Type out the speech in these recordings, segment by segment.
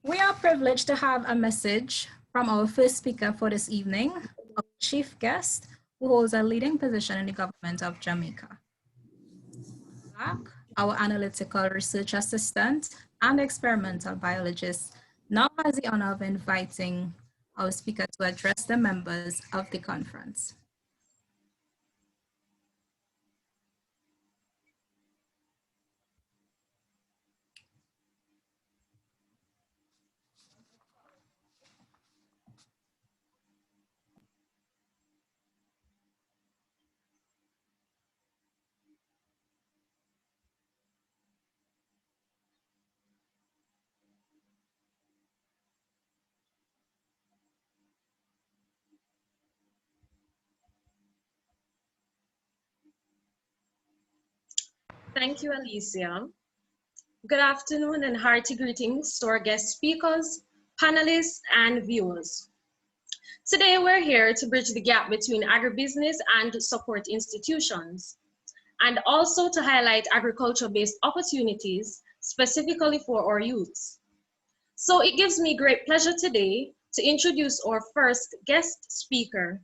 We are privileged to have a message from our first speaker for this evening, our chief guest, who holds a leading position in the government of Jamaica. Black, our analytical research assistant and experimental biologist, now has the honor of inviting our speaker to address the members of the conference. Thank you, Alicia. Good afternoon and hearty greetings to our guest speakers, panelists, and viewers. Today, we're here to bridge the gap between agribusiness and support institutions, and also to highlight agriculture-based opportunities specifically for our youths. So it gives me great pleasure today to introduce our first guest speaker.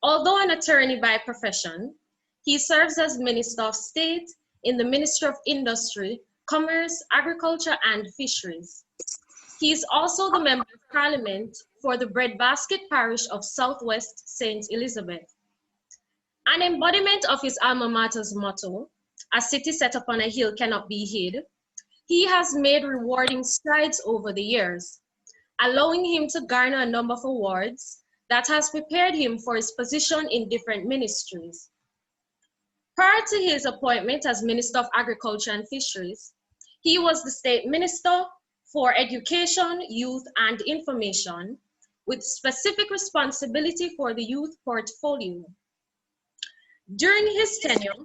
Although an attorney by profession, he serves as Minister of State in the Ministry of Industry, Commerce, Agriculture and Fisheries. He is also the Member of Parliament for the Breadbasket Parish of Southwest St. Elizabeth. An embodiment of his alma mater's motto, "A city set upon a hill cannot be hid," he has made rewarding strides over the years, allowing him to garner a number of awards that has prepared him for his position in different ministries. Prior to his appointment as Minister of Agriculture and Fisheries, he was the State Minister for Education, Youth, and Information, with specific responsibility for the youth portfolio. During his tenure,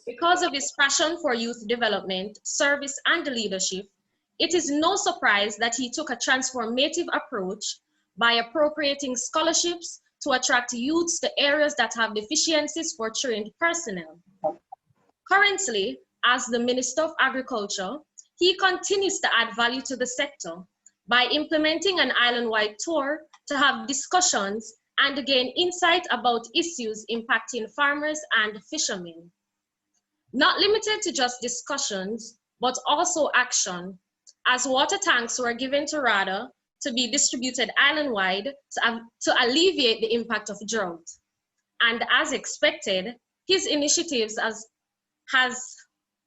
because of his passion for youth development, service, and leadership, it is no surprise that he took a transformative approach by appropriating scholarships to attract youths to areas that have deficiencies for trained personnel. Currently, as the Minister of Agriculture, he continues to add value to the sector by implementing an island-wide tour to have discussions and gain insight about issues impacting farmers and fishermen. Not limited to just discussions, but also action, as water tanks were given to RADA to be distributed island-wide to alleviate the impact of drought. And as expected, his initiatives has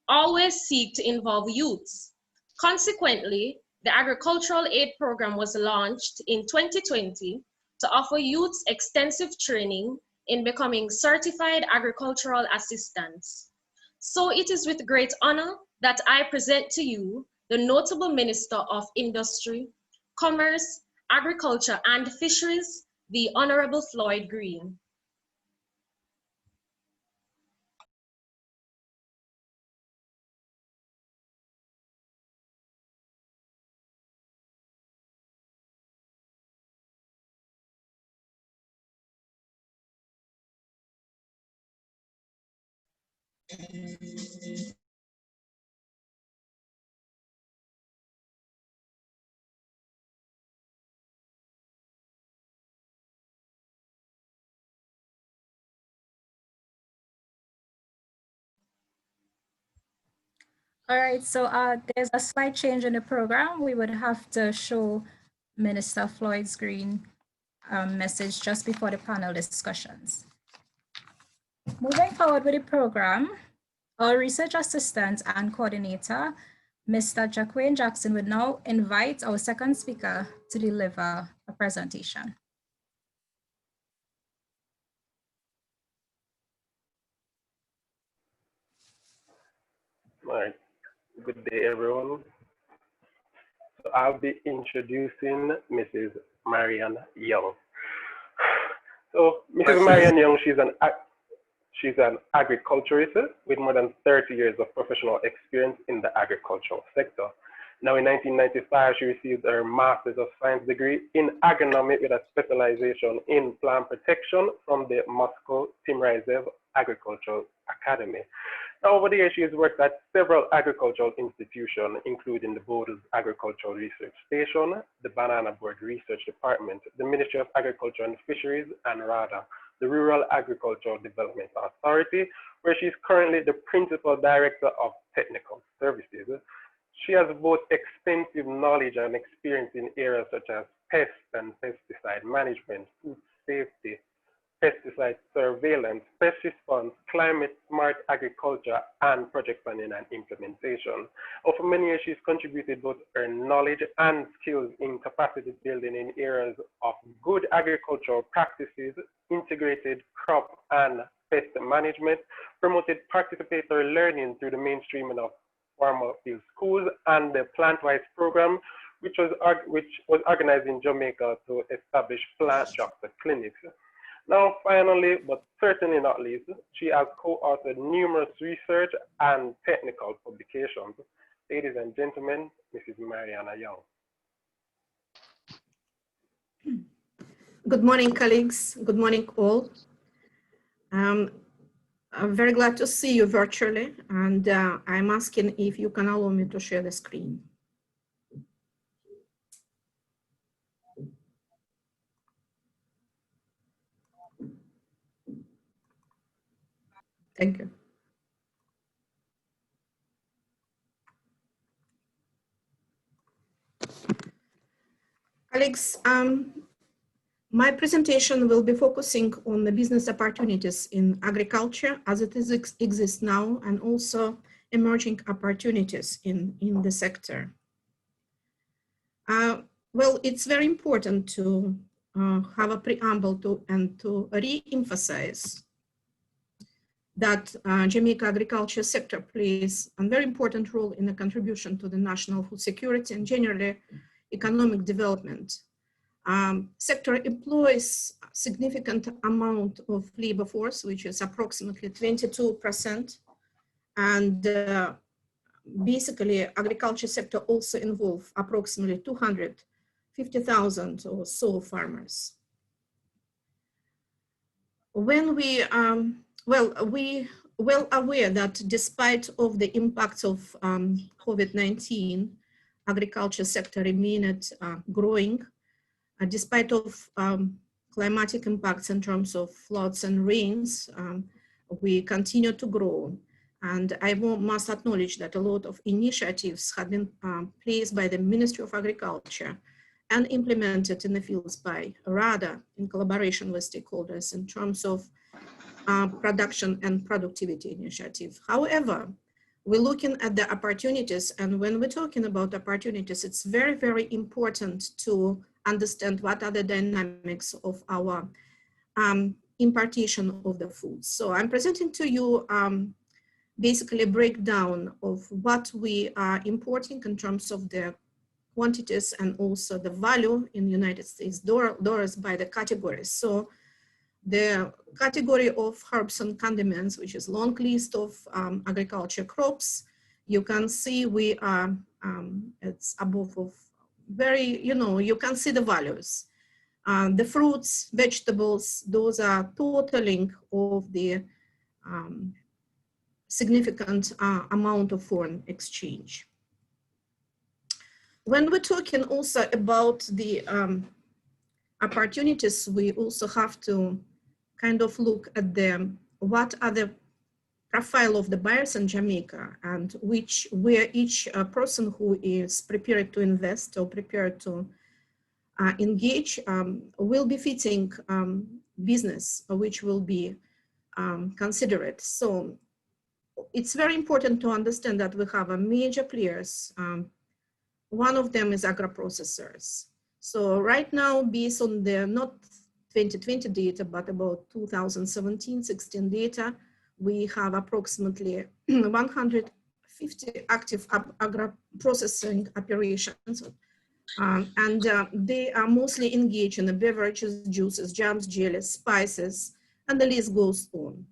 always seek to involve youths. Consequently, the Agricultural Aid Program was launched in 2020 to offer youths extensive training in becoming certified agricultural assistants. So it is with great honor that I present to you the notable Minister of Industry, Commerce, Agriculture and Fisheries, the Honorable Floyd Green. All right, so there's a slight change in the program. We would have to show Minister Floyd Green message just before the panel discussions. Moving forward with the program, our research assistant and coordinator, Mr. Jacqueline Jackson, would now invite our second speaker to deliver a presentation. All right. Good day, everyone. So I'll be introducing Mrs. Marianne Young. So Mrs. Marianne Young, she's an agriculturist with more than 30 years of professional experience in the agricultural sector. Now in 1995, she received her Master's of Science degree in agronomy with a specialization in plant protection from the Moscow Timirazev Agricultural Academy. Now, over the years, she has worked at several agricultural institutions, including the Bodle's Agricultural Research Station, the Banana Board Research Department, the Ministry of Agriculture and Fisheries, and RADA, the Rural Agricultural Development Authority, where she's currently the Principal Director of Technical Services. She has both extensive knowledge and experience in areas such as pest and pesticide management, food safety, pesticide surveillance, pest response, climate smart agriculture, and project planning and implementation. Over many years, she's contributed both her knowledge and skills in capacity building in areas of good agricultural practices, integrated crop and pest management, promoted participatory learning through the mainstreaming of farmer field schools and the plant-wise program, which was organized in Jamaica to establish plant doctor clinics. Now, finally, but certainly not least, she has co-authored numerous research and technical publications. Ladies and gentlemen, Mrs. Mariana Young. Good morning, colleagues. Good morning, all. I'm very glad to see you virtually, and I'm asking if you can allow me to share the screen. Thank you. Colleagues, my presentation will be focusing on the business opportunities in agriculture as it exists now, and also emerging opportunities in the sector. Well, it's very important to have a preamble to re-emphasize that Jamaica agriculture sector plays a very important role in the contribution to the national food security and generally economic development. Sector employs a significant amount of labor force, which is approximately 22%. And basically, agriculture sector also involves approximately 250,000 or so farmers. When we we well aware that despite of the impacts of COVID-19, agriculture sector remained growing, despite of climatic impacts in terms of floods and rains, we continue to grow. And I must acknowledge that a lot of initiatives have been placed by the Ministry of Agriculture and implemented in the fields by RADA in collaboration with stakeholders in terms of production and productivity initiative. However, we're looking at the opportunities, and when we're talking about opportunities, it's very, very important to understand what are the dynamics of our importation of the food. So I'm presenting to you basically a breakdown of what we are importing in terms of the quantities and also the value in United States dollars by the categories. So the category of herbs and condiments, which is long list of agriculture crops, you can see we are, it's above of very, you can see the values. The fruits, vegetables, those are totaling of the significant amount of foreign exchange. When we're talking also about the opportunities, we also have to kind of look at what are the profile of the buyers in Jamaica, and where each person who is prepared to invest or prepared to engage will be fitting business, which will be considered. So it's very important to understand that we have a major players. One of them is agro-processors. So right now, based on the not 2020 data, but about 2017-16 data, we have approximately 150 active agro-processing operations. And they are mostly engaged in the beverages, juices, jams, jellies, spices, and the list goes on.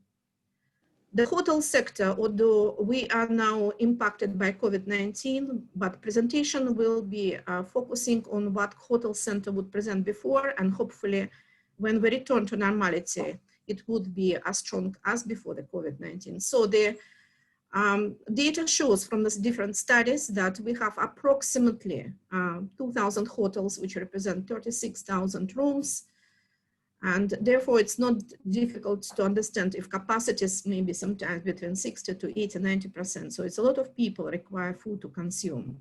The hotel sector, although we are now impacted by COVID-19, but presentation will be focusing on what hotel center would present before, and hopefully when we return to normality, it would be as strong as before the COVID-19. So the Data shows from the different studies that we have approximately 2,000 hotels, which represent 36,000 rooms. And therefore, it's not difficult to understand if capacities may be sometimes between 60 to 80, 90%. So it's a lot of people require food to consume.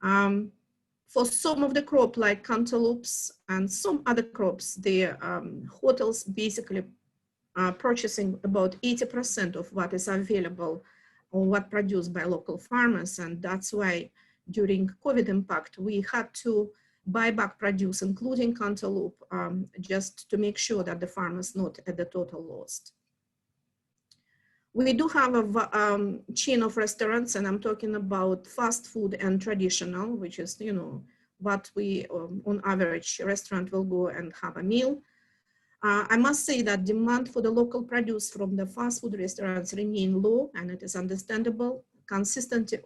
For some of the crop like cantaloupes and some other crops, the hotels basically are purchasing about 80% of what is available or what produced by local farmers. And that's why during COVID impact, we had to buy back produce, including cantaloupe, just to make sure that the farmers not at the total loss. We do have a chain of restaurants, and I'm talking about fast food and traditional, which is, you know, what we, on average, restaurant will go and have a meal. I must say that demand for the local produce from the fast food restaurants remain low, and it is understandable. Consistency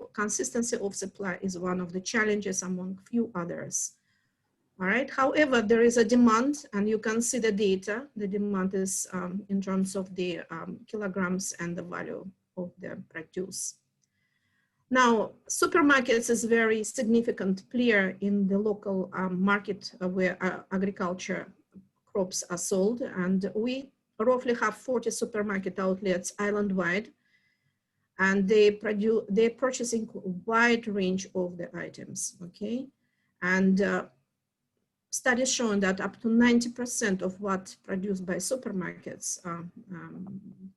of supply is one of the challenges among few others. All right, however, there is a demand, and you can see the data. The demand is in terms of the kilograms and the value of the produce. Now, supermarkets is a very significant player in the local market where agriculture crops are sold, and we roughly have 40 supermarket outlets island-wide, and they're purchasing a wide range of the items, okay? And studies showing that up to 90% of what produced by supermarkets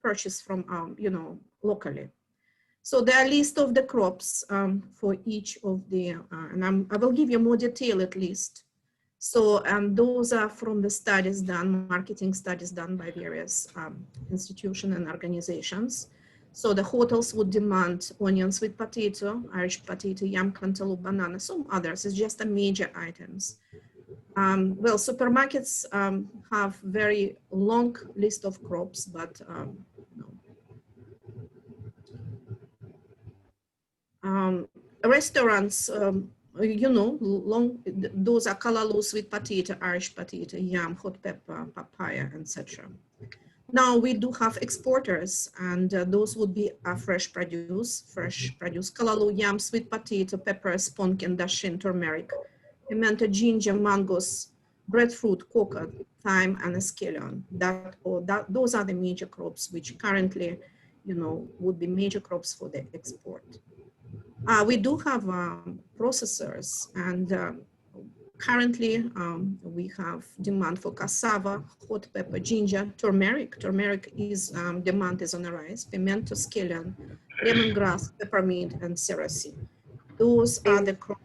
purchased from, you know, locally. So there are a list of the crops for each of the, and I will give you more detail at least. So those are from the studies done, marketing studies done by various institutions and organizations. So the hotels would demand onion, sweet potato, Irish potato, yam, cantaloupe, banana, some others. It's just a major items. Well, supermarkets have very long list of crops, but restaurants, you know, those are callaloo, sweet potato, Irish potato, yam, hot pepper, papaya, etc. Now we do have exporters, and those would be fresh produce, callaloo, yam, sweet potato, peppers, pumpkin, dashin, turmeric, pimento, ginger, mangoes, breadfruit, coca, thyme, and scallion. Those are the major crops which currently, you know, would be major crops for the export. We do have processors, and currently we have demand for cassava, hot pepper, ginger, turmeric. Turmeric is demand is on the rise. Pimento, scallion, lemongrass, peppermint, and cerasee. Those are the crops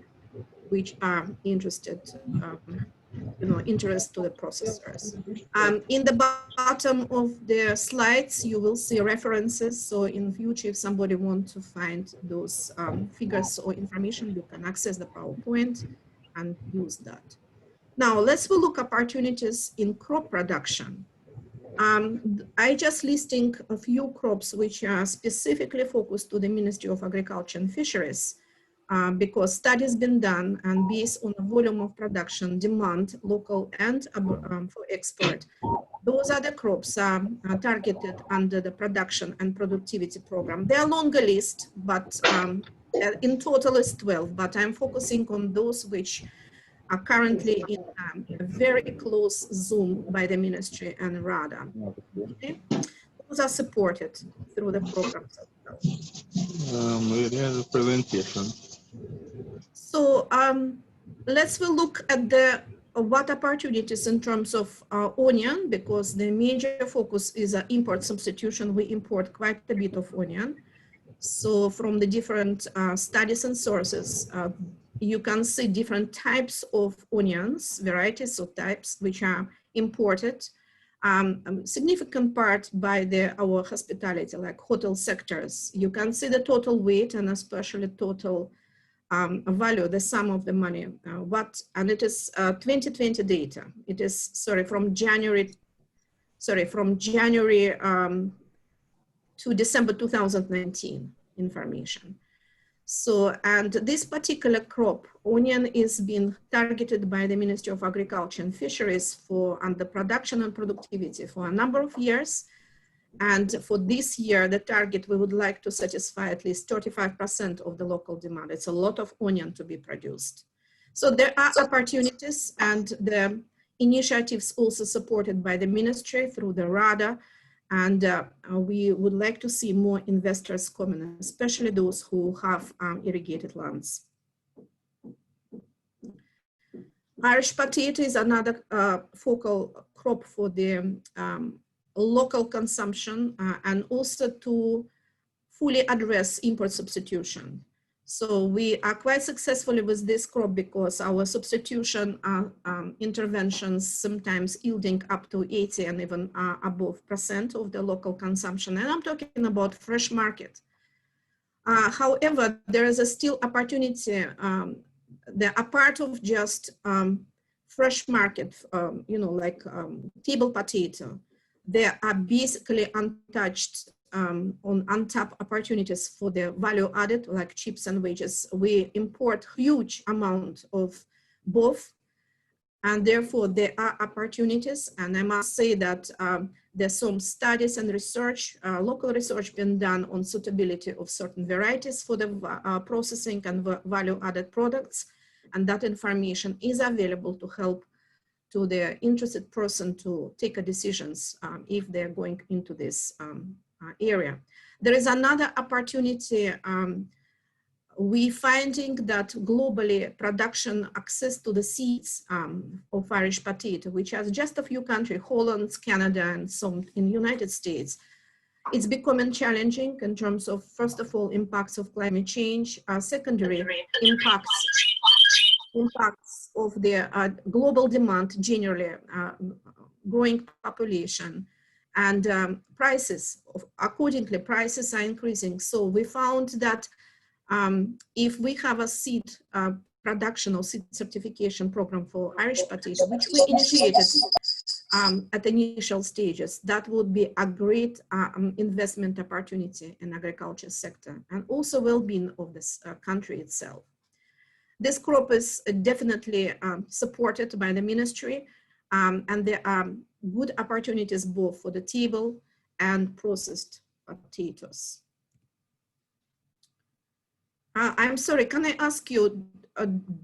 which are interested, you know, interest to the processors. In the bottom of the slides, you will see references. So in future, if somebody wants to find those figures or information, you can access the PowerPoint and use that. Now, let's look at opportunities in crop production. I just listing a few crops which are specifically focused to the Ministry of Agriculture and Fisheries. Because studies been done, and based on the volume of production, demand, local and for export, those are the crops targeted under the production and productivity program. They are longer list, but in total is 12, but I'm focusing on those which are currently in a very close zoom by the ministry and RADA. Okay? Those are supported through the programs as well. There's a presentation. So let's look at the what opportunities in terms of onion, because the major focus is import substitution. We import quite a bit of onion. So from the different studies and sources, you can see different types of onions, varieties of types which are imported. Significant part by our hospitality, like hotel sectors. You can see the total weight and especially total value, the sum of the money. And it is 2020 data. It is, from January to December 2019 information. So, and this particular crop, onion, is being targeted by the Ministry of Agriculture and Fisheries for under production and productivity for a number of years. And for this year, the target, we would like to satisfy at least 35% of the local demand. It's a lot of onion to be produced. So there are opportunities, and the initiatives also supported by the ministry through the RADA. And we would like to see more investors coming, especially those who have irrigated lands. Irish potato is another focal crop for the local consumption and also to fully address import substitution. So we are quite successful with this crop because our substitution interventions sometimes yielding up to 80 and even above % of the local consumption. And I'm talking about fresh market. However, there is still opportunity. A part of just fresh market, you know, like table potato, there are basically untouched on untapped opportunities for the value added, like chips and wedges. We import huge amount of both, and therefore there are opportunities. And I must say that there's some studies and research, local research being done on suitability of certain varieties for the processing and value added products. And that information is available to help to the interested person to take a decisions if they're going into this area. There is another opportunity. We finding that globally production access to the seeds of Irish potato, which has just a few countries, Holland, Canada, and some in the United States, it's becoming challenging in terms of, first of all, impacts of climate change, secondary impacts of the global demand, generally growing population, and prices, accordingly, prices are increasing. So we found that if we have a seed production or seed certification program for Irish potato, which we initiated at the initial stages, that would be a great investment opportunity in agriculture sector and also well-being of this country itself. This crop is definitely supported by the ministry, and there are good opportunities both for the table and processed potatoes. I'm sorry, can I ask you,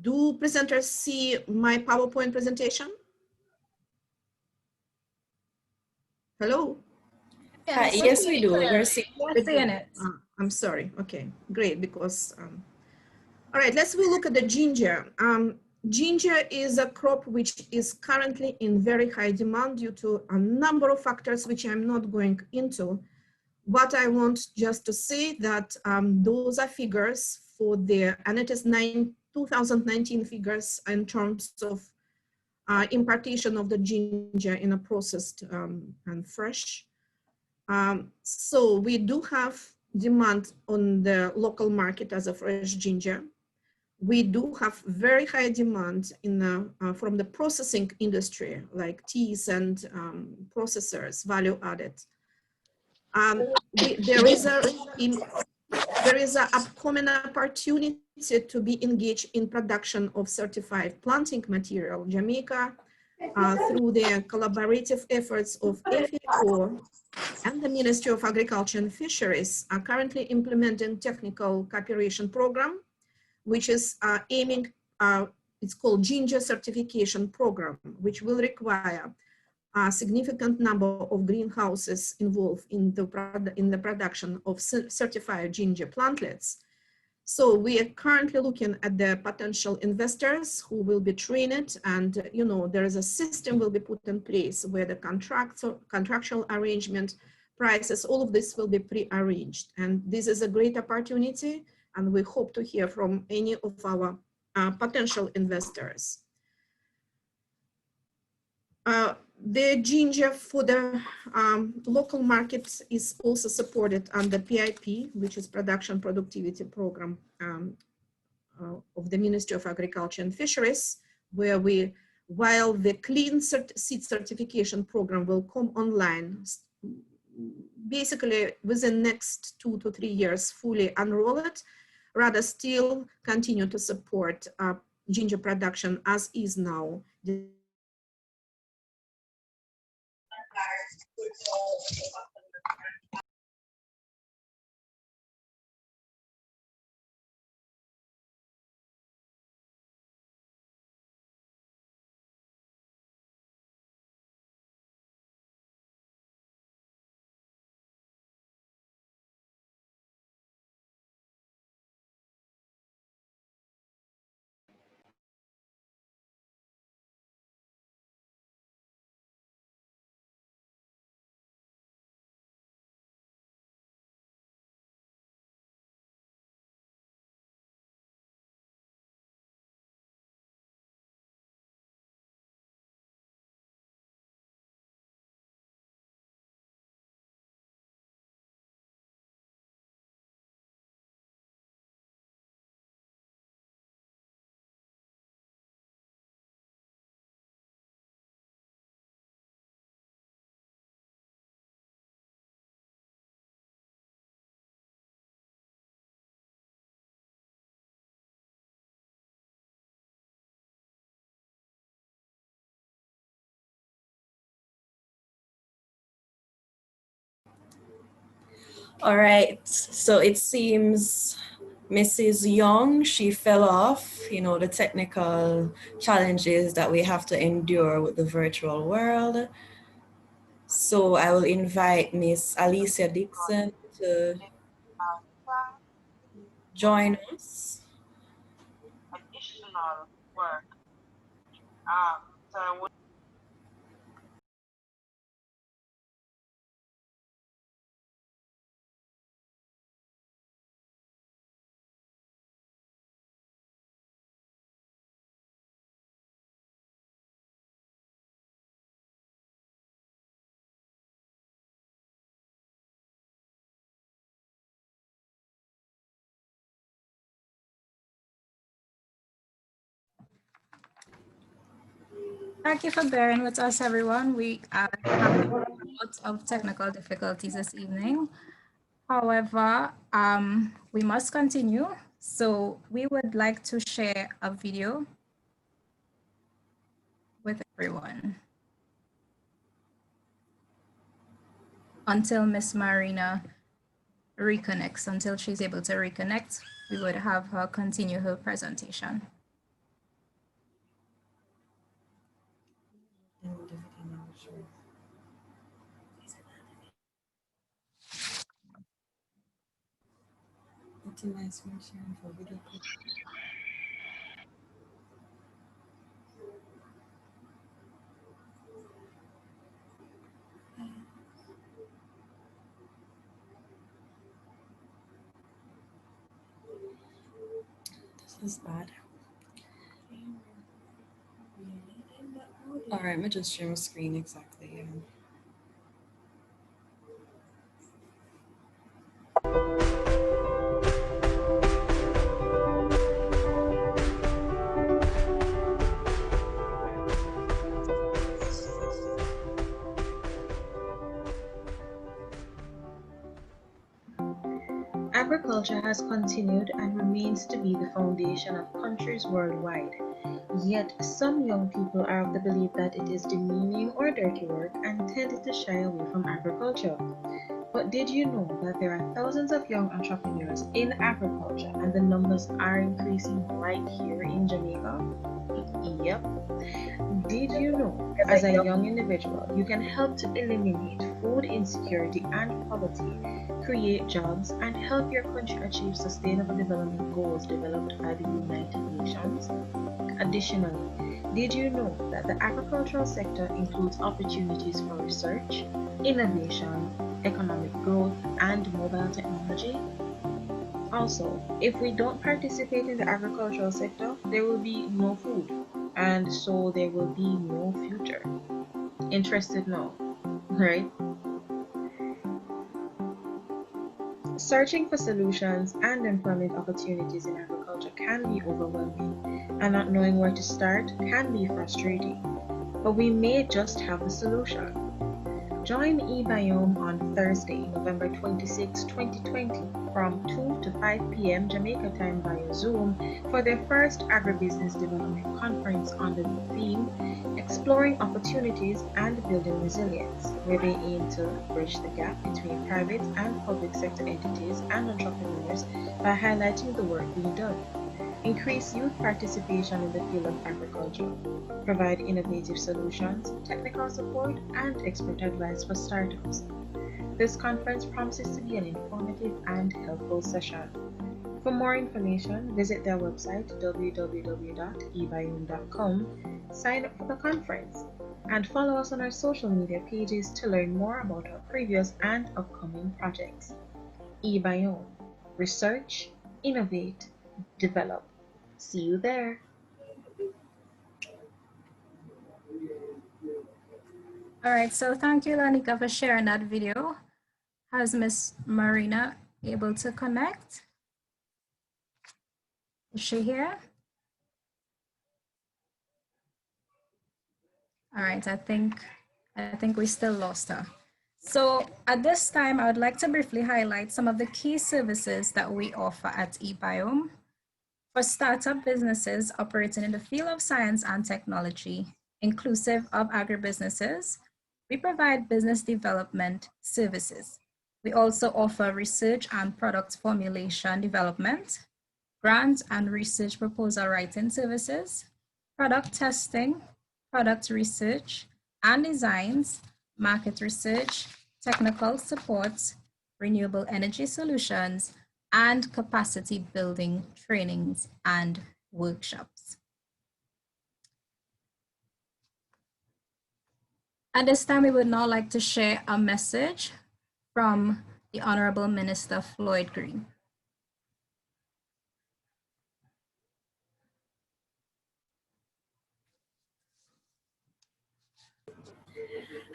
do presenters see my PowerPoint presentation? Hello? Yes, we do. We're seeing it. I'm sorry. Okay, great. Because, all right, let's look at the ginger. Ginger is a crop which is currently in very high demand due to a number of factors which I'm not going into. What I want just to say that those are figures for the, and it is 2019 figures in terms of importation of the ginger in a processed and fresh. So we do have demand on the local market as a fresh ginger. We do have very high demand in from the processing industry, like teas and processors, value added. There is an upcoming opportunity to be engaged in production of certified planting material. Jamaica, through the collaborative efforts of FAO and the Ministry of Agriculture and Fisheries, are currently implementing technical cooperation program, which is aiming, it's called Ginger Certification Program, which will require a significant number of greenhouses involved in the production of certified ginger plantlets. So we are currently looking at the potential investors who will be trained, and you know, there is a system will be put in place where the contractual arrangement, prices, all of this will be pre-arranged. And this is a great opportunity, and we hope to hear from any of our potential investors. The ginger for the local markets is also supported under PIP, which is Production Productivity Program of the Ministry of Agriculture and Fisheries, where we, while the clean seed certification program will come online, basically within next 2 to 3 years, fully unroll it, rather still continue to support ginger production as is now. All right, so it seems Mrs. Young, she fell off, the technical challenges that we have to endure with the virtual world. So I will invite Miss Alicia Dixon to join us. Additional work. So I would Thank you for bearing with us, everyone. We are having lots of technical difficulties this evening. However, we must continue. So we would like to share a video with everyone. Until Miss Marina reconnects, until she's able to reconnect, we would have her continue her presentation. This is bad. All right, let me just share my screen exactly. Agriculture has continued and remains to be the foundation of countries worldwide. Yet, some young people are of the belief that it is demeaning or dirty work and tend to shy away from agriculture. But did you know that there are thousands of young entrepreneurs in agriculture and the numbers are increasing right here in Jamaica? Yep. Did you know, as a young individual, you can help to eliminate food insecurity and poverty, create jobs, and help your country achieve sustainable development goals developed by the United Nations? Additionally, did you know that the agricultural sector includes opportunities for research, innovation, economic growth, and mobile technology? Also, if we don't participate in the agricultural sector, there will be no food, and so there will be no future. Interested now, right? Searching for solutions and employment opportunities in agriculture can be overwhelming, and not knowing where to start can be frustrating. But we may just have the solution. Join e-Biome on Thursday, November 26, 2020 from 2 to 5 p.m. Jamaica time via Zoom for their first Agribusiness Development Conference on the theme Exploring Opportunities and Building Resilience, where they aim to bridge the gap between private and public sector entities and entrepreneurs by highlighting the work being done. Increase youth participation in the field of agriculture, provide innovative solutions, technical support, and expert advice for startups. This conference promises to be an informative and helpful session. For more information, visit their website www.ebiome.com, sign up for the conference, and follow us on our social media pages to learn more about our previous and upcoming projects. e-Biome. Research, innovate, develop. See you there. All right, so thank you, Lanika, for sharing that video. Has Miss Marina able to connect? Is she here? All right, I think we still lost her. So at this time, I would like to briefly highlight some of the key services that we offer at e-Biome. For startup businesses operating in the field of science and technology, inclusive of agribusinesses, we provide business development services. We also offer research and product formulation development, grant and research proposal writing services, product testing, product research and designs, market research, technical support, renewable energy solutions, and capacity building trainings and workshops. At this time, we would now like to share a message from the Honorable Minister Floyd Green.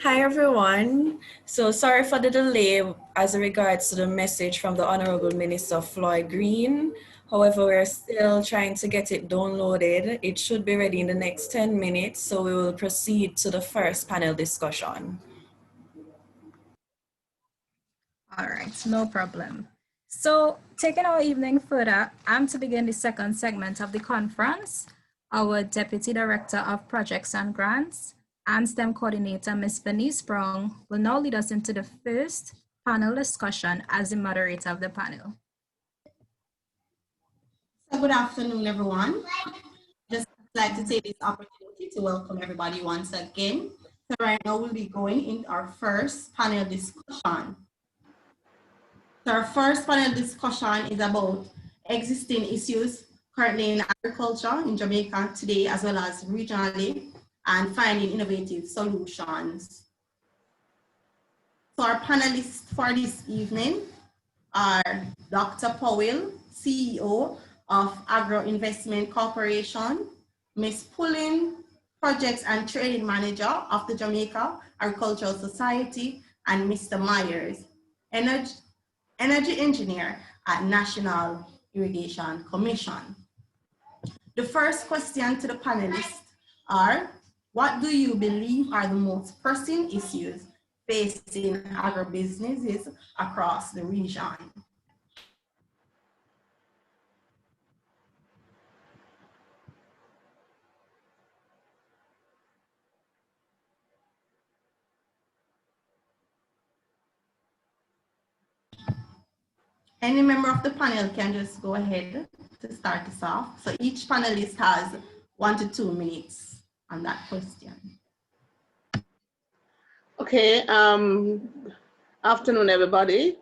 Hi everyone. So sorry for the delay as regards to the message from the Honorable Minister Floyd Green. However, we're still trying to get it downloaded. It should be ready in the next 10 minutes, so we will proceed to the first panel discussion. All right, no problem. So taking our evening further, I'm to begin the second segment of the conference. Our Deputy Director of Projects and Grants and STEM Coordinator, Ms. Bernice Brown, will now lead us into the first panel discussion as the moderator of the panel. So good afternoon, everyone. Just like to take this opportunity to welcome everybody once again. So right now we'll be going into our first panel discussion. So our first panel discussion is about existing issues currently in agriculture in Jamaica today, as well as regionally, and finding innovative solutions. So our panelists for this evening are Dr. Powell, CEO of Agro-Investment Corporation, Ms. Pullen, Projects and Trading Manager of the Jamaica Agricultural Society, and Mr. Myers, Energy Engineer at National Irrigation Commission. The first question to the panelists are, what do you believe are the most pressing issues facing agribusinesses across the region? Any member of the panel can just go ahead to start us off. So each panelist has 1 to 2 minutes on that question. Okay, afternoon, everybody.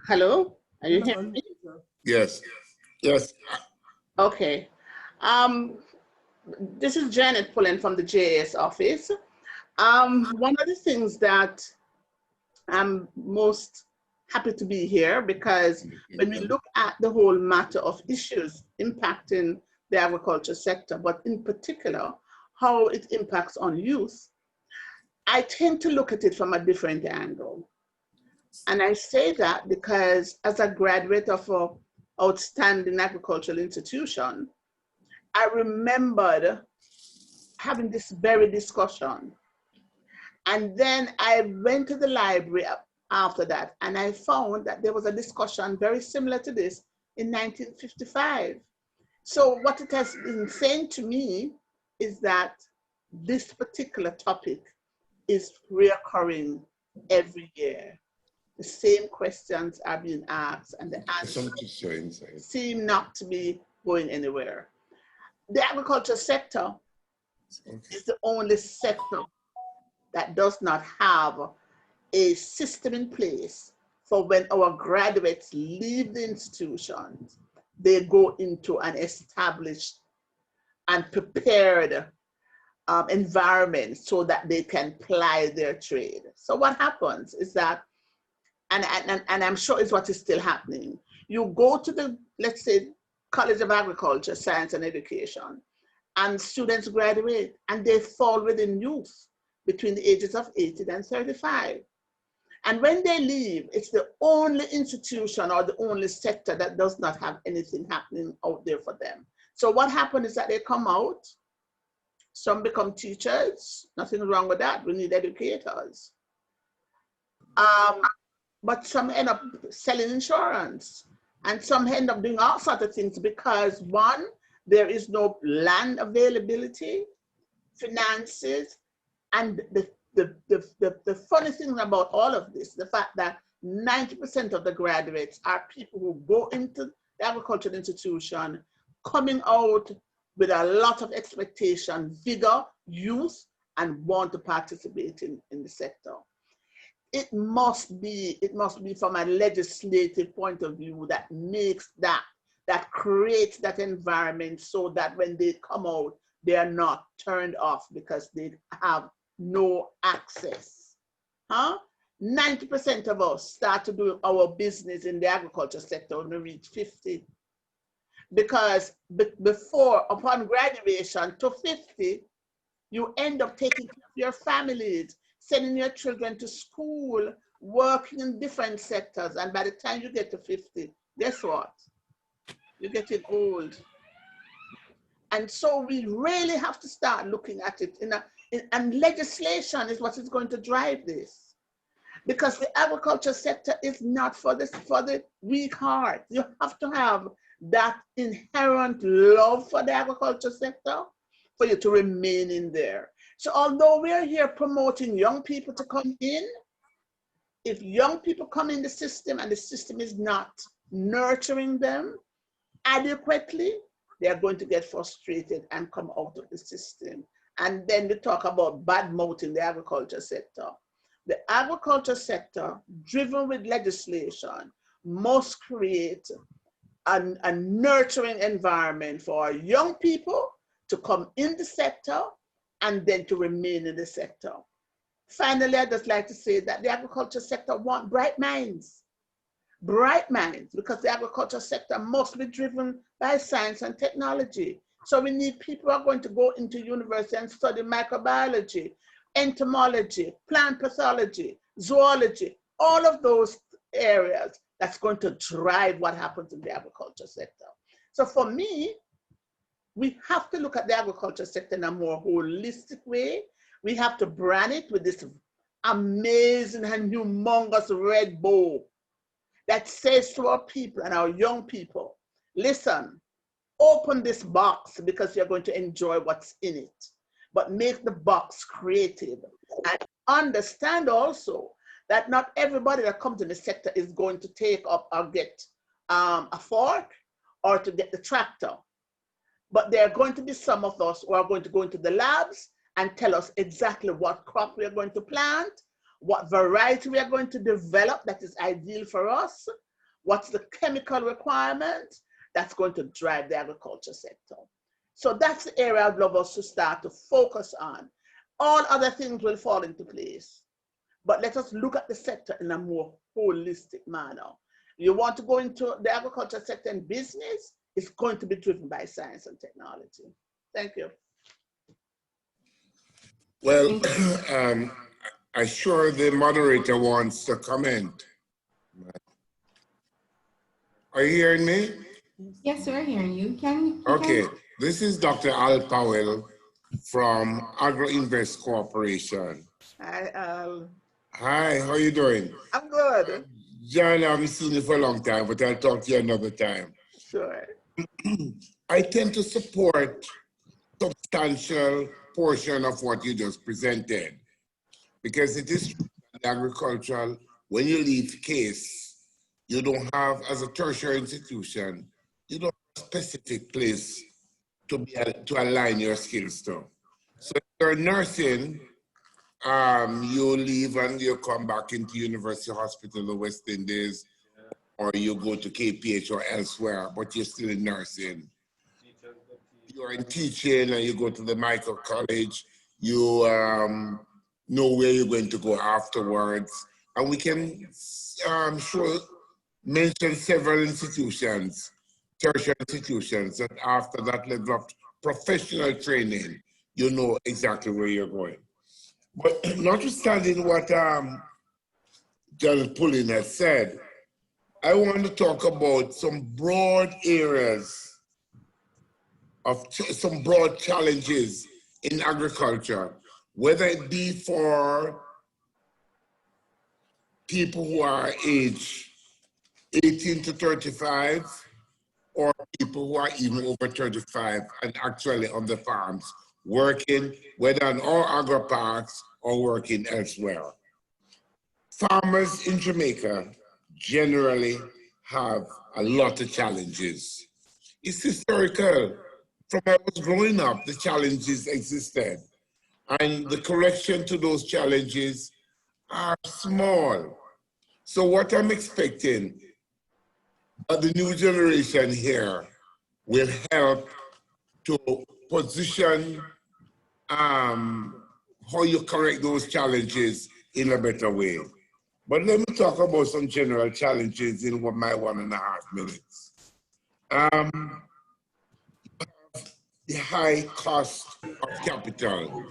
Hello, are you hearing me? Yes, yes. Okay. This is Janet Pullen from the JAS office. One of the things that I'm most happy to be here, because when we look at the whole matter of issues impacting the agriculture sector, but in particular, how it impacts on youth, I tend to look at it from a different angle. And I say that because as a graduate of an outstanding agricultural institution, I remembered having this very discussion. And then I went to the library after that, and I found that there was a discussion very similar to this in 1955. So what it has been saying to me is that this particular topic is reoccurring every year. The same questions are being asked, and the answers seem not to be going anywhere. The agriculture sector is the only sector that does not have a system in place for when our graduates leave the institutions, they go into an established and prepared environment so that they can ply their trade. So what happens is that, and I'm sure it's what is still happening, you go to the, let's say, College of Agriculture, Science and Education, and students graduate and they fall within youth between the ages of 18 and 35. And when they leave, it's the only institution or the only sector that does not have anything happening out there for them. So what happens is that they come out, some become teachers, nothing wrong with that, we need educators. But some end up selling insurance, and some end up doing all sorts of things because, one, there is no land availability, finances, and the the funny thing about all of this, the fact that 90% of the graduates are people who go into the agricultural institution, coming out with a lot of expectation, vigor, youth, and want to participate in the sector. It must be from a legislative point of view that makes that creates that environment so that when they come out, they are not turned off because they have no access. 90% of us start to do our business in the agriculture sector when we reach 50. Because before, upon graduation to 50, you end up taking care of your families, sending your children to school, working in different sectors. And by the time you get to 50, guess what? You're getting old. And so we really have to start looking at it and legislation is what is going to drive this. Because the agriculture sector is not for the weak heart. You have to have that inherent love for the agriculture sector for you to remain in there. So although we're here promoting young people to come in, if young people come in the system and the system is not nurturing them adequately, they are going to get frustrated and come out of the system. And then they talk about bad mouthing the agriculture sector. The agriculture sector, driven with legislation, must create a nurturing environment for our young people to come in the sector and then to remain in the sector. Finally, I'd just like to say that the agriculture sector wants bright minds, because the agriculture sector must be driven by science and technology. So we need people who are going to go into university and study microbiology, entomology, plant pathology, zoology, all of those areas that's going to drive what happens in the agriculture sector. So for me, we have to look at the agriculture sector in a more holistic way. We have to brand it with this amazing and humongous red bow that says to our people and our young people, listen, open this box because you're going to enjoy what's in it, but make the box creative and understand also that not everybody that comes in the sector is going to take up or get a fork or to get the tractor. But there are going to be some of us who are going to go into the labs and tell us exactly what crop we are going to plant, what variety we are going to develop that is ideal for us, what's the chemical requirement that's going to drive the agriculture sector. So that's the area I'd love us to start to focus on. All other things will fall into place. But let us look at the sector in a more holistic manner. You want to go into the agriculture sector and business, it's going to be driven by science and technology. Thank you. Well, I'm sure the moderator wants to comment. Are you hearing me? Yes, we're hearing you. Okay, this is Dr. Al Powell from Agro-Investment Corporation. Hi, Al. Hi, how are you doing? I'm good. John, I haven't seen you for a long time, but I'll talk to you another time. Sure. I tend to support substantial portion of what you just presented, because it is agricultural. When you leave case, you don't have, as a tertiary institution, you don't have a specific place to align your skills to. So if you're nursing, you leave and you come back into University Hospital of West Indies, or you go to KPH or elsewhere, but you're still in nursing. You're in teaching and you go to the micro college, you know where you're going to go afterwards. And we can mention several institutions, tertiary institutions, that after that level of professional training, you know exactly where you're going. But notwithstanding what John Pullen has said, I want to talk about some broad areas of some broad challenges in agriculture, whether it be for people who are age 18 to 35, or people who are even over 35 and actually on the farms, working, whether on our agro parks or working elsewhere. Farmers in Jamaica generally have a lot of challenges. It's historical. From when I was growing up, the challenges existed, and the correction to those challenges are small. So what I'm expecting the new generation here will help to position how you correct those challenges in a better way. But let me talk about some general challenges in my 1.5 minutes. The high cost of capital,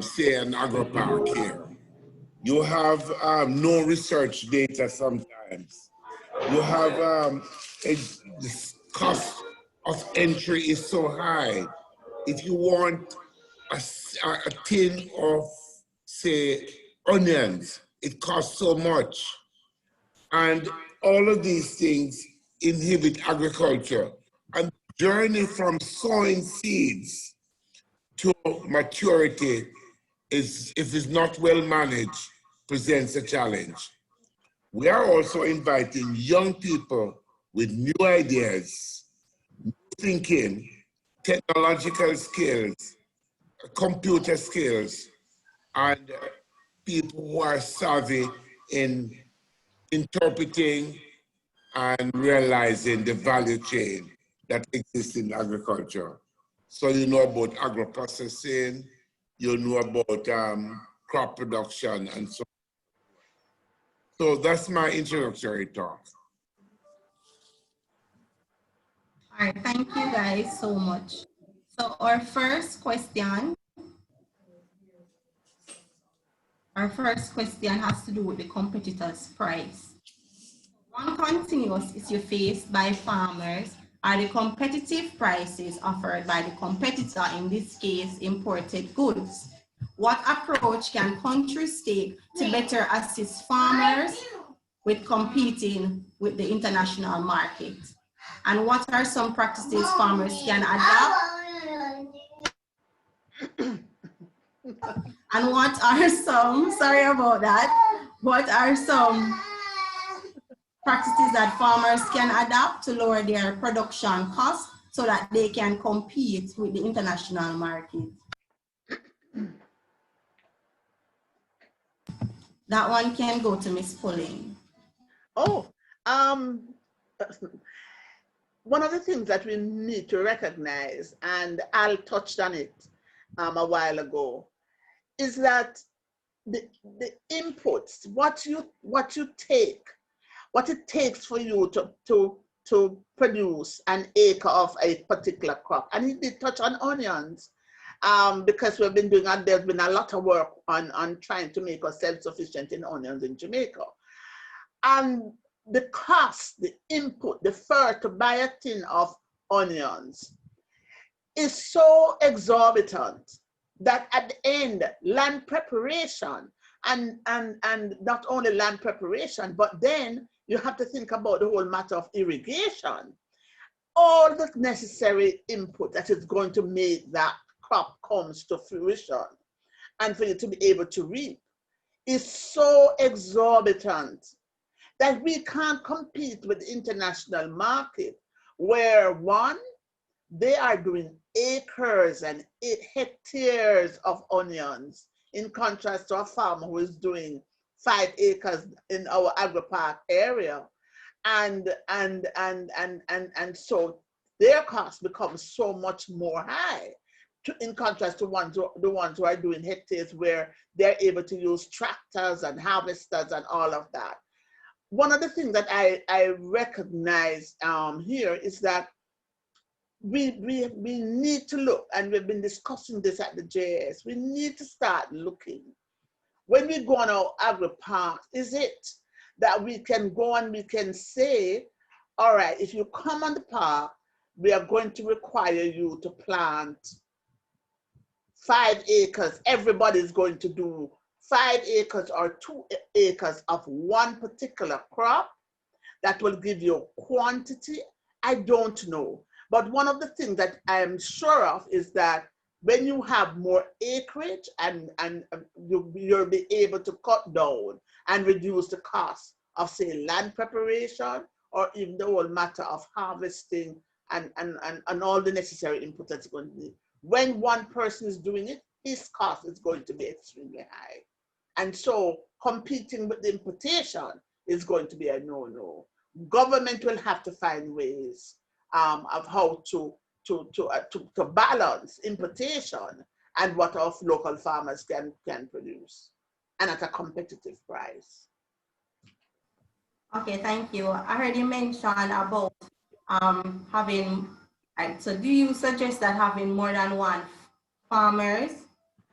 say an agro-park here. You have no research data sometimes. You have the cost of entry is so high. If you want a tin of, say, onions, it costs so much. And all of these things inhibit agriculture. And the journey from sowing seeds to maturity is, if it's not well managed, presents a challenge. We are also inviting young people with new ideas, new thinking, technological skills, computer skills, and people who are savvy in interpreting and realizing the value chain that exists in agriculture. So you know about agro-processing, you know about crop production and so on. So that's my introductory talk. All right, thank you guys so much. So our first question has to do with the competitor's price. One continuous issue faced by farmers are the competitive prices offered by the competitor, in this case, imported goods. What approach can countries take to better assist farmers with competing with the international market? And what are some practices farmers can adopt? And what are some, sorry about that, what are some practices that farmers can adapt to lower their production costs so that they can compete with the international market? That one can go to Ms. Pulling. Oh, one of the things that we need to recognize, and Al touched on it a while ago, is that the inputs, what it takes for you to produce an acre of a particular crop. And he did touch on onions, because we've been doing, and there's been a lot of work on trying to make us self-sufficient in onions in Jamaica. And the cost, the input, the fur to buy a tin of onions is so exorbitant that at the end, land preparation, and not only land preparation, but then you have to think about the whole matter of irrigation. All the necessary input that is going to make that crop comes to fruition and for you to be able to reap is so exorbitant that we can't compete with the international market, where one, they are doing acres and hectares of onions, in contrast to a farmer who is doing 5 acres in our agri-park area. And so their cost becomes so much more high in contrast to the ones who are doing hectares, where they're able to use tractors and harvesters and all of that. One of the things that I recognize here is that we need to look, and we've been discussing this at the JS, we need to start looking. When we go on our agri-park, is it that we can go and we can say, all right, if you come on the park, we are going to require you to plant 5 acres. Everybody's going to do 5 acres or 2 acres of one particular crop that will give you quantity. I don't know. But one of the things that I am sure of is that when you have more acreage and you'll be able to cut down and reduce the cost of, say, land preparation, or even the whole matter of harvesting and all the necessary input that's going to be. When one person is doing it, his cost is going to be extremely high. And so competing with the importation is going to be a no-no. Government will have to find ways of how to balance importation and what our local farmers can produce, and at a competitive price. Okay, thank you. I heard you mention about having, so do you suggest that having more than one farmers,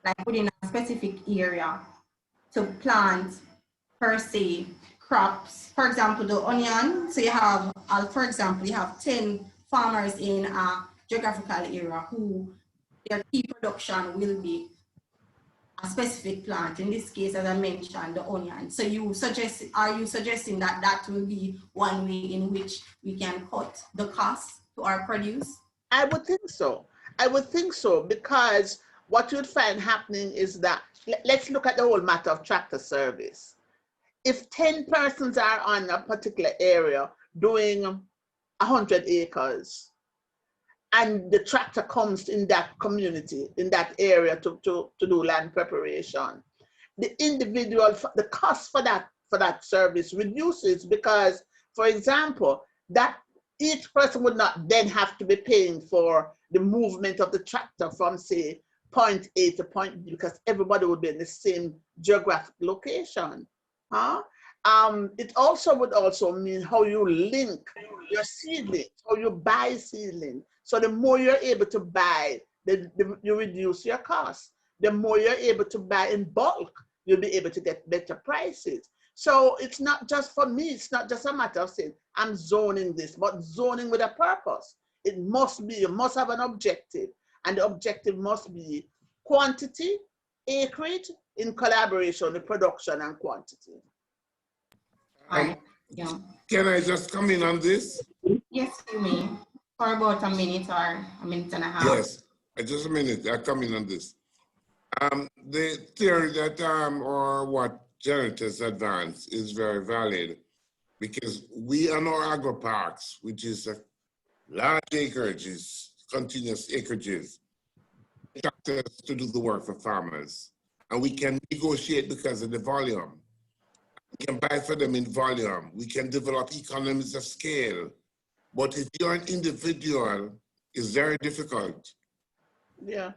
like within a specific area, to plant per se crops? For example, the onion, so you have, for example, you have 10 farmers in a geographical area who their key production will be a specific plant. In this case, as I mentioned, the onion. So are you suggesting that that will be one way in which we can cut the cost to our produce? I would think so. I would think so, because what you'd find happening is that, let's look at the whole matter of tractor service. If 10 persons are on a particular area doing 100 acres, and the tractor comes in that community, in that area to do land preparation, the cost for that service reduces, because, for example, that each person would not then have to be paying for the movement of the tractor from, say, point A to point B, because everybody would be in the same geographic location. It also would also mean how you link your seedlings, how you buy seedlings. So the more you're able to buy, you reduce your costs. The more you're able to buy in bulk, you'll be able to get better prices. So it's not just, for me, it's not just a matter of saying, I'm zoning this, but zoning with a purpose. It must be, you must have an objective, and the objective must be quantity, acreage, in collaboration with production and quantity. Yeah. Can I just come in on this? Yes, you may. For about a minute or a minute and a half. Yes, just a minute. I come in on this. The theory that or what Janet has advanced is very valid, because we on our agro parks, which is a large acreages, continuous acreages, tractors to do the work for farmers, and we can negotiate because of the volume. We can buy for them in volume. We can develop economies of scale. But if you're an individual, it's very difficult. Yeah.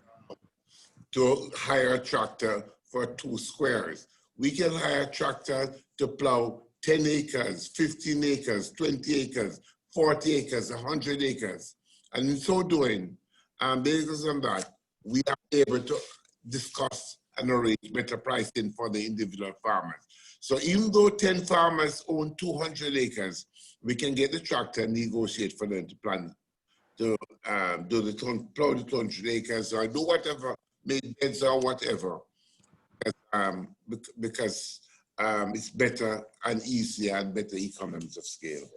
To hire a tractor for 2 squares. We can hire a tractor to plow 10 acres, 15 acres, 20 acres, 40 acres, 100 acres. And in so doing, based on that, we are able to discuss and arrange better pricing for the individual farmers. So even though 10 farmers own 200 acres, we can get the tractor and negotiate for them to plant, to plow the 200 acres or do whatever, make beds or whatever, because it's better and easier and better economies of scale.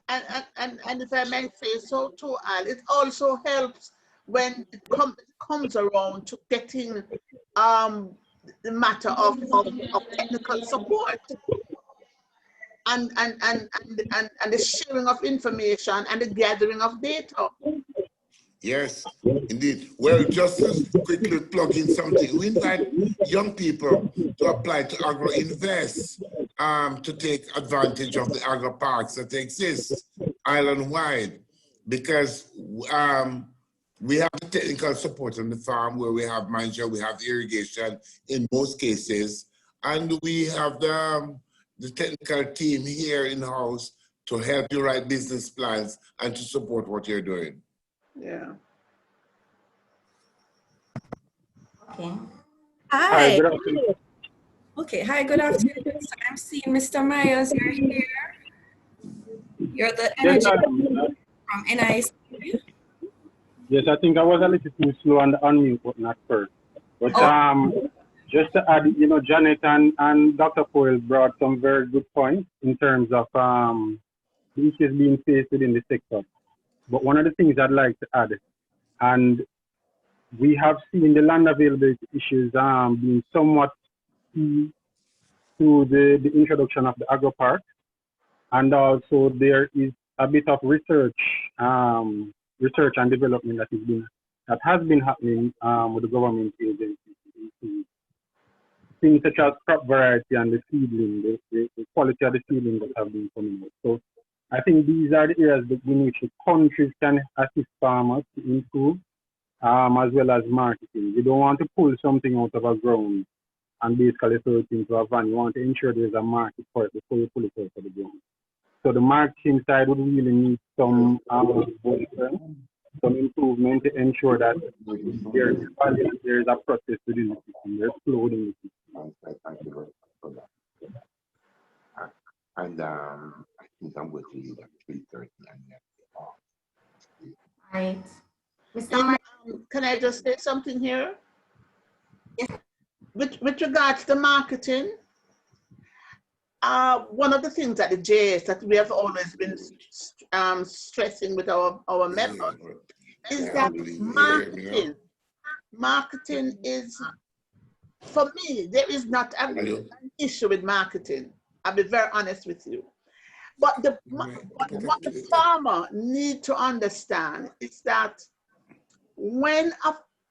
And if I may say so too, Al, it also helps when it comes around to getting the matter of technical support and the sharing of information and the gathering of data. Yes, indeed. Well, just to quickly plug in something, we invite young people to apply to Agro-Invest to take advantage of the agro parks that exist island-wide, because we have the technical support on the farm where we have management, we have irrigation in most cases, and we have the technical team here in-house to help you write business plans and to support what you're doing. Yeah. Okay. Hi, Hi. good afternoon. Okay. Hi. Good afternoon. So I'm seeing Mr. Myers. You're here. You're the energy from NIC. Yes, I think I was a little too slow on the unmute button at first. But just to add, you know, Janet and Dr. Powell brought some very good points in terms of the issues being faced within the sector. But one of the things I'd like to add, and we have seen the land availability issues being somewhat key to the introduction of the agro-park. And also there is a bit of research and development that has been happening with the government agencies, things such as crop variety and the seedling, the quality of the seedling that have been coming out. So I think these are the areas that in which the countries can assist farmers to improve, as well as marketing. You don't want to pull something out of a ground and basically throw it into a van. You want to ensure there's a market for it before you pull it out of the ground. So the marketing side would really need some improvement to ensure that there is a process within the system, there's flow in the system. Thank you very much for that. And I think I'm going to leave at 3:30. Right. Can I just say something here? Yes. With regards to marketing, one of the things at the JS that we have always been stressing with our members is that marketing is, for me, there is not an issue with marketing. I'll be very honest with you. But what the farmer needs to understand is that when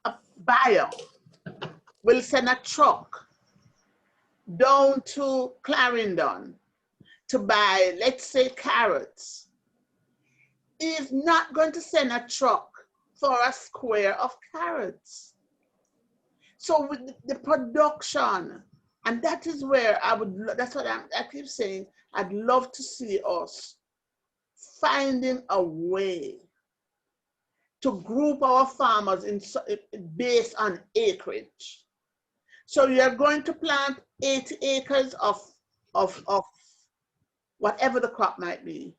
a buyer will send a truck down to Clarendon to buy, let's say, carrots, he's not going to send a truck for a square of carrots. So with the production, and that is where that's what I keep saying, I'd love to see us finding a way to group our farmers based on acreage. So you're going to plant 80 acres of whatever the crop might be,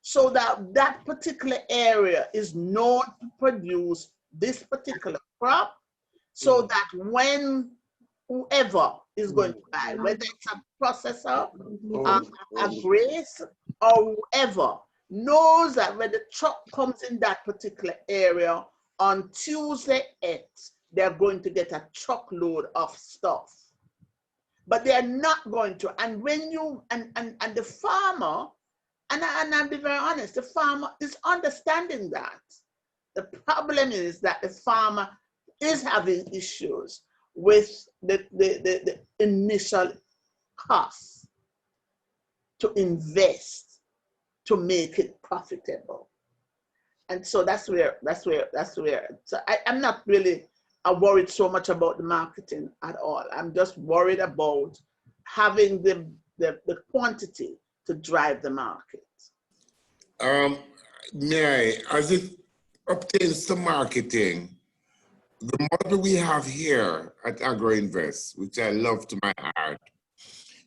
so that that particular area is known to produce this particular crop, so that when whoever is going to buy, whether it's a processor, a grace, or whoever, knows that when the truck comes in that particular area on Tuesday 8th, they're going to get a truckload of stuff. But they're not going to. And when you, and the farmer, and I'll be very honest, the farmer is understanding that. The problem is that the farmer is having issues with the initial costs to invest to make it profitable. And so that's where, so I'm not really worried so much about the marketing at all. I'm just worried about having the quantity to drive the market. May I, as it obtains to marketing, the model we have here at Agro-Invest, which I love to my heart,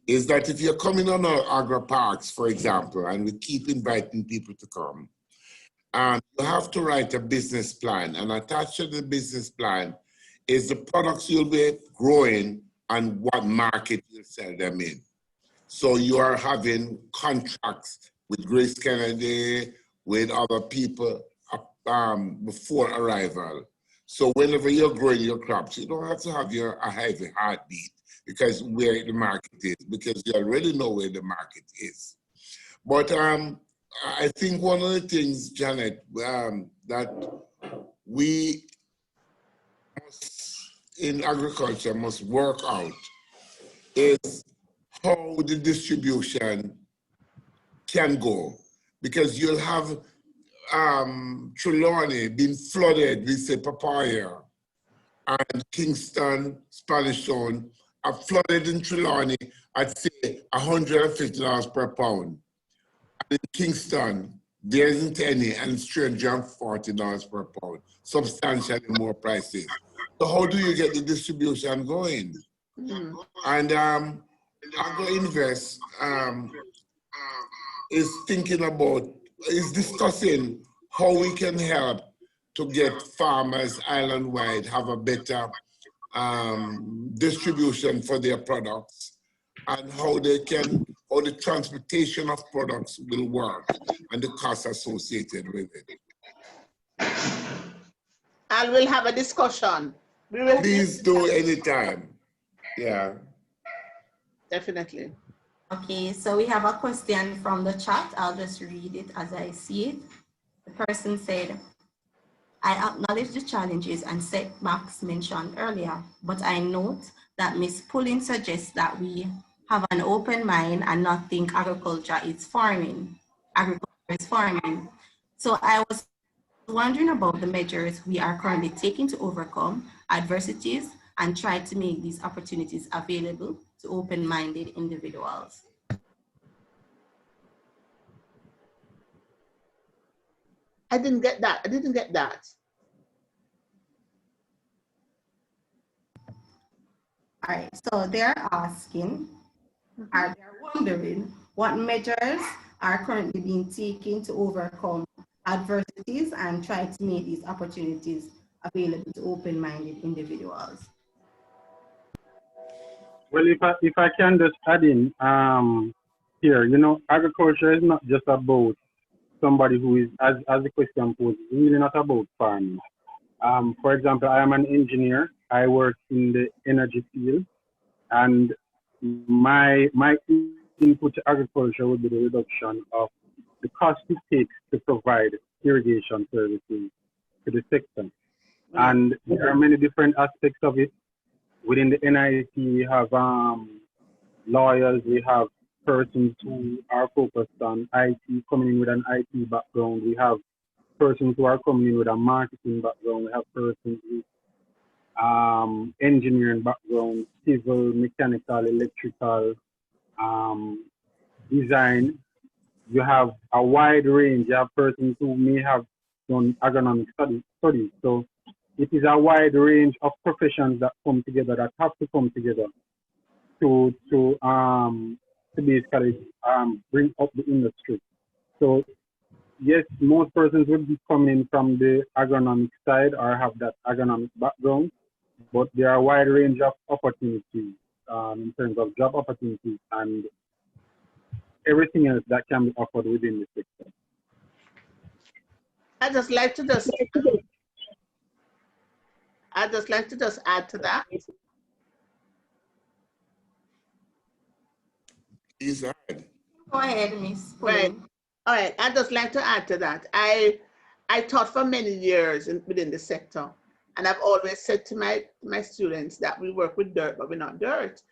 is that if you're coming on our agro parks, for example, and we keep inviting people to come, you have to write a business plan, and attached to the business plan is the products you'll be growing and what market you'll sell them in. So you are having contracts with Grace Kennedy, with other people before arrival. So whenever you're growing your crops, you don't have to have a heavy heartbeat because where the market is, because you already know where the market is. But I think one of the things, Janet, that we in agriculture must work out is how the distribution can go. Because you'll have Trelawney being flooded with, say, papaya, and Kingston, Spanish Town, are flooded in Trelawney at, say, $150 per pound. And in Kingston, there isn't any, and it's $340 per pound, substantially more prices. So how do you get the distribution going? And Agro-Invest is thinking about, is discussing how we can help to get farmers island-wide have a better distribution for their products, and how they can, how the transportation of products will work and the costs associated with it. And we'll have a discussion. We will. Please do anytime. Yeah. Definitely. Okay, so we have a question from the chat. I'll just read it as I see it. The person said, I acknowledge the challenges and setbacks mentioned earlier, but I note that Ms. Pullen suggests that we have an open mind and not think agriculture is farming. Agriculture is farming. So I was wondering about the measures we are currently taking to overcome adversities and try to make these opportunities available to open-minded individuals. I didn't get that. I didn't get that. All right, so they're asking, they're wondering what measures are currently being taken to overcome adversities and try to make these opportunities available to open-minded individuals. Well, if I can just add in here, you know, agriculture is not just about somebody who is, as the question posed, really not about farming. For example, I am an engineer. I work in the energy field, and my input to agriculture would be the reduction of the cost it takes to provide irrigation services to the sector. And there are many different aspects of it. Within the NIT, we have lawyers, we have persons who are focused on IT, coming in with an IT background. We have persons who are coming in with a marketing background. We have persons with engineering background, civil, mechanical, electrical, design. You have a wide range. You have persons who may have done agronomic studies. So it is a wide range of professions that come together, that have to come together to basically bring up the industry. So yes, most persons will be coming from the agronomic side or have that agronomic background, but there are a wide range of opportunities in terms of job opportunities and everything else that can be offered within the sector. I'd just like to add to that. Please add. Go ahead, Ms. Right. All right. I'd just like to add to that. I taught for many years within the sector, and I've always said to my students that we work with dirt, but we're not dirt.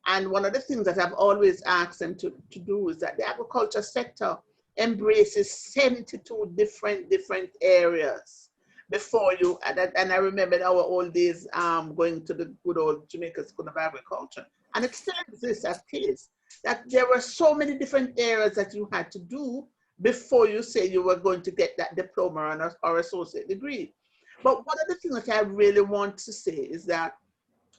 And one of the things that I've always asked them to do is that the agriculture sector embraces 72 different areas before you, and I remember our old days going to the good old Jamaica School of Agriculture, and it still exists as case, that there were so many different areas that you had to do before you say you were going to get that diploma or associate degree. But one of the things that I really want to say is that,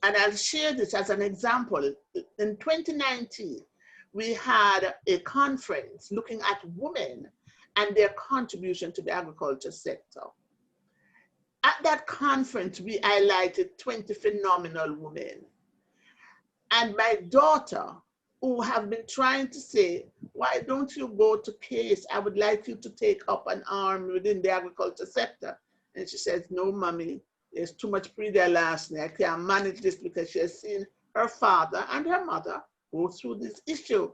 and I'll share this as an example, in 2019, we had a conference looking at women and their contribution to the agriculture sector. At that conference, we highlighted 20 phenomenal women. And my daughter, who have been trying to say, why don't you go to CASE? I would like you to take up an arm within the agriculture sector. And she says, no, mommy, there's too much pre-dialysis. I can't manage this, because she has seen her father and her mother go through this issue.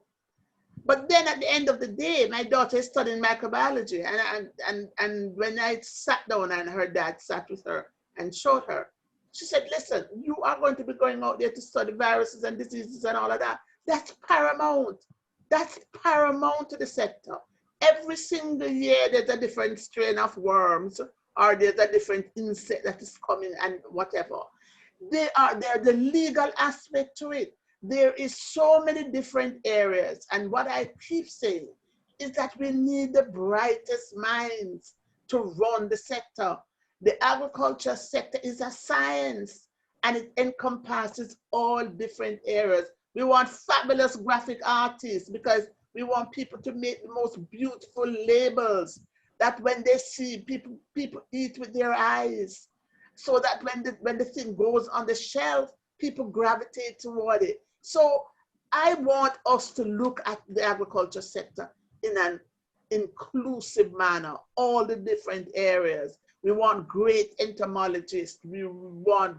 But then at the end of the day, my daughter is studying microbiology. And when I sat down and her dad sat with her and showed her, she said, listen, you are going to be going out there to study viruses and diseases and all of that. That's paramount. That's paramount to the sector. Every single year, there's a different strain of worms, or there's a different insect that is coming and whatever. There's the legal aspect to it. There is so many different areas. And what I keep saying is that we need the brightest minds to run the sector. The agriculture sector is a science, and it encompasses all different areas. We want fabulous graphic artists, because we want people to make the most beautiful labels that when they see, people eat with their eyes, so that when the thing goes on the shelf, people gravitate toward it. So I want us to look at the agriculture sector in an inclusive manner, all the different areas. We want great entomologists. We want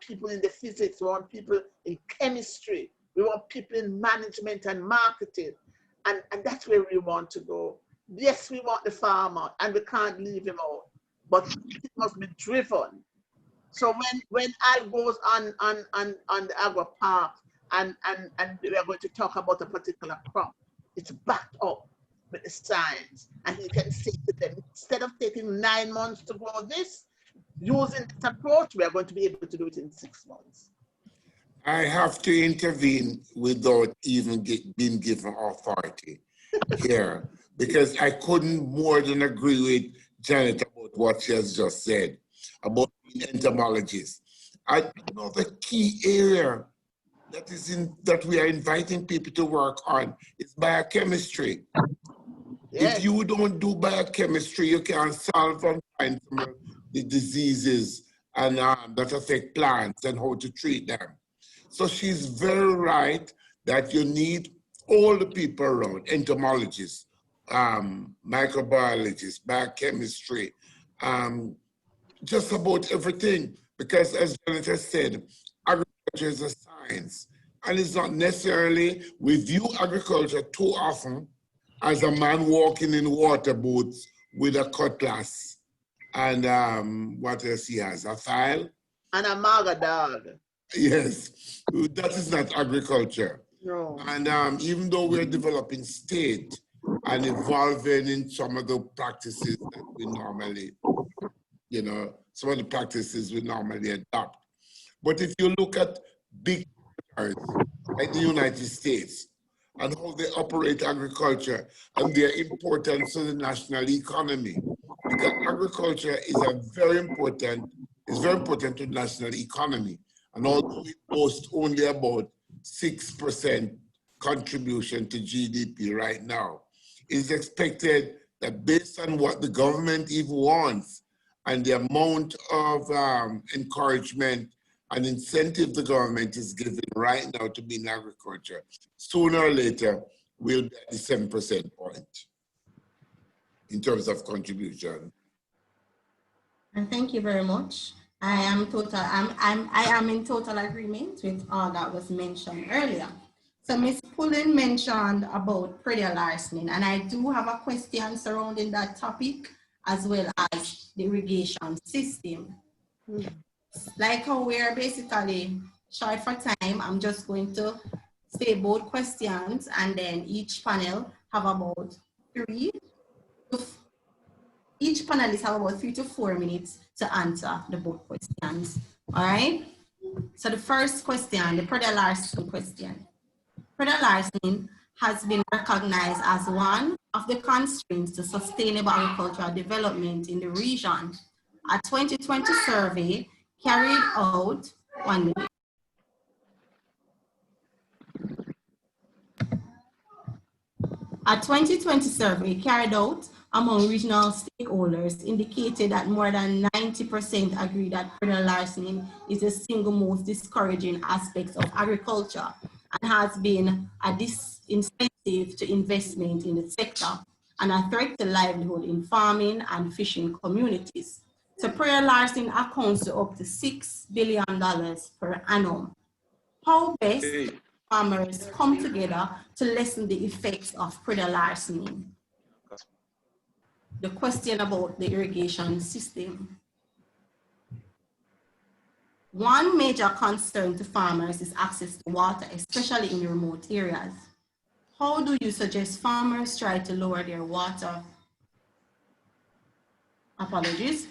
people in the physics. We want people in chemistry. We want people in management and marketing. And that's where we want to go. Yes, we want the farmer, and we can't leave him out, but it must be driven. So when Al goes on the agro park and we are going to talk about a particular crop, it's backed up with the science, and he can say to them, instead of taking 9 months to grow this, using this approach, we are going to be able to do it in 6 months. I have to intervene without even being given authority here, because I couldn't more than agree with Janet about what she has just said about being entomologists. I know the key area that we are inviting people to work on is biochemistry. Yes. If you don't do biochemistry, you can't solve and find some of the diseases and that affect plants and how to treat them. So she's very right that you need all the people around, entomologists, microbiologists, biochemistry, just about everything. Because as Janet has said, agriculture is a science. And it's not necessarily, we view agriculture too often as a man walking in water boots with a cutlass and what else he has, a file? And a maga dog. Yes, that is not agriculture. No. And even though we're developing state and evolving in some of the practices that we normally, some of the practices we normally adopt. But if you look at big countries like the United States and how they operate agriculture and their importance to the national economy, because agriculture is very important to the national economy. And although it boasts only about 6% contribution to GDP right now, it's expected that based on what the government even wants and the amount of encouragement and incentive the government is giving right now to be in agriculture, sooner or later, we'll be at the 7% point in terms of contribution. And thank you very much. I am in total agreement with all that was mentioned earlier. So Ms. Pullen mentioned about predator larceny, and I do have a question surrounding that topic as well as the irrigation system. Like how we're basically short for time, I'm just going to say both questions, and then each panel have about each panelist have about 3 to 4 minutes to answer the both questions. All right. So the first question, the predator larceny question. Predator larceny has been recognized as one of the constraints to sustainable agricultural development in the region. A 2020 survey carried out, 1 minute. A 2020 survey carried out among regional stakeholders indicated that more than 90% agree that predator larceny is the single most discouraging aspect of agriculture and has been a disincentive to investment in the sector and a threat to livelihood in farming and fishing communities. So predator larceny accounts to up to $6 billion per annum. How best farmers come together to lessen the effects of predator larceny? The question about the irrigation system. One major concern to farmers is access to water, especially in remote areas. How do you suggest farmers try to lower their water? Apologies.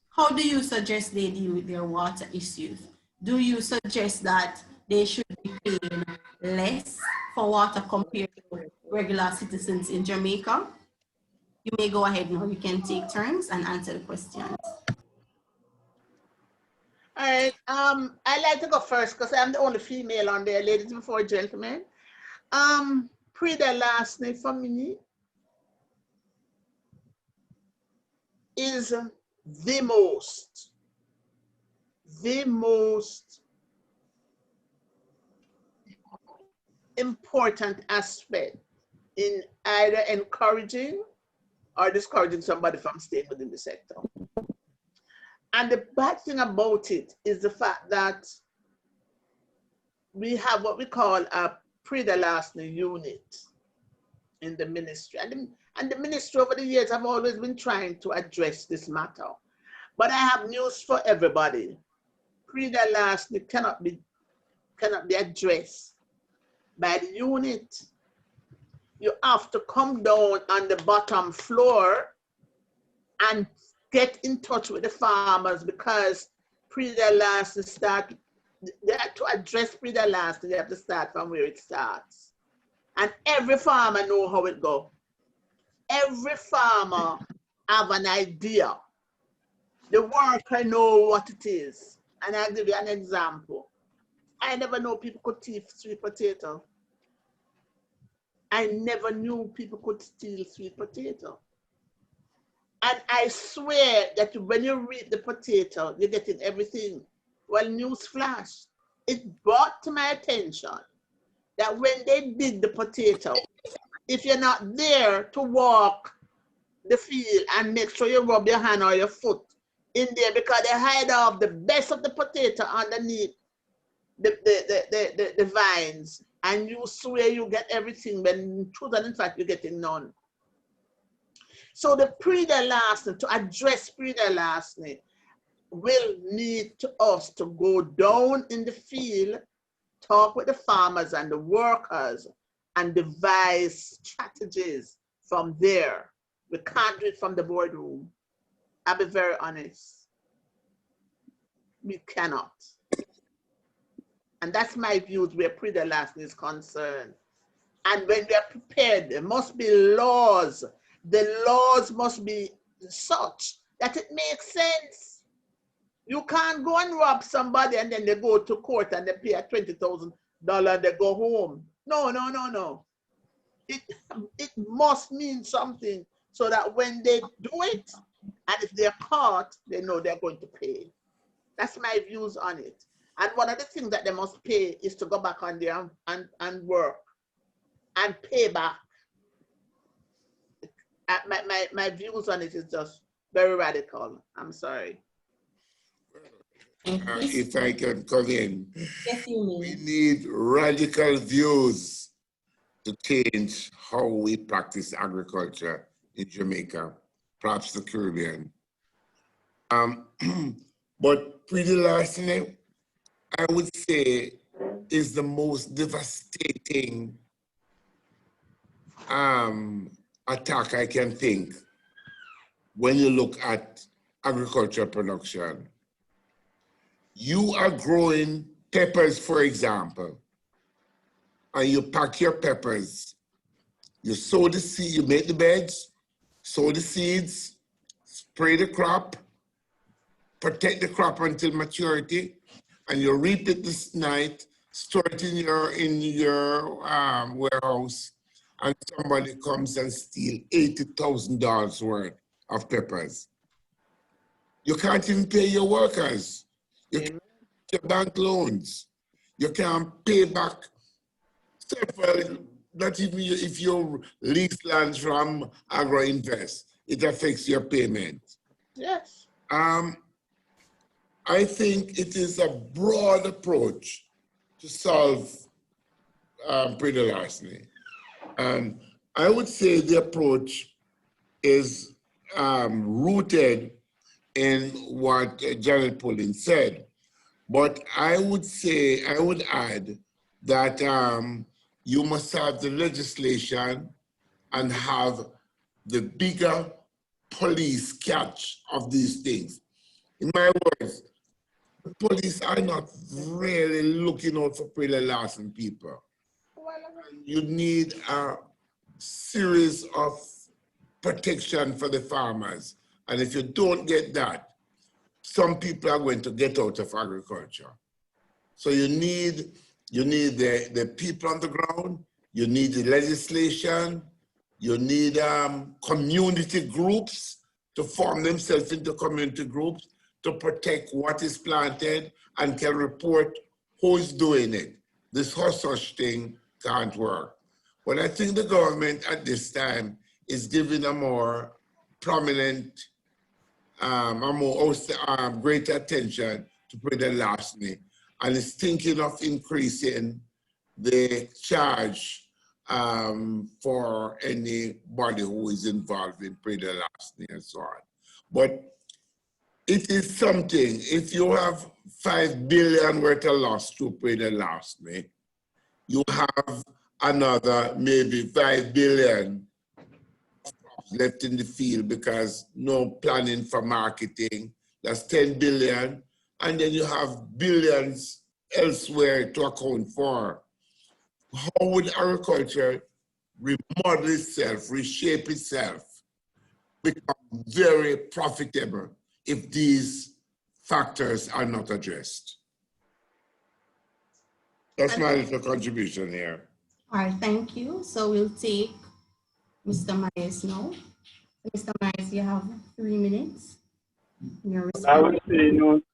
How do you suggest they deal with their water issues? Do you suggest that they should be paying less for water compared to regular citizens in Jamaica? You may go ahead now. You can take turns and answer the questions. All right. I'd like to go first because I'm the only female on there, ladies before gentlemen. Predator larceny for me is the most important aspect in either encouraging or discouraging somebody from staying within the sector. And the bad thing about it is the fact that we have what we call a pre-the-last unit in the ministry. And the ministry over the years have always been trying to address this matter. But I have news for everybody. Pre-the-last cannot be addressed by the unit. You have to come down on the bottom floor and get in touch with the farmers, because pre-the-last start, to address pre-the-last, they have to start from where it starts. And every farmer know how it goes. Every farmer have an idea. The worker know what it is. And I'll give you an example. I never know people could thief sweet potato. I never knew people could steal sweet potato. And I swear that when you read the potato, you're getting everything. Well, news flash, it brought to my attention that when they dig the potato, if you're not there to walk the field and make sure you rub your hand or your foot in there, because they hide off the best of the potato underneath the vines, and you swear you get everything, when in truth and in fact you're getting none. So the pre-the-last, to address pre-the-last, will need to us to go down in the field, talk with the farmers and the workers, and devise strategies from there. We can't do it from the boardroom. I'll be very honest. We cannot. And that's my views where pre-the-last is concerned. And when we are prepared, there must be laws. The laws must be such that it makes sense. You can't go and rob somebody and then they go to court and they pay a $20,000 and they go home. No, no, no, no. It must mean something so that when they do it, and if they're caught, they know they're going to pay. That's my views on it. And one of the things that they must pay is to go back on there and work and pay back. My views on it is just very radical. I'm sorry. If I can come in, Yes, you may. we need radical views to change how we practice agriculture in Jamaica, perhaps the Caribbean. But pre-the-last, I would say, is the most devastating attack I can think when you look at agricultural production. You are growing peppers, for example, and you pack your peppers. You sow the seed, you make the beds, sow the seeds, spray the crop, protect the crop until maturity, and you reap it this night, store it in your warehouse, and somebody comes and steals $80,000 worth of peppers. You can't even pay your workers. You can't pay your bank loans. You can't pay back several, not even if you lease lands from Agro-Invest, it affects your payment. Yes. I think it is a broad approach to solve pre-the-larceny. And I would say the approach is rooted in what Janet Pullin said. But I would say, I would add that you must have the legislation and have the bigger police catch of these things. In my words, the police are not really looking out for pre-the-larceny people. You need a series of protection for the farmers. And if you don't get that, some people are going to get out of agriculture. So you need the people on the ground, you need the legislation, you need community groups to form themselves into community groups to protect what is planted and can report who is doing it. This hush-hush thing can't work. But I think the government at this time is giving a more prominent and more great attention to Prida Larceny, and is thinking of increasing the charge for anybody who is involved in Prida Larceny and so on. But it is something, if you have 5 billion worth of loss to Prida Larceny, you have another maybe 5 billion left in the field because no planning for marketing. That's 10 billion. And then you have billions elsewhere to account for. How would agriculture remodel itself, reshape itself, become very profitable if these factors are not addressed? That's my little contribution here. All right, thank you. So we'll take Mr. Myers now. Mr. Myers, you have 3 minutes. I would say,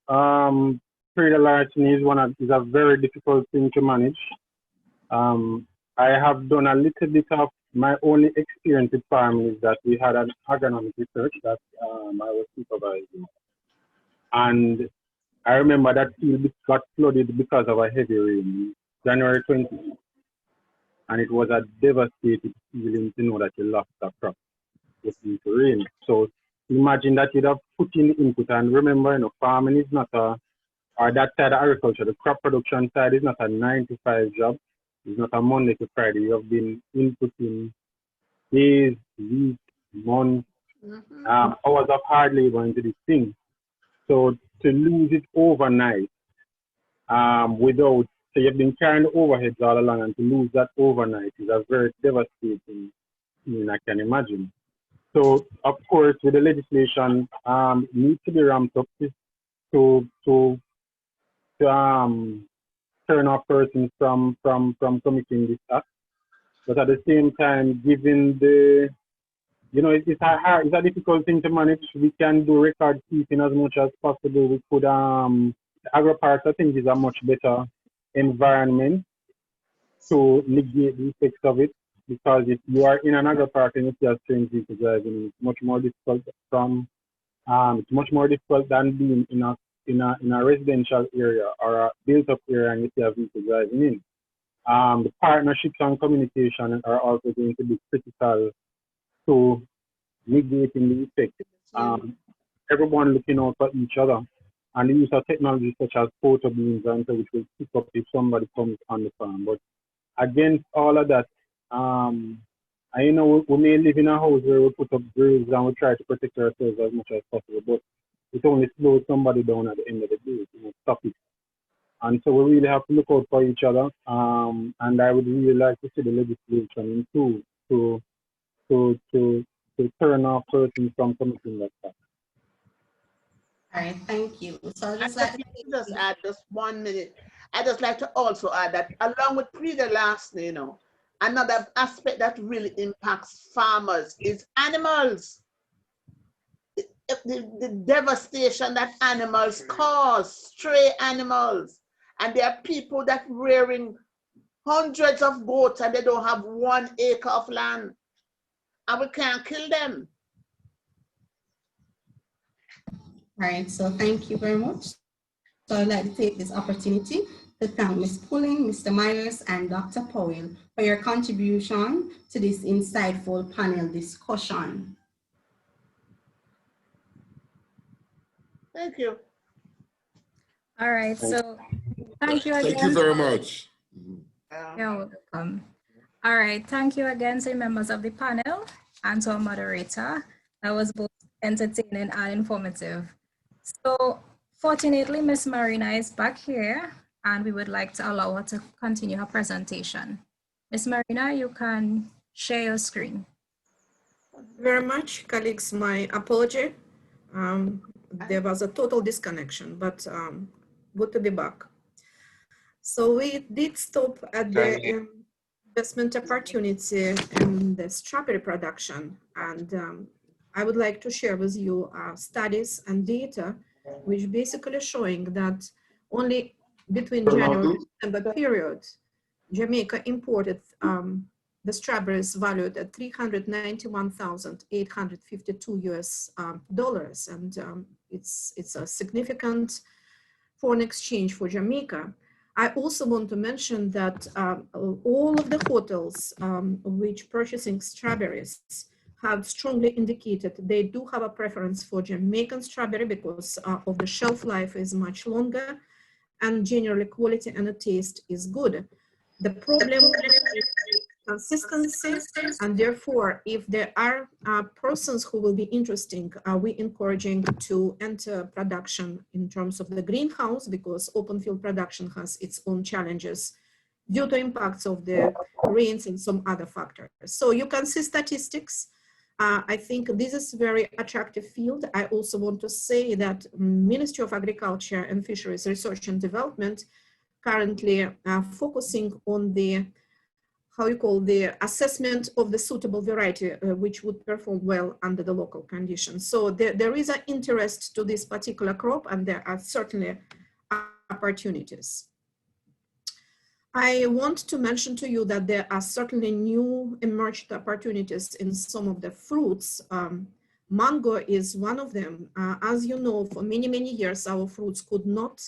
Prida Larceny is a very difficult thing to manage. I have done a little bit of my only experience with farming is that we had an agronomic research that I was supervising. And I remember that field got flooded because of a heavy rain, January 20th. And it was a devastating feeling to know that you lost a crop due to rain. So imagine that you'd have put in the input, and remember, farming is not or that side of agriculture, the crop production side is not a 9-to-5 job. It's not a Monday to Friday. You have been inputting days, weeks, months, hours of hard labor into this thing. So to lose it overnight so you've been carrying the overheads all along, and to lose that overnight is a very devastating thing, I can imagine. So, of course, with the legislation, it needs to be ramped up to turn off persons from committing this act. But at the same time, given the, it's a difficult thing to manage. We can do record keeping as much as possible. We could, the agro-parks, I think, is a much better environment to negate the effects of it, because if you are in an agro-park and you see a strange vehicle driving, it's much more difficult than being in a residential area or a built-up area and you see a vehicle driving in. The partnerships and communication are also going to be critical to negating the effect. Everyone looking out for each other, and the use of technology such as photo beams and so which will pick up if somebody comes on the farm. But against all of that, I know we may live in a house where we put up grills and we try to protect ourselves as much as possible, but it only slows somebody down at the end of the day, stop it. And so we really have to look out for each other. And I would really like to see the legislation improve to turn off persons from committing that stuff. All right, thank you. So just add just 1 minute. I just like to also add that along with Prida Larceny, another aspect that really impacts farmers is animals. The devastation that animals cause, stray animals. And there are people that rearing hundreds of goats and they don't have 1 acre of land. And we can't kill them. All right, so thank you very much. So I'd like to take this opportunity to thank Ms. Pulling, Mr. Myers, and Dr. Powell for your contribution to this insightful panel discussion. Thank you. All right, so thank you again. Thank you very much. You're welcome. All right, thank you again to the members of the panel and to our moderator. That was both entertaining and informative. So fortunately, Ms. Marina is back here and we would like to allow her to continue her presentation. Ms. Marina, you can share your screen. Very much, colleagues, my apology. There was a total disconnection, but good to be back. So we did stop at the investment opportunity in the strawberry production, and I would like to share with you studies and data which basically showing that only between January and December period, Jamaica imported the strawberries valued at $391,852 US dollars, and it's a significant foreign exchange for Jamaica. I also want to mention that all of the hotels which purchasing strawberries have strongly indicated they do have a preference for Jamaican strawberry because of the shelf life is much longer, and generally quality and the taste is good. The problem is consistency, and therefore, if there are persons who will be interested, we encouraging to enter production in terms of the greenhouse, because open field production has its own challenges due to impacts of the rains and some other factors. So you can see statistics. I think this is a very attractive field. I also want to say that Ministry of Agriculture and Fisheries Research and Development currently focusing on the the assessment of the suitable variety which would perform well under the local conditions. So there is an interest to this particular crop, and there are certainly opportunities. I want to mention to you that there are certainly new emerged opportunities in some of the fruits. Mango is one of them. As you know, for many, many years, our fruits could not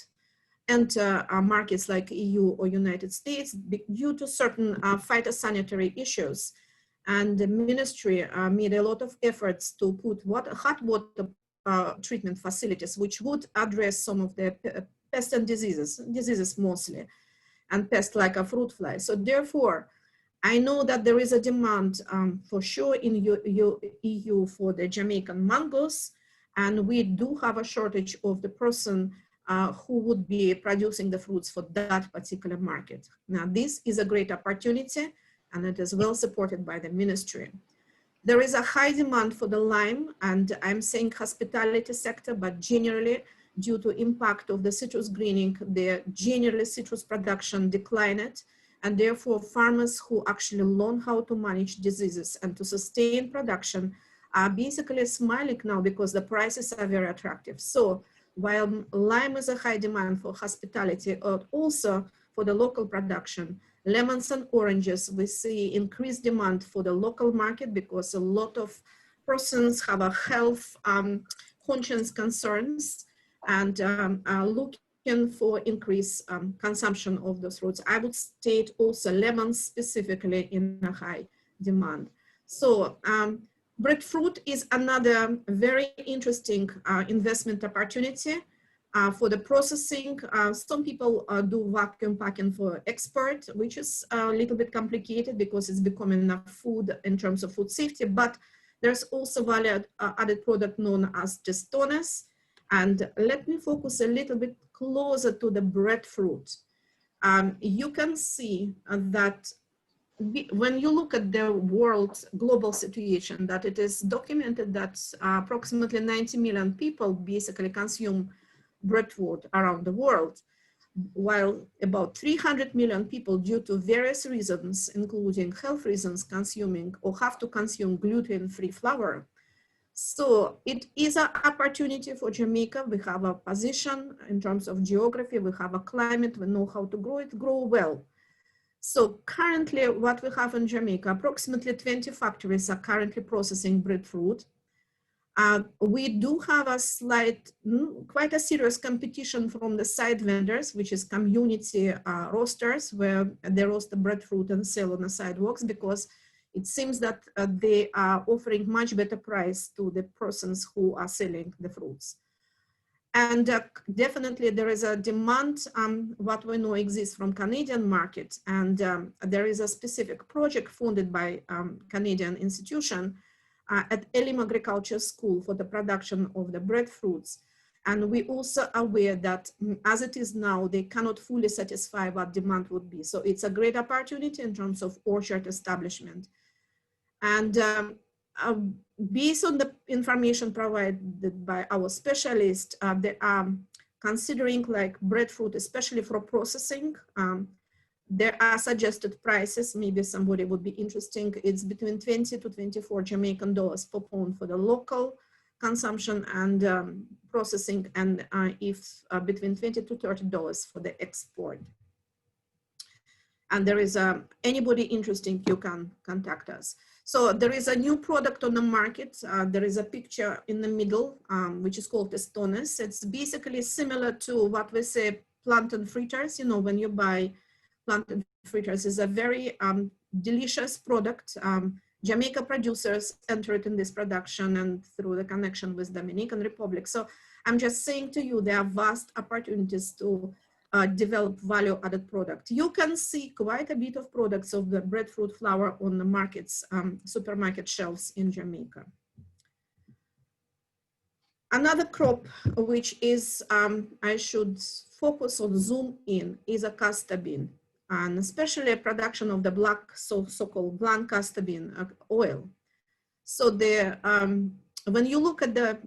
enter markets like EU or United States due to certain phytosanitary issues. And the ministry made a lot of efforts to put hot water treatment facilities, which would address some of the pests and diseases mostly, and pests like a fruit fly. So therefore, I know that there is a demand for sure in EU for the Jamaican mangoes, and we do have a shortage of the person who would be producing the fruits for that particular market. Now, this is a great opportunity, and it is well supported by the ministry. There is a high demand for the lime, and I'm saying hospitality sector, but generally due to impact of the citrus greening, the generally citrus production declined, and therefore farmers who actually learn how to manage diseases and to sustain production are basically smiling now because the prices are very attractive. So while lime is a high demand for hospitality, also for the local production, lemons and oranges, we see increased demand for the local market because a lot of persons have a health conscience concerns and are looking for increased consumption of those fruits. I would state also lemons specifically in a high demand. So breadfruit is another very interesting investment opportunity for the processing. Some people do vacuum packing for export, which is a little bit complicated because it's becoming a food in terms of food safety, but there's also value added product known as gestones. And let me focus a little bit closer to the breadfruit. You can see that when you look at the world global situation, that it is documented that approximately 90 million people basically consume breadfruit around the world, while about 300 million people, due to various reasons, including health reasons, consuming or have to consume gluten-free flour. So it is an opportunity for Jamaica. We have a position in terms of geography, we have a climate, we know how to grow it, grow well. So currently what we have in Jamaica, approximately 20 factories are currently processing breadfruit. We do have a quite a serious competition from the side vendors, which is community roasters, where they roast the breadfruit and sell on the sidewalks, because it seems that they are offering much better price to the persons who are selling the fruits. And definitely there is a demand, what we know exists from Canadian market. And there is a specific project funded by Canadian institution at Elim Agriculture School for the production of the breadfruits. And we also are aware that as it is now, they cannot fully satisfy what demand would be. So it's a great opportunity in terms of orchard establishment. And based on the information provided by our specialists, they are considering like breadfruit, especially for processing. There are suggested prices, maybe somebody would be interesting. It's between 20 to 24 Jamaican dollars per pound for the local consumption and processing, and between $20 to $30 for the export. And there is anybody interested, you can contact us. So there is a new product on the market. There is a picture in the middle, which is called Testones. It's basically similar to what we say plantain fritters. You know, when you buy plantain fritters, is a very delicious product. Jamaica producers entered in this production and through the connection with Dominican Republic. So I'm just saying to you, there are vast opportunities to develop value-added product. You can see quite a bit of products of the breadfruit flour on the markets, supermarket shelves in Jamaica. Another crop, which is, I should focus on, zoom in, is a castor bean, and especially a production of the black, so-called black castor bean oil. So the, when you look at the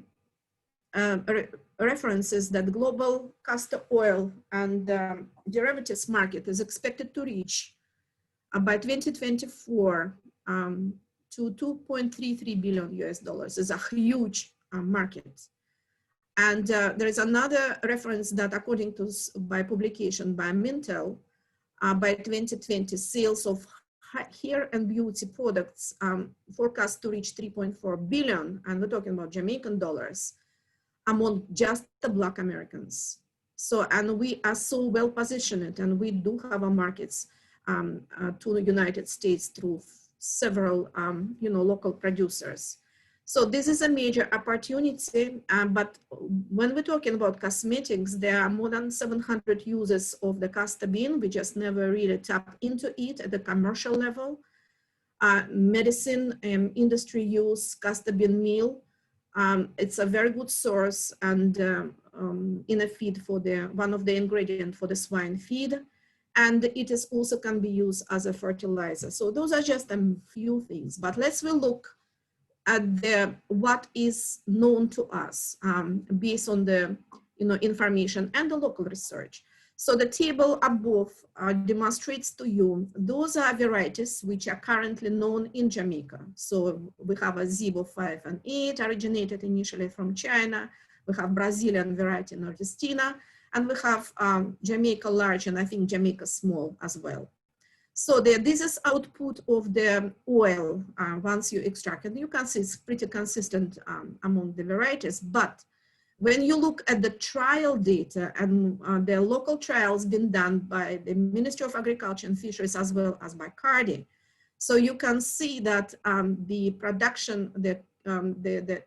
references that global castor oil and derivatives market is expected to reach by 2024 to 2.33 billion US dollars. Is a huge market. And there is another reference that according to by publication by Mintel, by 2020 sales of hair and beauty products forecast to reach 3.4 billion, and we're talking about Jamaican dollars, among just the Black Americans. So, and we are so well positioned, and we do have our markets to the United States through several, you know, local producers. So this is a major opportunity, but when we're talking about cosmetics, there are more than 700 users of the castor bean. We just never really tap into it at the commercial level. Medicine industry use castor bean meal. It's a very good source and in a feed for the, one of the ingredients for the swine feed. And it is also can be used as a fertilizer. So those are just a few things, but let's look at the, what is known to us based on the, you know, information and the local research. So the table above demonstrates to you, those are varieties which are currently known in Jamaica. So we have a Zibo 5 and 8 originated initially from China. We have Brazilian variety Nordestina, and we have Jamaica large and I think Jamaica small as well. So this is output of the oil once you extract it. You can see it's pretty consistent among the varieties, but when you look at the trial data and the local trials been done by the Ministry of Agriculture and Fisheries as well as by CARDI, so you can see that the production, the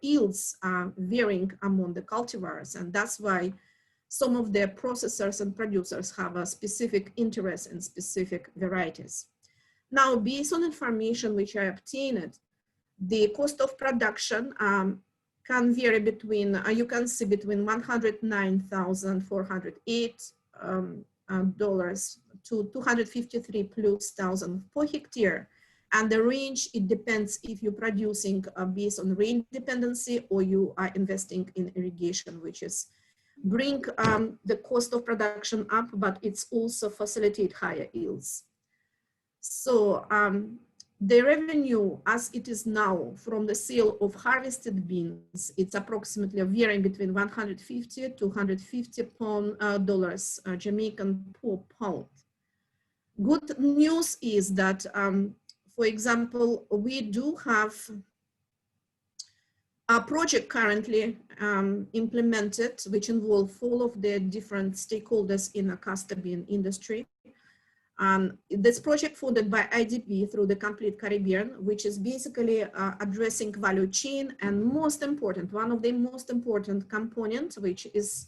yields are varying among the cultivars, and that's why some of the processors and producers have a specific interest in specific varieties. Now, based on information which I obtained, the cost of production can vary between, you can see between $109,408 to $253,000+ per hectare. And the range, it depends if you're producing based on rain dependency or you are investing in irrigation, which is bring the cost of production up, but it's also facilitate higher yields. So the revenue as it is now from the sale of harvested beans, it's approximately varying between $150 to $150 Jamaican per pound. Good news is that, for example, we do have a project currently implemented, which involve all of the different stakeholders in the castor bean industry. This project funded by IDP through the Complete Caribbean, which is basically addressing value chain, and most important, one of the most important components, which is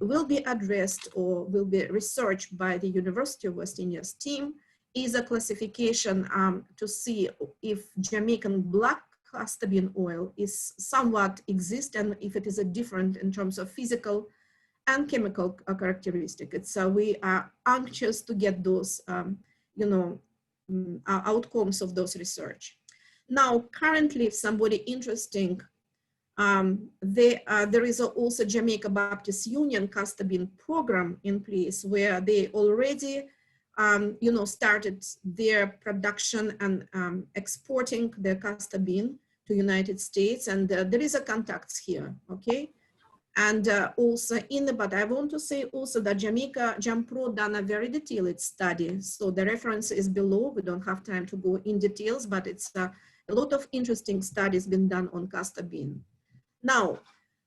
will be addressed or will be researched by the University of West Indies team, is a classification to see if Jamaican black castor bean oil is somewhat exist, and if it is a different in terms of physical and chemical characteristics. So we are anxious to get those, you know, outcomes of those research. Now, currently, if somebody interesting, there is also Jamaica Baptist Union castor bean program in place where they already, you know, started their production and exporting the castor bean to United States, and there is a contacts here, okay? And also but I want to say also that Jamaica JAMPRO done a very detailed study. So the reference is below. We don't have time to go in details, but it's a lot of interesting studies been done on castor bean. Now,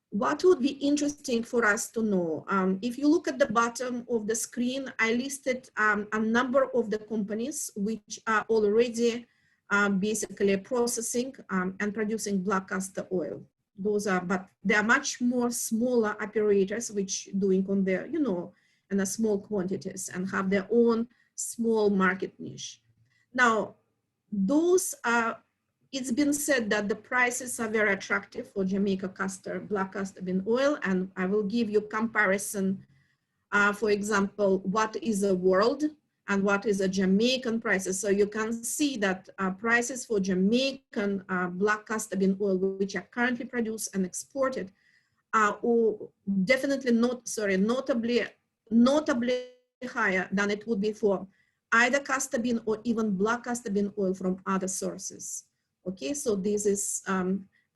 what would be interesting for us to know? If you look at the bottom of the screen, I listed a number of the companies which are already basically processing and producing black castor oil. Those are, but there are much more smaller operators which doing on their, you know, in a small quantities and have their own small market niche. Now, those are, it's been said that the prices are very attractive for Jamaica black castor bean oil, and I will give you comparison. For example, what is a world and what is a Jamaican prices. So you can see that prices for Jamaican black castor bean oil, which are currently produced and exported, are definitely notably higher than it would be for either castor bean or even black castor bean oil from other sources. Okay, so this is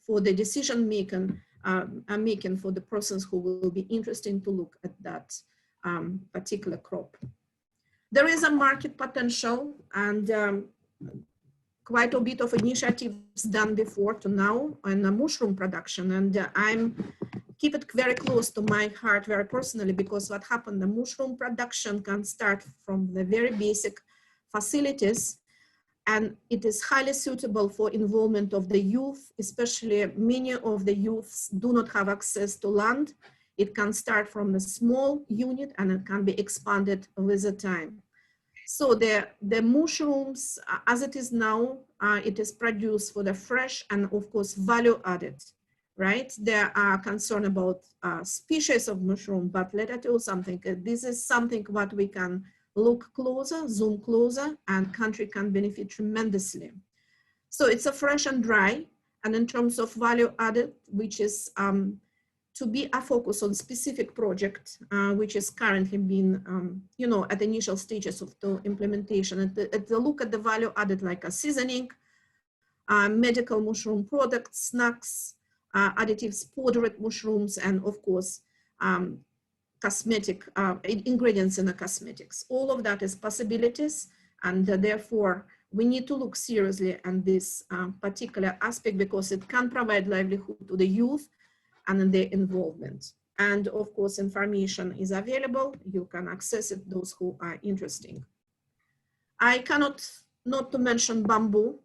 for the decision making for the persons who will be interested to look at that particular crop. There is a market potential and quite a bit of initiatives done before to now on mushroom production, and I'm keep it very close to my heart very personally, because what happened, the mushroom production can start from the very basic facilities, and it is highly suitable for involvement of the youth, especially many of the youths do not have access to land. It can start from a small unit and it can be expanded with the time. So the mushrooms, as it is now, it is produced for the fresh and of course value added, right? There are concern about species of mushroom, but let us do something. This is something what we can look closer, zoom closer, and country can benefit tremendously. So it's a fresh and dry, and in terms of value added, which is to be a focus on specific project, which is currently being, you know, at the initial stages of the implementation. At the look at the value added, like a seasoning, medical mushroom products, snacks, additives, powdered mushrooms, and of course, cosmetic ingredients in the cosmetics. All of that is possibilities, and therefore we need to look seriously at this particular aspect, because it can provide livelihood to the youth and their involvement. And of course, information is available. You can access it, those who are interested. I cannot not to mention bamboo.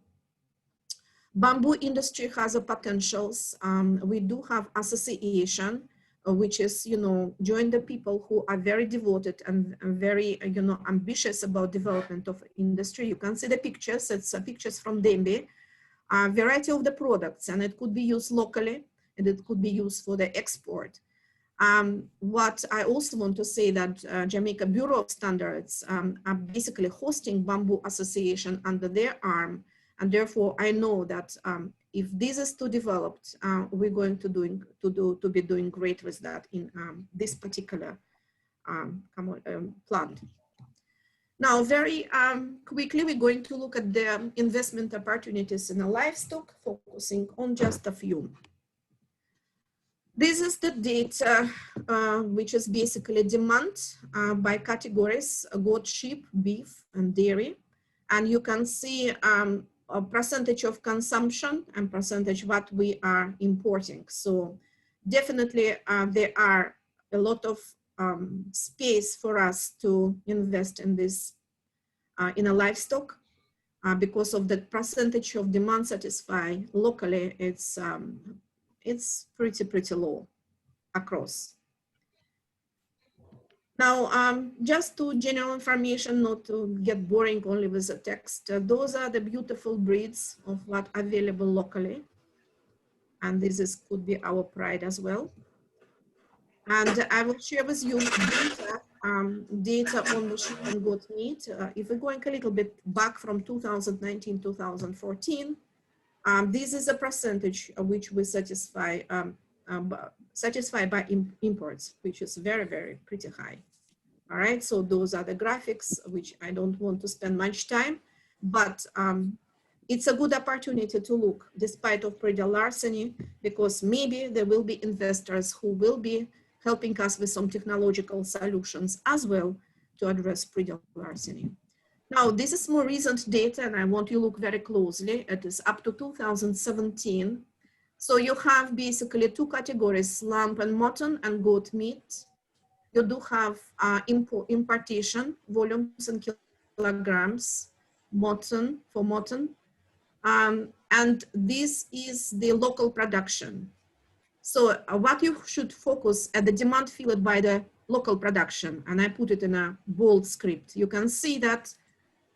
Bamboo industry has a potentials. We do have association, which is, you know, join the people who are very devoted and very, you know, ambitious about development of industry. You can see the pictures. It's pictures from Dembe. A variety of the products, and it could be used locally, and it could be used for the export. What I also want to say that Jamaica Bureau of Standards are basically hosting Bamboo Association under their arm, and therefore I know that if this is to develop, we're going to be doing great with that in this particular plant. Now, very quickly, we're going to look at the investment opportunities in the livestock, focusing on just a few. This is the data, which is basically demand by categories: goat, sheep, beef, and dairy. And you can see a percentage of consumption and percentage what we are importing. So definitely there are a lot of space for us to invest in this, in a livestock, because of the percentage of demand satisfied locally. It's pretty low across. Now, just to general information, not to get boring only with the text, those are the beautiful breeds of what available locally. And this could be our pride as well. And I will share with you data on the sheep and goat meat. If we're going a little bit back from 2019, 2014, this is a percentage which we satisfy by imports, which is very pretty high. All right, so those are the graphics, which I don't want to spend much time, but it's a good opportunity to look despite of predial larceny, because maybe there will be investors who will be helping us with some technological solutions as well to address predial larceny. Now, this is more recent data, and I want you to look very closely. It is up to 2017. So you have basically two categories, lamb and mutton and goat meat. You do have importation, volumes in kilograms, mutton for mutton. And this is the local production. So what you should focus at the demand fueled by the local production, and I put it in a bold script. You can see that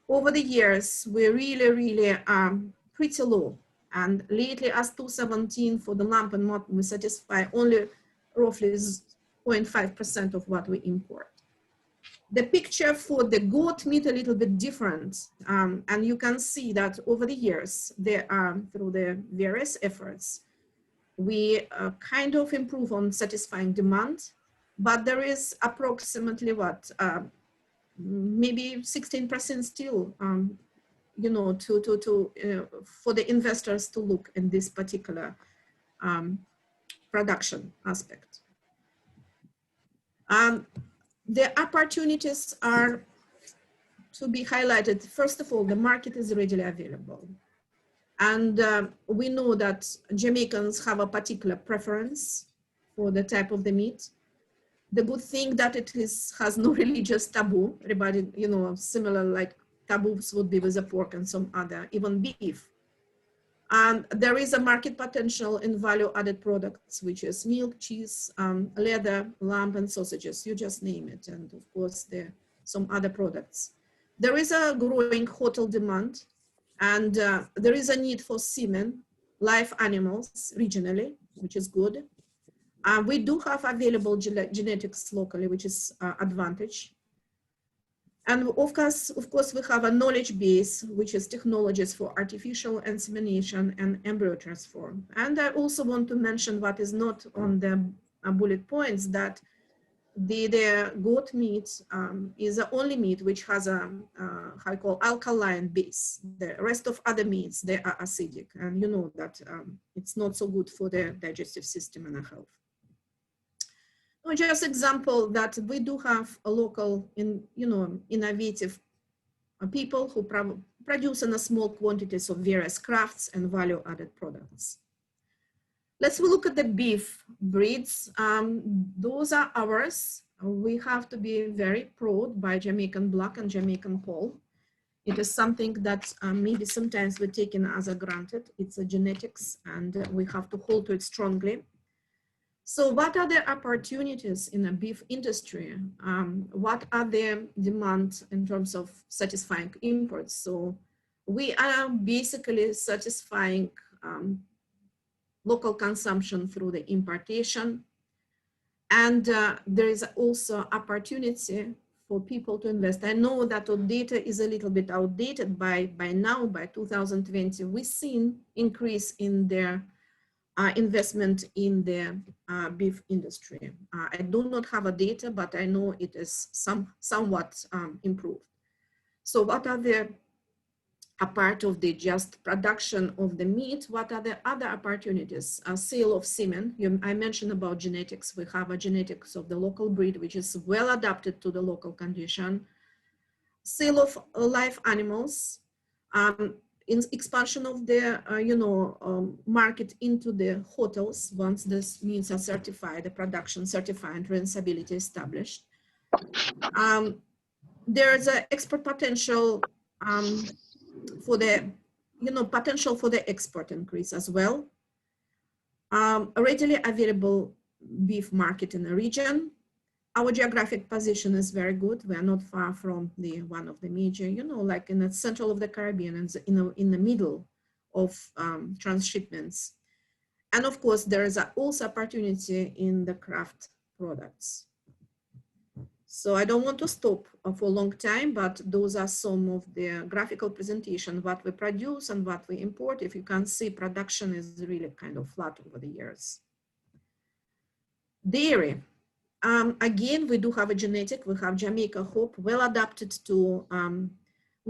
over the years, we really pretty low. And lately, as 2017 for the lamb and mutton, we satisfy only roughly 0.5% of what we import. The picture for the goat meat a little bit different. And you can see that over the years, through the various efforts, we kind of improve on satisfying demand, but there is approximately what, maybe 16% still, you know, for the investors to look in this particular production aspect. The opportunities are to be highlighted. First of all, the market is readily available. And we know that Jamaicans have a particular preference for the type of the meat. The good thing that it has no religious taboo. Everybody, you know, similar like taboos would be with the pork and some other, even beef. And there is a market potential in value-added products, which is milk, cheese, leather, lamb, and sausages. You just name it. And of course, there are some other products. There is a growing hotel demand, and there is a need for semen, live animals regionally, which is good. We do have available genetics locally, which is advantage. And of course, we have a knowledge base, which is technologies for artificial insemination and embryo transfer. And I also want to mention what is not on the bullet points, that the goat meat is the only meat which has a, how I call alkaline base. The rest of other meats, they are acidic. And you know that it's not so good for the digestive system and the health. Just example that we do have a local, innovative people who produce in a small quantities of various crafts and value-added products. Let's look at the beef breeds. Those are ours. We have to be very proud by Jamaican Black and Jamaican Pole. It is something that maybe sometimes we're taken as a granted. It's a genetics, and we have to hold to it strongly. So what are the opportunities in the beef industry? What are the demands in terms of satisfying imports? So we are basically satisfying local consumption through the importation. And there is also opportunity for people to invest. I know that our data is a little bit outdated by now, by 2020, we've seen increase in their investment in the beef industry. I do not have a data, but I know it is somewhat improved. So what are the, a part of the just production of the meat, what are the other opportunities? Sale of semen. I mentioned about genetics. We have a genetics of the local breed, which is well adapted to the local condition. Sale of live animals. In expansion of the market into the hotels once this means are certified, the production certified and traceability established. There's an export potential for the potential for the export increase as well. A readily available beef market in the region. Our geographic position is very good. We are not far from the one of the major, like in the central of the Caribbean and in the middle of transshipments. And of course, there is also opportunity in the craft products. So I don't want to stop for a long time, but those are some of the graphical presentation, what we produce and what we import. If you can see, production is really kind of flat over the years. Dairy. Again, we do have a genetic, we have Jamaica Hope, well adapted to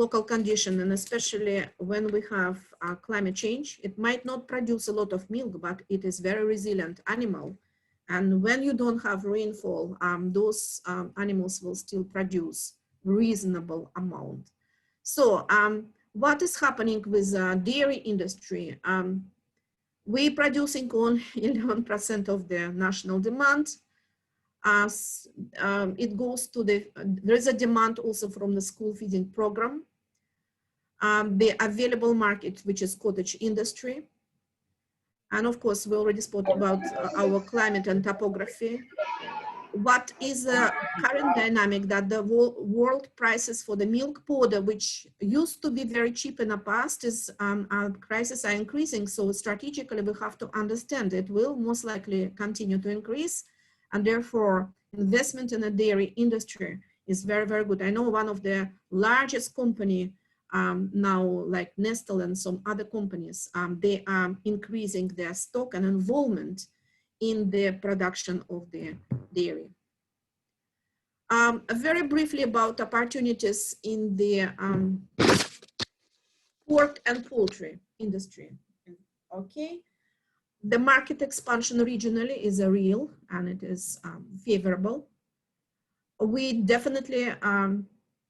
local condition, and especially when we have climate change, it might not produce a lot of milk, but it is very resilient animal. And when you don't have rainfall, those animals will still produce reasonable amount. So what is happening with dairy industry? We're producing only 11% of the national demand. As it goes to there's a demand also from the school feeding program. The available market, which is cottage industry. And of course, we already spoke about our climate and topography. What is the current dynamic that the world prices for the milk powder, which used to be very cheap in the past, is prices are increasing. So strategically, we have to understand it will most likely continue to increase. And therefore, investment in the dairy industry is very, very good. I know one of the largest company now, like Nestle and some other companies, they are increasing their stock and involvement in the production of the dairy. Very briefly about opportunities in the pork and poultry industry. Okay. The market expansion regionally is real and it is favorable. We definitely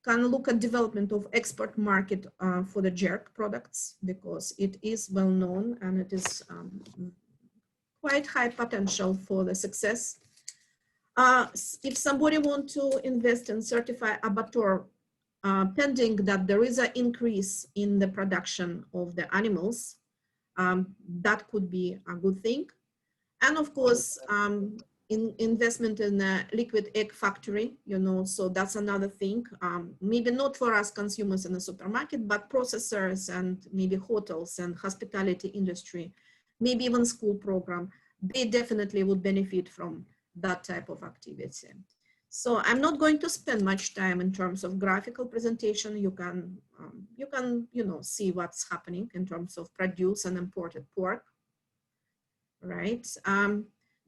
can look at development of export market for the jerk products because it is well known and it is quite high potential for the success. If somebody want to invest in certify abattoir, pending that there is an increase in the production of the animals, that could be a good thing. And of course, investment in a liquid egg factory, you know, so that's another thing. Maybe not for us consumers in the supermarket, but processors and maybe hotels and hospitality industry, maybe even school program, they definitely would benefit from that type of activity. So I'm not going to spend much time in terms of graphical presentation. You can see what's happening in terms of produce and imported pork, right?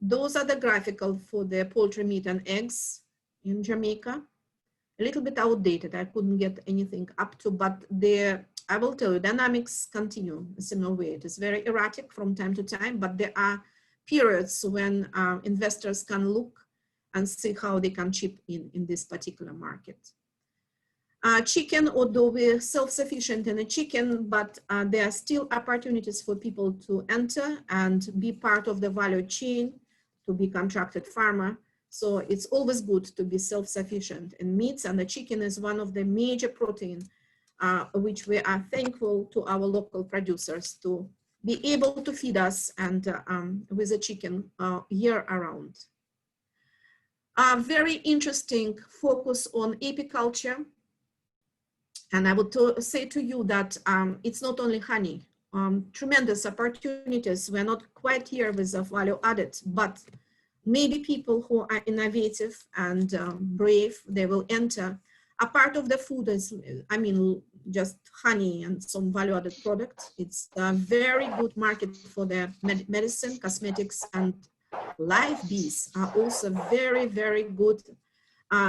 Those are the graphical for the poultry meat and eggs in Jamaica. A little bit outdated. I couldn't get anything up to, but I will tell you, dynamics continue a similar way. It is very erratic from time to time, but there are periods when investors can look and see how they can chip in this particular market. Chicken, although we're self-sufficient in a chicken, but there are still opportunities for people to enter and be part of the value chain, to be contracted farmer. So it's always good to be self-sufficient in meats, and the chicken is one of the major protein, which we are thankful to our local producers to be able to feed us and with the chicken year around. Very interesting focus on apiculture. And I would say to you that it's not only honey, tremendous opportunities. We're not quite here with the value added, but maybe people who are innovative and brave, they will enter. A part of the food is, I mean, just honey and some value added products. It's a very good market for the medicine, cosmetics, and live bees are also very, very good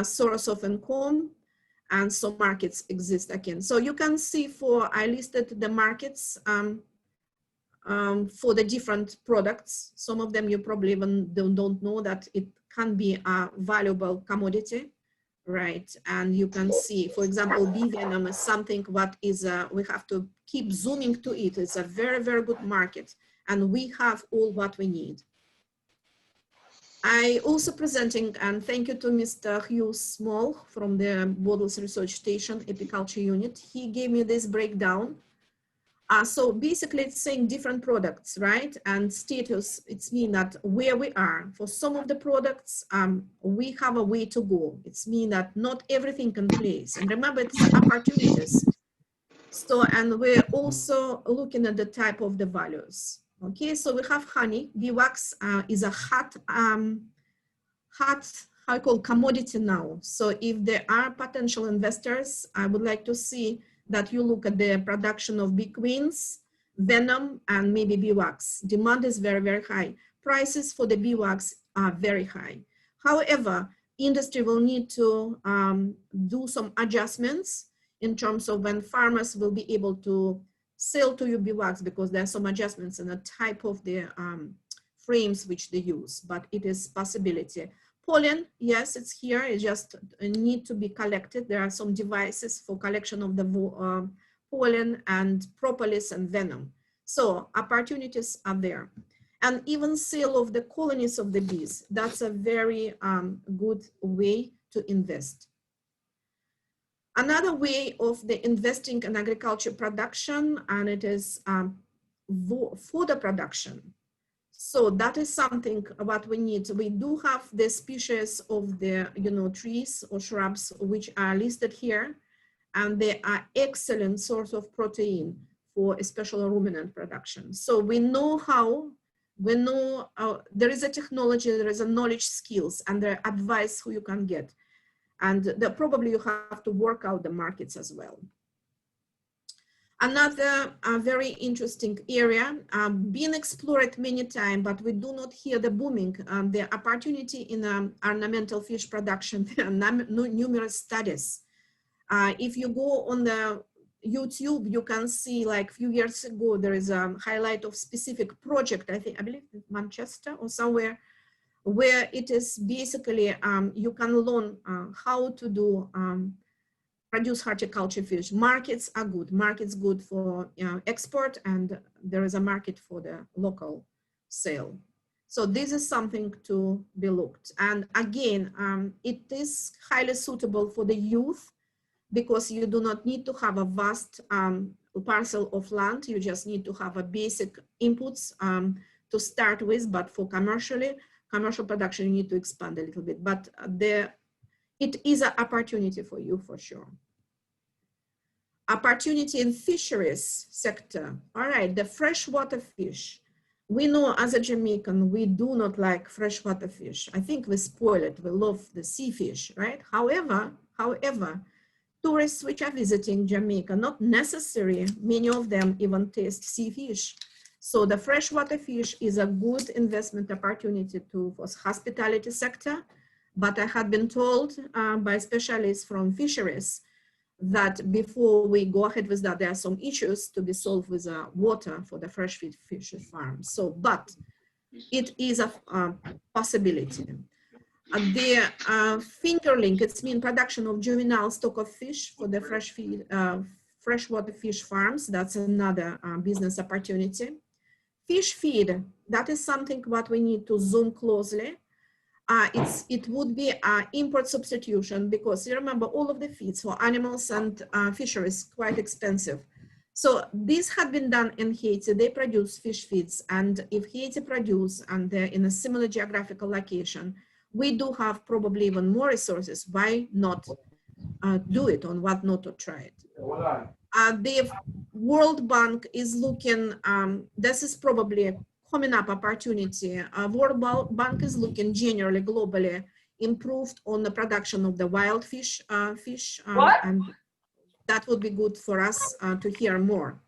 source of income, and some markets exist again. So you can see I listed the markets for the different products. Some of them you probably even don't know that it can be a valuable commodity, right? And you can see, for example, bee venom is something what is, we have to keep zooming to it. It's a very, very good market, and we have all what we need. I also presenting, and thank you to Mr. Hugh Small from the Bottles Research Station Apiculture Unit. He gave me this breakdown. So basically it's saying different products, right? And status, it's mean that where we are. For some of the products, we have a way to go. It's mean that not everything can place. And remember, it's opportunities. So, and we're also looking at the type of the values. Okay, so we have honey. Beeswax is a hot, how I call commodity now. So if there are potential investors, I would like to see that you look at the production of bee queens, venom, and maybe beeswax. Demand is very, very high. Prices for the beeswax are very high. However, industry will need to do some adjustments in terms of when farmers will be able to sell to you beeswax, because there are some adjustments in the type of the frames which they use, but it is possibility. Pollen, yes, it's here. It just need to be collected. There are some devices for collection of the pollen and propolis and venom. So opportunities are there. And even sale of the colonies of the bees. That's a very good way to invest. Another way of the investing in agriculture production, and it is fodder production. So that is something what we need. We do have the species of the trees or shrubs which are listed here, and they are excellent source of protein for especially ruminant production. So we know how, there is a technology, there is a knowledge, skills, and the advice who you can get. And probably you have to work out the markets as well. Another very interesting area, being explored many times, but we do not hear the booming, the opportunity in ornamental fish production. There are numerous studies. If you go on the YouTube, you can see like a few years ago, there is a highlight of specific project, I believe Manchester or somewhere, where it is basically, you can learn how to do produce horticulture fish. Markets are good. Markets good for export, and there is a market for the local sale. So this is something to be looked. And again, it is highly suitable for the youth, because you do not need to have a vast parcel of land. You just need to have a basic inputs to start with, but for commercial production, you need to expand a little bit. But it is an opportunity for you for sure. Opportunity in fisheries sector. All right, the freshwater fish. We know as a Jamaican, we do not like freshwater fish. I think we spoil it. We love the sea fish, right? However, tourists which are visiting Jamaica, not necessary, many of them even taste sea fish. So the freshwater fish is a good investment opportunity for hospitality sector. But I had been told by specialists from fisheries that before we go ahead with that, there are some issues to be solved with water for the fresh fish farm. So, but it is a possibility. The fingerling, it's mean production of juvenile stock of fish for the freshwater fish farms. That's another business opportunity. Fish feed, that is something what we need to zoom closely. It would be import substitution, because you remember all of the feeds for animals and fisheries quite expensive. So this had been done in Haiti. They produce fish feeds, and if Haiti produce and they're in a similar geographical location, we do have probably even more resources. Why not do it, on what not to try it? The World Bank is looking, this is probably a coming up opportunity. World Bank is looking generally, globally, improved on the production of the wild fish, and that would be good for us to hear more.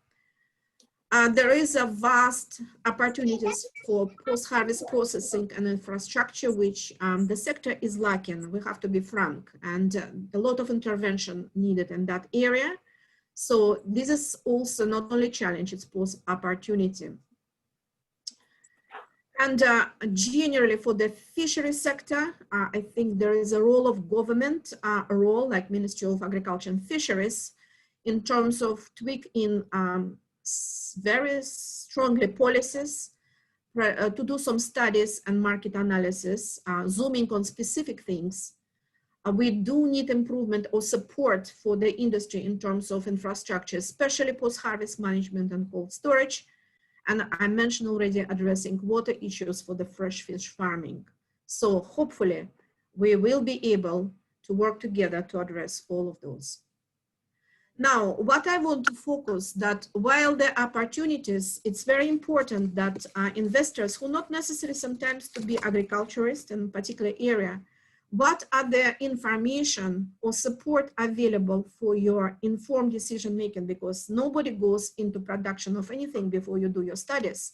There is a vast opportunities for post-harvest processing and infrastructure, which the sector is lacking. We have to be frank, and a lot of intervention needed in that area. So this is also not only challenge, it's post opportunity. And generally for the fishery sector, I think there is a role of government, a role like Ministry of Agriculture and Fisheries, in terms of tweaking very strongly policies to do some studies and market analysis, zooming on specific things. We do need improvement or support for the industry in terms of infrastructure, especially post-harvest management and cold storage. And I mentioned already addressing water issues for the fresh fish farming. So hopefully we will be able to work together to address all of those. Now, what I want to focus that while there are opportunities, it's very important that investors who not necessarily sometimes to be agriculturists in a particular area, what are the information or support available for your informed decision making, because nobody goes into production of anything before you do your studies.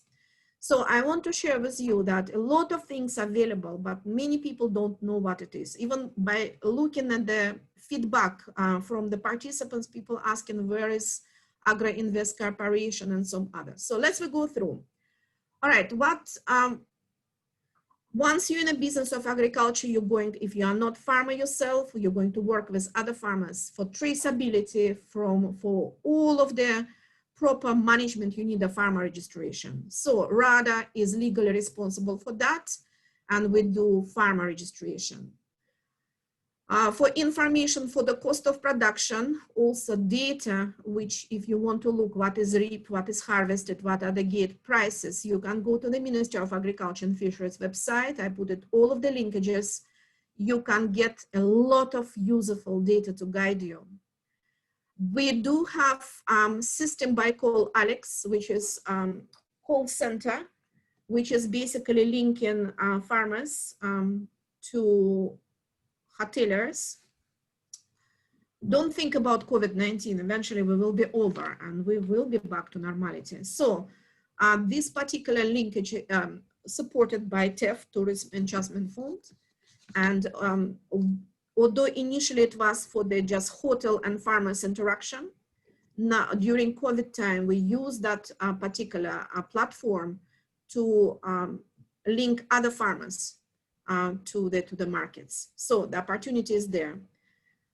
So I want to share with you that a lot of things are available, but many people don't know what it is. Even by looking at the feedback from the participants, people asking where is Agro-Invest Corporation and some others. So let's go through. All right, once you're in a business of agriculture, you're going, if you are not farmer yourself, you're going to work with other farmers for traceability, for all of the proper management, you need a farmer registration. So RADA is legally responsible for that, and we do farmer registration. For information for the cost of production, also data, which if you want to look what is reaped, what is harvested, what are the gate prices, you can go to the Ministry of Agriculture and Fisheries website. I put it all of the linkages. You can get a lot of useful data to guide you. We do have system by call Alex, which is call center, which is basically linking farmers to hoteliers. Don't think about COVID-19. Eventually we will be over and we will be back to normality. So this particular linkage supported by TEF, Tourism Adjustment Fund. And although initially it was for the just hotel and farmers interaction, now during COVID time, we use that particular platform to link other farmers to the markets. So the opportunity is there.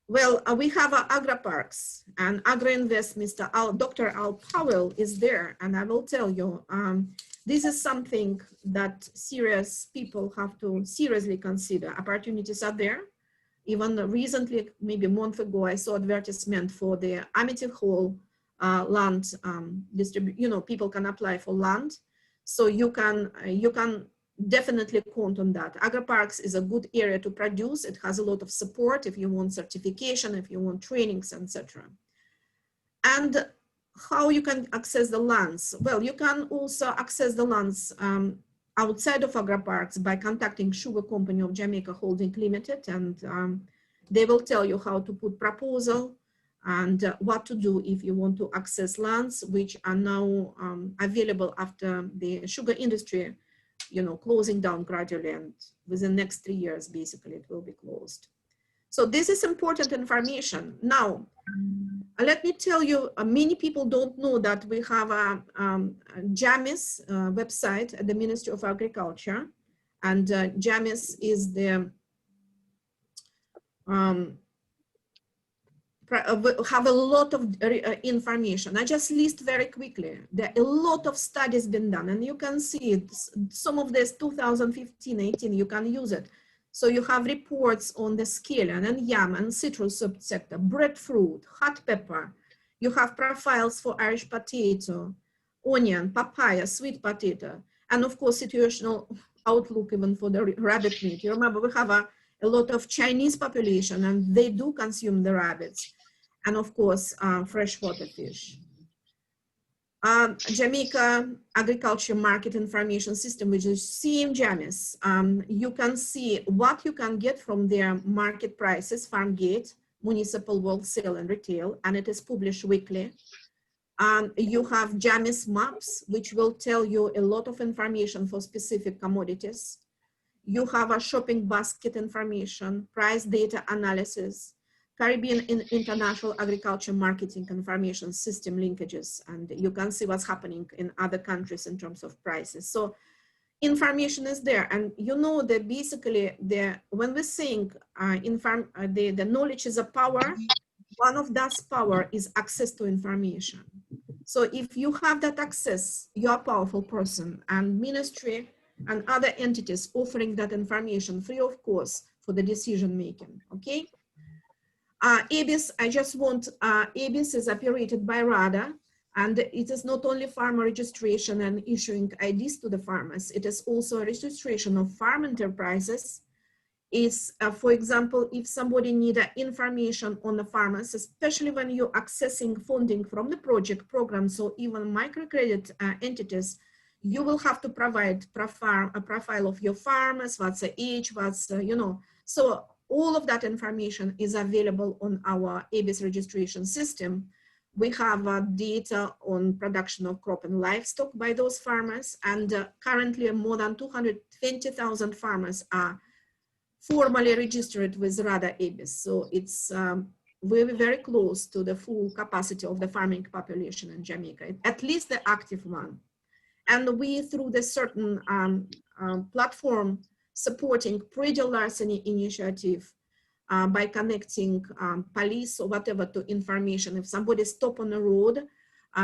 Well, we have agri-parks and Agro-Invest, Dr. Al Powell is there, and I will tell you, this is something that serious people have to seriously consider. Opportunities are there. Even recently, maybe a month ago, I saw advertisement for the Amity Hall land people can apply for land. So you can definitely count on that. Agri-parks is a good area to produce. It has a lot of support if you want certification, if you want trainings, etc. And how you can access the lands? Well, you can also access the lands outside of agri-parks by contacting Sugar Company of Jamaica Holding Limited, and they will tell you how to put proposal and what to do if you want to access lands which are now available after the sugar industry closing down gradually, and within the next 3 years, basically, it will be closed. So this is important information. Now, let me tell you, many people don't know that we have a JAMIS website at the Ministry of Agriculture, and JAMIS is the have a lot of information. I just list very quickly. There are a lot of studies been done, and you can see it. Some of this 2015-18, you can use it. So you have reports on the scallion and yam and citrus subsector, breadfruit, hot pepper. You have profiles for Irish potato, onion, papaya, sweet potato, and of course, situational outlook even for the rabbit meat. You remember we have a lot of Chinese population, and they do consume the rabbits. And of course, freshwater fish. Jamaica Agriculture Market Information System, which is CMJAMIS, you can see what you can get from their market prices, farm gate, municipal, wholesale, and retail, and it is published weekly. You have JAMIS maps, which will tell you a lot of information for specific commodities. You have a shopping basket information, price data analysis, Caribbean International Agriculture Marketing Information System linkages, and you can see what's happening in other countries in terms of prices. So information is there, and you know that basically when we think the knowledge is a power, one of that power is access to information. So if you have that access, you're a powerful person, and ministry and other entities offering that information free of cost for the decision making, okay? ABIS, I just want, ABIS is operated by RADA, and it is not only farmer registration and issuing IDs to the farmers, it is also a registration of farm enterprises. It's, for example, if somebody needs information on the farmers, especially when you're accessing funding from the project programs or even microcredit entities, you will have to provide a profile of your farmers, what's the age, what's, so all of that information is available on our ABIS registration system, We have data on production of crop and livestock by those farmers, and currently more than 220,000 farmers are formally registered with RADA ABIS. So it's very, very close to the full capacity of the farming population in Jamaica, at least the active one. And we, through the certain platform supporting pre-deal larceny initiative, by connecting police or whatever to information. If somebody stop on the road,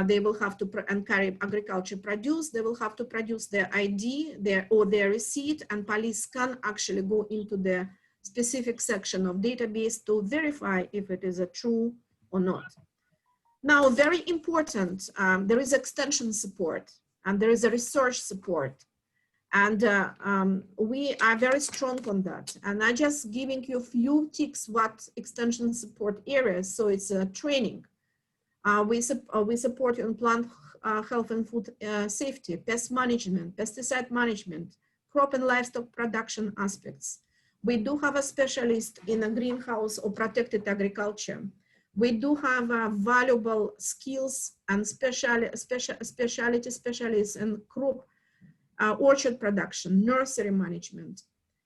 they will have to, and carry agriculture produce, they will have to produce their ID or their receipt, and police can actually go into the specific section of database to verify if it is a true or not. Now, very important, there is extension support and there is a research support. And we are very strong on that. And I'm just giving you a few tips what extension support areas. So it's training. We support you in plant health and food safety, pest management, pesticide management, crop and livestock production aspects. We do have a specialist in a greenhouse or protected agriculture. We do have valuable skills and specialty specialists in crop orchard production, nursery management.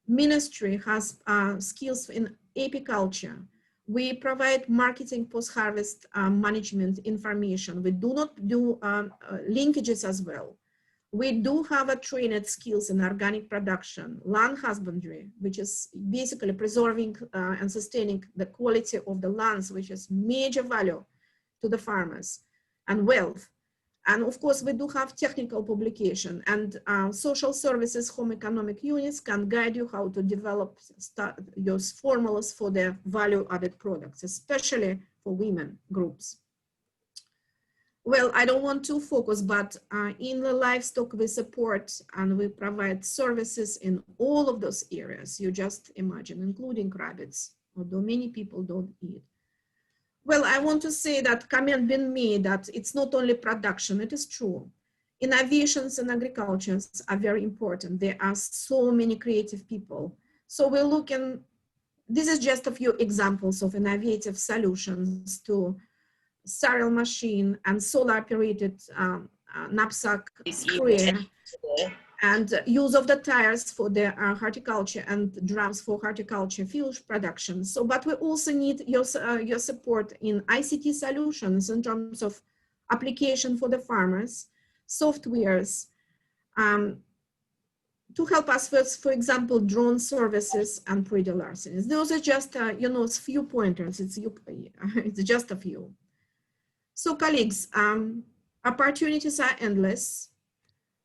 Ministry has skills in apiculture. We provide marketing post-harvest management information. We do not do linkages as well. We do have a trained skills in organic production, land husbandry, which is basically preserving and sustaining the quality of the lands, which is major value to the farmers, and wealth. And of course, we do have technical publication, and social services home economic units can guide you how to develop those formulas for the value-added products, especially for women groups. Well, I don't want to focus, but in the livestock we support and we provide services in all of those areas. You just imagine, including rabbits, although many people don't eat. Well, I want to say that comment been made that it's not only production, it is true. Innovations in agriculture are very important. There are so many creative people. So we're looking, this is just a few examples of innovative solutions to cereal machine and solar operated knapsack sprayer, and use of the tires for the horticulture and drums for horticulture fuel production. So, but we also need your support in ICT solutions in terms of application for the farmers, softwares, to help us with, for example, drone services and pre-deal larcenies. Those are just, you know, a few pointers. It's just a few. So colleagues, opportunities are endless.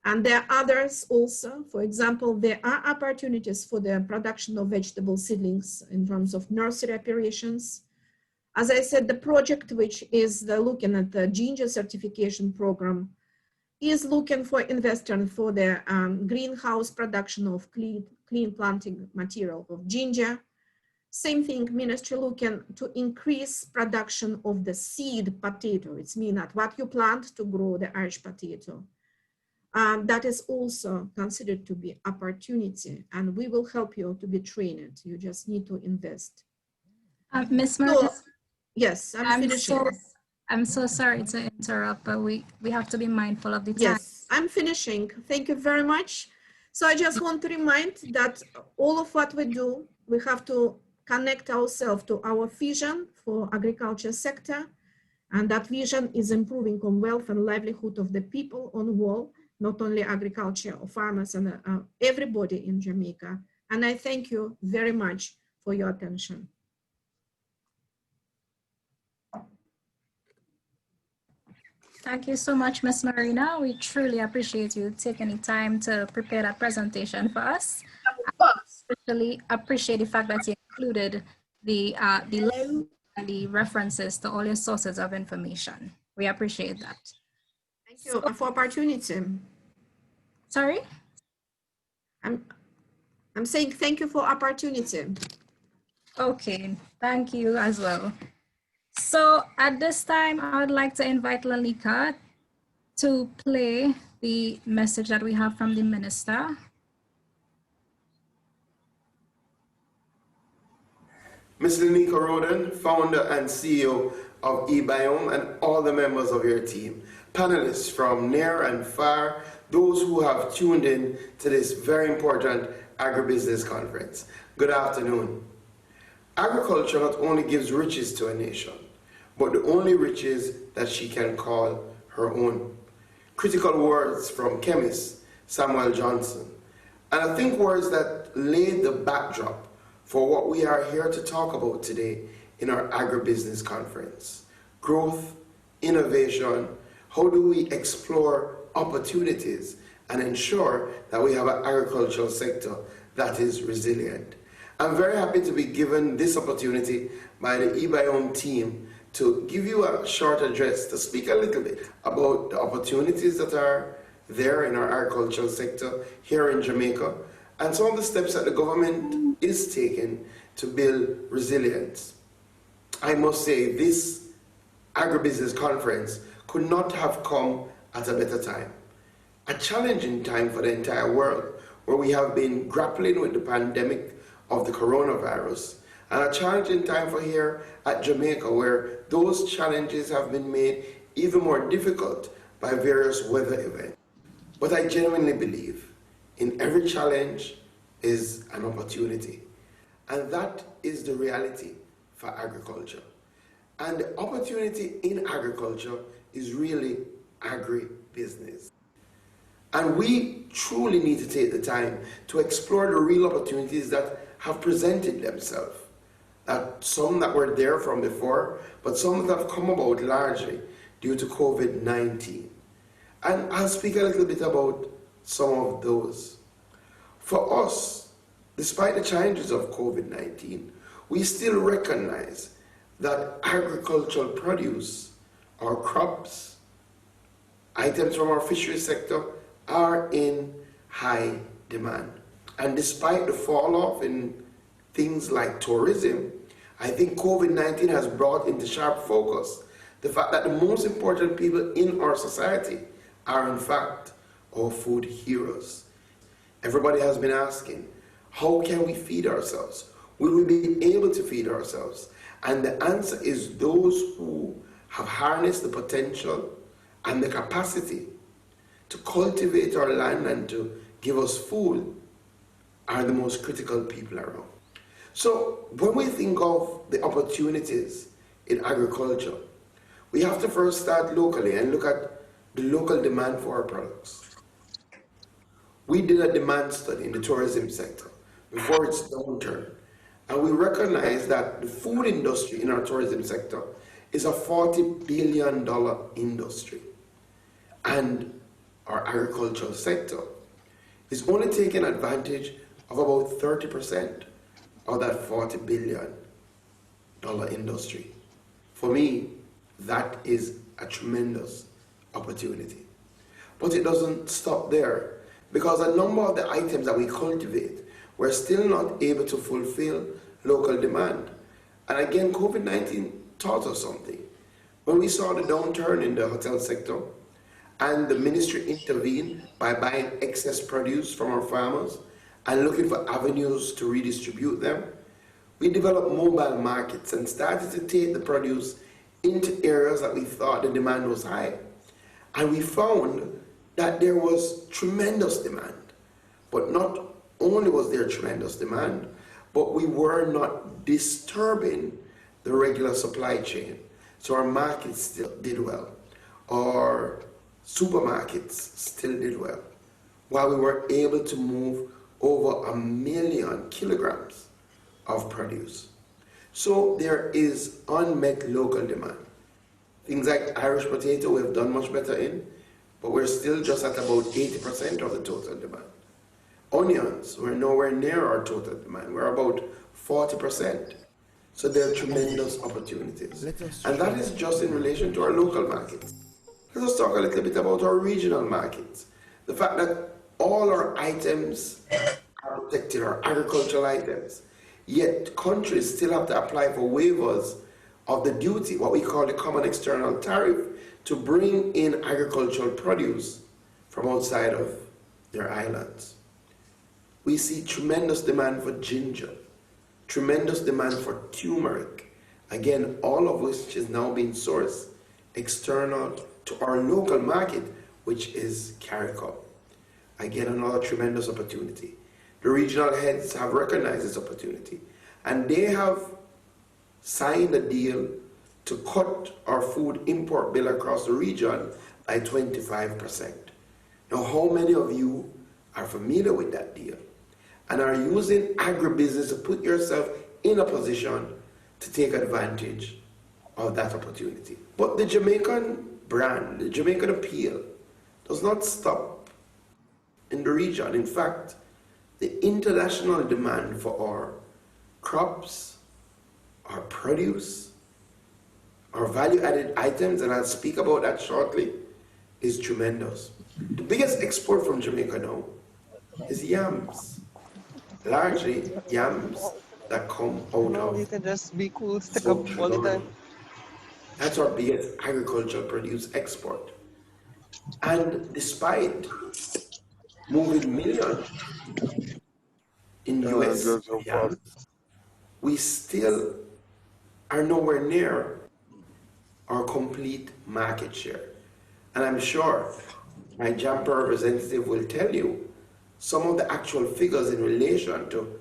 And there are others also. For example, there are opportunities for the production of vegetable seedlings in terms of nursery operations. As I said, the project, which is looking at the ginger certification program, is looking for investors for the greenhouse production of clean planting material of ginger. Same thing, ministry looking to increase production of the seed potato. It's mean that what you plant to grow the Irish potato. That is also considered to be opportunity, and we will help you to be trained. You just need to invest. Ms. Marcus, so, yes, I'm finishing. I'm so sorry to interrupt, but we have to be mindful of the time. Yes, I'm finishing. Thank you very much. So I just want to remind that all of what we do, we have to connect ourselves to our vision for agriculture sector, and that vision is improving on wealth and livelihood of the people on the whole, not only agriculture or farmers and everybody in Jamaica. And I thank you very much for your attention. Thank you so much, Ms. Marina. We truly appreciate you taking the time to prepare that presentation for us. I especially appreciate the fact that you included the link and the references to all your sources of information. We appreciate that. Thank you for opportunity. Sorry? I'm saying thank you for opportunity. Okay, thank you as well. So at this time, I would like to invite Lalika to play the message that we have from the minister. Ms. Lalika Roden, founder and CEO of e-Biome and all the members of your team, panelists from near and far, those who have tuned in to this very important agribusiness conference. Good afternoon. Agriculture not only gives riches to a nation, but the only riches that she can call her own. Critical words from chemist Samuel Johnson, and I think words that laid the backdrop for what we are here to talk about today in our agribusiness conference. Growth, innovation, how do we explore opportunities and ensure that we have an agricultural sector that is resilient. I'm very happy to be given this opportunity by the e-Biome team to give you a short address to speak a little bit about the opportunities that are there in our agricultural sector here in Jamaica and some of the steps that the government is taking to build resilience. I must say this agribusiness conference could not have come at a better time. A challenging time for the entire world where we have been grappling with the pandemic of the coronavirus, and a challenging time for here at Jamaica where those challenges have been made even more difficult by various weather events. But I genuinely believe in every challenge is an opportunity, and that is the reality for agriculture. And the opportunity in agriculture is really agribusiness. And we truly need to take the time to explore the real opportunities that have presented themselves. Some that were there from before, but some that have come about largely due to COVID-19. And I'll speak a little bit about some of those. For us, despite the challenges of COVID-19, we still recognize that agricultural produce, our crops, items from our fishery sector are in high demand. And despite the fall off in things like tourism, I think COVID-19 has brought into sharp focus the fact that the most important people in our society are in fact our food heroes. Everybody has been asking, how can we feed ourselves? Will we be able to feed ourselves? And the answer is those who have harnessed the potential and the capacity to cultivate our land and to give us food are the most critical people around. So when we think of the opportunities in agriculture, we have to first start locally and look at the local demand for our products. We did a demand study in the tourism sector before its downturn, and we recognize that the food industry in our tourism sector is a $40 billion industry. And our agricultural sector is only taking advantage of about 30% of that $40 billion industry. For me, that is a tremendous opportunity. But it doesn't stop there, because a number of the items that we cultivate, we're still not able to fulfill local demand. And again, COVID-19 taught us something. When we saw the downturn in the hotel sector, and the ministry intervened by buying excess produce from our farmers and looking for avenues to redistribute them, we developed mobile markets and started to take the produce into areas that we thought the demand was high. And we found that there was tremendous demand. But not only was there tremendous demand, but we were not disturbing the regular supply chain. So our markets still did well. Our supermarkets still did well, while we were able to move over 1 million kilograms of produce. So there is unmet local demand. Things like Irish potato we have done much better in, but we're still just at about 80% of the total demand. Onions, we're nowhere near our total demand. We're about 40%. So there are tremendous opportunities. And that is just in relation to our local markets. Let us talk a little bit about our regional markets. The fact that all our items are protected, our agricultural items, yet countries still have to apply for waivers of the duty, what we call the common external tariff, to bring in agricultural produce from outside of their islands. We see tremendous demand for ginger, tremendous demand for turmeric, Again, all of which is now being sourced external to our local market, which is CARICOM. Again, another tremendous opportunity. The regional heads have recognized this opportunity, and they have signed a deal to cut our food import bill across the region by 25%. Now, how many of you are familiar with that deal and are using agribusiness to put yourself in a position to take advantage of that opportunity? But the Jamaican brand, the Jamaican appeal, does not stop in the region. In fact, the international demand for our crops, our produce, our value-added items, and I'll speak about that shortly, is tremendous. The biggest export from Jamaica now is yams. Largely yams that come out of you can just be cool, stick South up all the Sudan. time. That's our biggest agricultural produce export. And despite moving millions in US yams, we still are nowhere near our complete market share. And I'm sure my JAMPRO representative will tell you some of the actual figures in relation to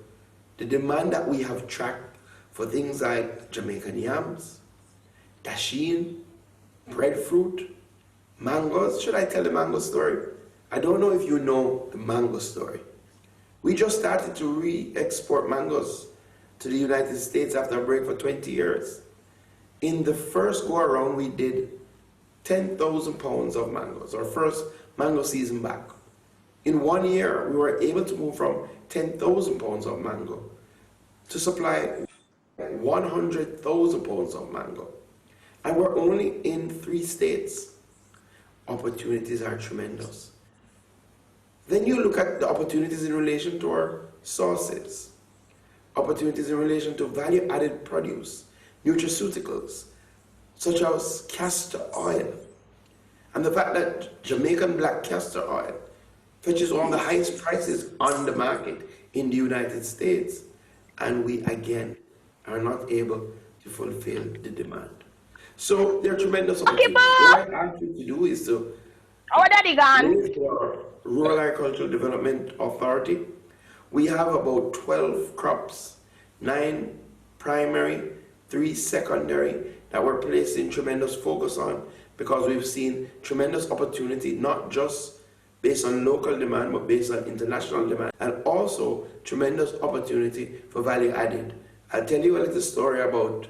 the demand that we have tracked for things like Jamaican yams, dasheen, breadfruit, mangoes. Should I tell the mango story? I don't know if you know the mango story. We just started to re-export mangoes to the United States after a break for 20 years. In the first go around, we did 10,000 pounds of mangoes, our first mango season back. In 1 year, we were able to move from 10,000 pounds of mango to supply 100,000 pounds of mango. And we're only in 3 states. Opportunities are tremendous. Then you look at the opportunities in relation to our sauces, opportunities in relation to value-added produce, nutraceuticals, such as castor oil. And the fact that Jamaican black castor oil fetches one of the highest prices on the market in the United States, and we again are not able to fulfill the demand. So there are tremendous opportunities. What I ask you to do is to move to our Rural Agricultural Development Authority. We have about 12 crops, 9 primary, 3 secondary, that we're placing tremendous focus on because we've seen tremendous opportunity, not just based on local demand, but based on international demand, and also tremendous opportunity for value added. I'll tell you a little story about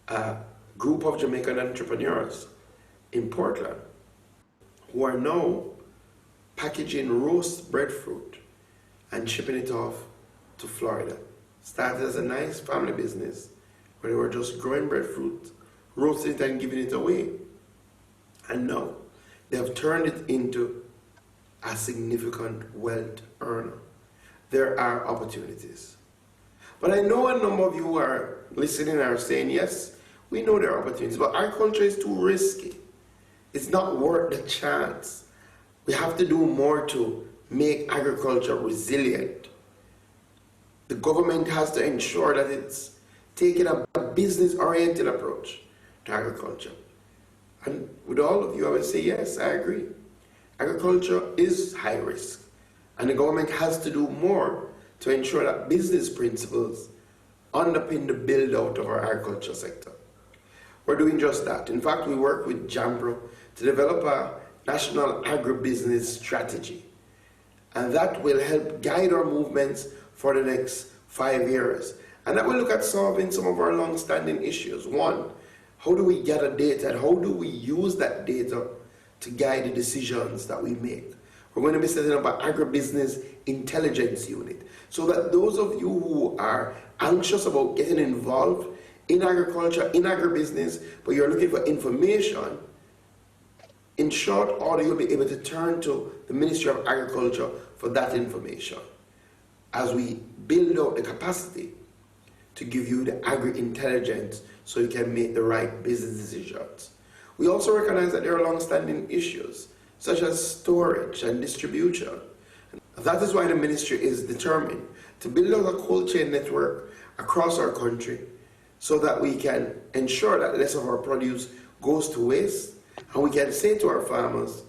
a group of Jamaican entrepreneurs in Portland who are now packaging roast breadfruit and shipping it off to Florida. Started as a nice family business where they were just growing breadfruit, roasting it and giving it away. And now they have turned it into a significant wealth earner. There are opportunities. But I know a number of you who are listening are saying, yes, we know there are opportunities, but agriculture is too risky. It's not worth the chance. We have to do more to make agriculture resilient. The government has to ensure that it's taking a business-oriented approach to agriculture. And with all of you, I would say, yes, I agree. Agriculture is high risk, and the government has to do more to ensure that business principles underpin the build-out of our agriculture sector. We're doing just that. In fact, we work with JAMPRO to develop a national agribusiness strategy, and that will help guide our movements for the next 5 years. And that will look at solving some of our long-standing issues. One, how do we gather data, and how do we use that data to guide the decisions that we make? We're going to be setting up an agribusiness intelligence unit so that those of you who are anxious about getting involved in agriculture, in agribusiness, but you're looking for information, in short order, you'll be able to turn to the Ministry of Agriculture for that information as we build out the capacity to give you the agri-intelligence so you can make the right business decisions. We also recognize that there are long-standing issues such as storage and distribution. That is why the ministry is determined to build out a cold chain network across our country so that we can ensure that less of our produce goes to waste, and we can say to our farmers,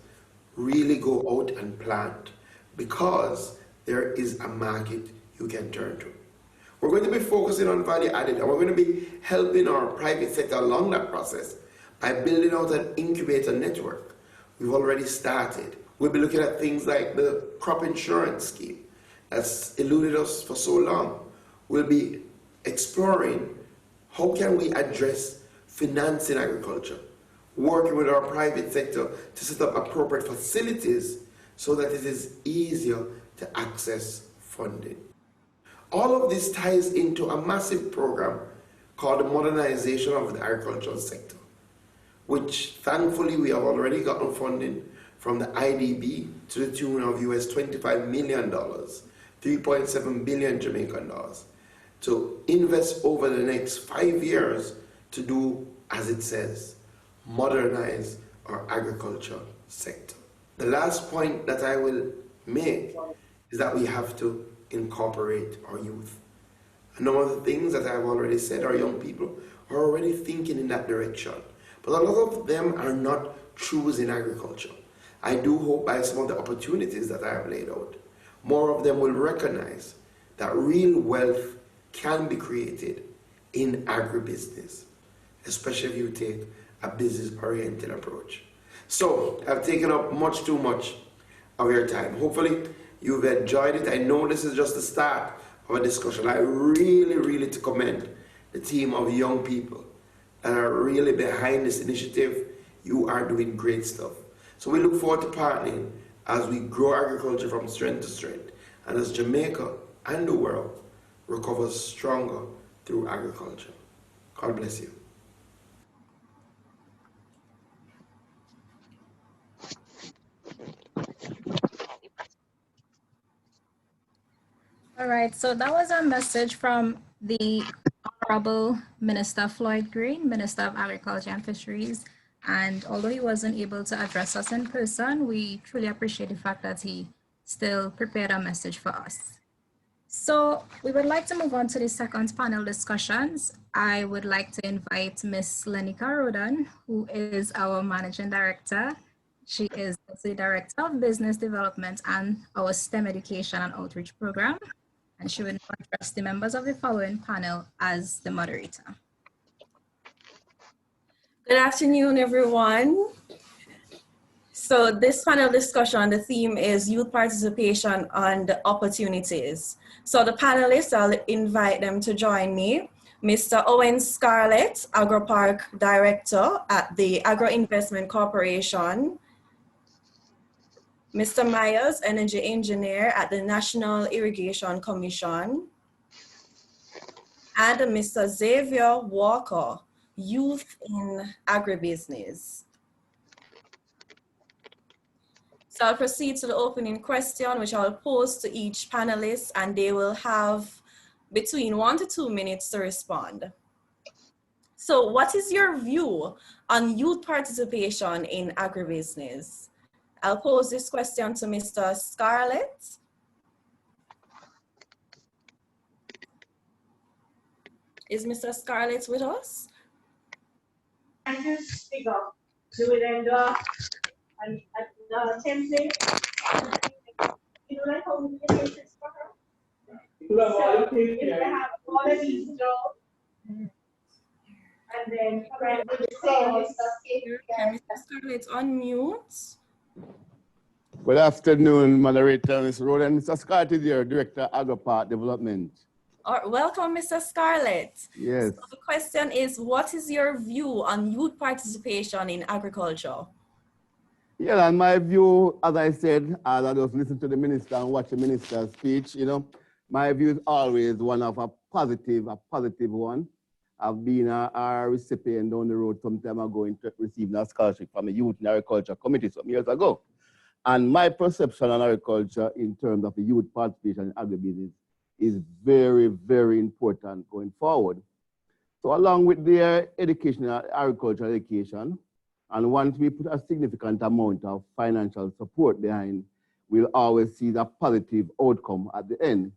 really go out and plant, because there is a market you can turn to. We're going to be focusing on value added, and we're going to be helping our private sector along that process by building out an incubator network. We've already started. We'll be looking at things like the crop insurance scheme that's eluded us for so long. We'll be exploring how can we address finance in agriculture, working with our private sector to set up appropriate facilities so that it is easier to access funding. All of this ties into a massive program called the modernization of the agricultural sector, which thankfully we have already gotten funding from the IDB to the tune of US $25 million, 3.7 billion Jamaican dollars, to invest over the next 5 years to do, as it says, modernize our agriculture sector. The last point that I will make is that we have to incorporate our youth. And one of the things that I've already said, our young people are already thinking in that direction. But a lot of them are not choosing agriculture. I do hope by some of the opportunities that I have laid out, more of them will recognize that real wealth can be created in agribusiness, especially if you take a business-oriented approach. So I've taken up much too much of your time. Hopefully you've enjoyed it. I know this is just the start of a discussion. I really to commend the team of young people that are really behind this initiative. You are doing great stuff. So we look forward to partnering as we grow agriculture from strength to strength, and as Jamaica and the world recovers stronger through agriculture. God bless you. All right, so that was a message from the Honorable Minister Floyd Green, Minister of Agriculture and Fisheries. And although he wasn't able to address us in person, we truly appreciate the fact that he still prepared a message for us. So we would like to move on to the second panel discussions. I would like to invite Ms. Lenica Rodan, who is our Managing Director. She is the Director of Business Development and our STEM Education and Outreach Program. And she will now address the members of the following panel as the moderator. Good afternoon, everyone. So this panel discussion, the theme is youth participation and opportunities. So the panelists, I'll invite them to join me. Mr. Owen Scarlett, Agro-Park Director at the Agro-Investment Corporation. Mr. Myers, Energy Engineer at the National Irrigation Commission. And Mr. Xavier Walker, Youth in Agribusiness. So I'll proceed to the opening question, which I'll pose to each panelist, and they will have between 1 to 2 minutes to respond. So what is your view on youth participation in agribusiness? I'll pose this question to Mr. Scarlett. Is Mr. Scarlett with us? I can speak up. Do it and template. You know, like how we get this for her. So if they have all of these jobs, and then with the same stuff. Can Mr. Scarlett unmute? Good afternoon, moderator, Ms. Rodan. Mr. Scarlett is your Director, Agri-Park Development. Welcome, Mr. Scarlett. Yes. So the question is, what is your view on youth participation in agriculture? Yeah, and my view, as I said, as I just listened to the minister and watch the minister's speech, you know, my view is always one of a positive one. I've been a recipient down the road some time ago in receiving a scholarship from a youth in agriculture committee some years ago. And my perception on agriculture in terms of the youth participation in agribusiness is very, very important going forward. So along with their education, agricultural education, and once we put a significant amount of financial support behind, we'll always see the positive outcome at the end.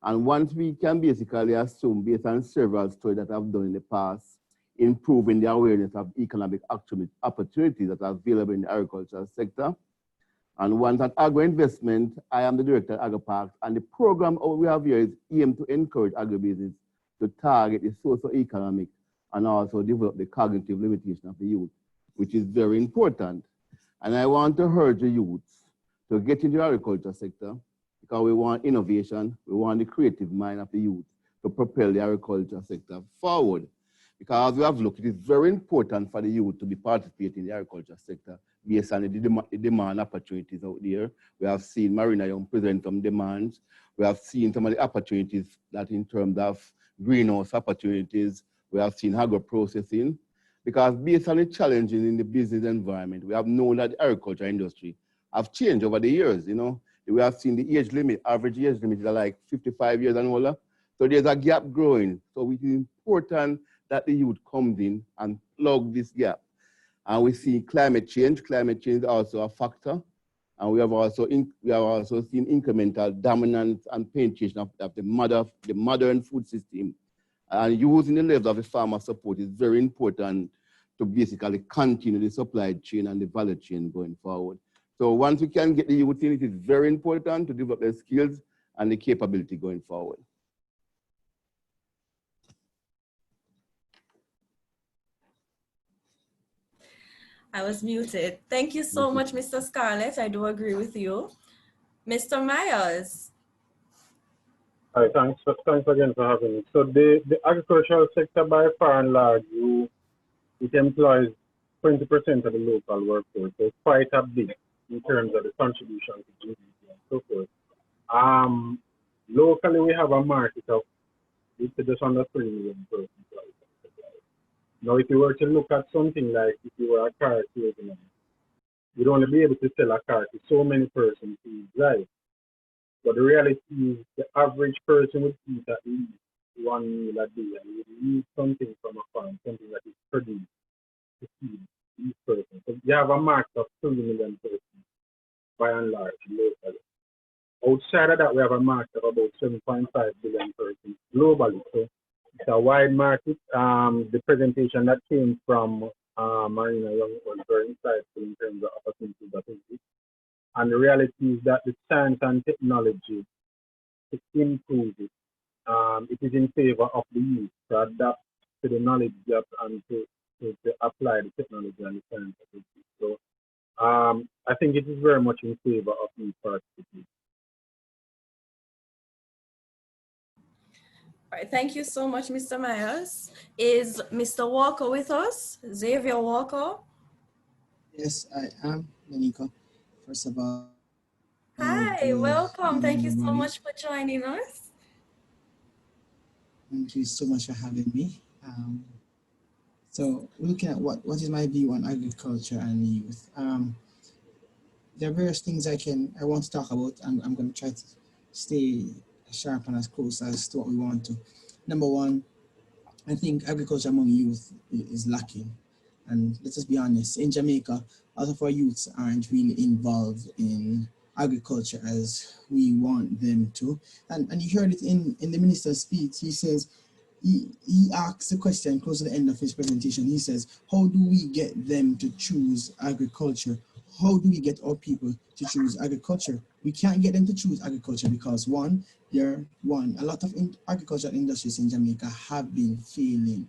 And once we can basically assume, based on several studies that I've done in the past, improving the awareness of economic opportunities that are available in the agricultural sector. And once at Agro-Investment, I am the director at AgriParks, and the program we have here is aimed to encourage agribusiness to target the socio-economic and also develop the cognitive limitation of the youth, which is very important. And I want to urge the youths to get into the agriculture sector because we want innovation, we want the creative mind of the youth to propel the agriculture sector forward. Because as we have looked, it is very important for the youth to be participating in the agriculture sector based on the demand opportunities out there. We have seen Marina Young present some demands. We have seen some of the opportunities that in terms of greenhouse opportunities, we have seen agro-processing. Because based on the challenges in the business environment, we have known that the agriculture industry have changed over the years, you know. We have seen the age limit, average age limit is like 55 years and older. So there's a gap growing. So it is important that the youth comes in and plug this gap. And we see climate change. Climate change is also a factor. And we have also seen incremental dominance and penetration of the modern food system. And using the level of the farmer support is very important to basically continue the supply chain and the value chain going forward. So once we can get the youth in, it is very important to develop their skills and the capability going forward. I was muted. Thank you so much, Mr. Scarlett. I do agree with you. Mr. Myers. Hi, thanks again for having me. So the agricultural sector by far and large, it employs 20% of the local workforce. So it's quite a big in terms of the contribution to GDP and so forth. Locally, we have a market of just under 3 million persons. Now, if you were to look at something like if you were a car salesman, you'd only be able to sell a car to so many persons in his life. But the reality is the average person would eat at least 1 meal a day and would need something from a farm, something that is produced to feed each person. So you have a market of 3 million persons by and large locally. Outside of that, we have a market of about 7.5 billion persons globally. So it's a wide market. The presentation that came from Marina Young was very insightful in terms of opportunities that exist. And the reality is that the science and technology to improve it, it is in favor of the youth to adapt to the knowledge gap and to apply the technology and the science that exists. So I think it is very much in favor of youth participation. All right, thank you so much, Mr. Myers. Is Mr. Walker with us? Xavier Walker? Yes, I am, Monica. First of all, hi, welcome. Thank you so much for joining us. Thank you so much for having me. So looking at what is my view on agriculture and youth, there are various things I want to talk about, and I'm going to try to stay sharp and as close as to what we want to. Number one, I think agriculture among youth is lacking. And let us be honest, in Jamaica, a lot of our youths aren't really involved in agriculture as we want them to. And you heard it in the minister's speech. He says, he asks a question close to the end of his presentation. He says, how do we get them to choose agriculture? How do we get our people to choose agriculture? We can't get them to choose agriculture because a lot of agricultural industries in Jamaica have been failing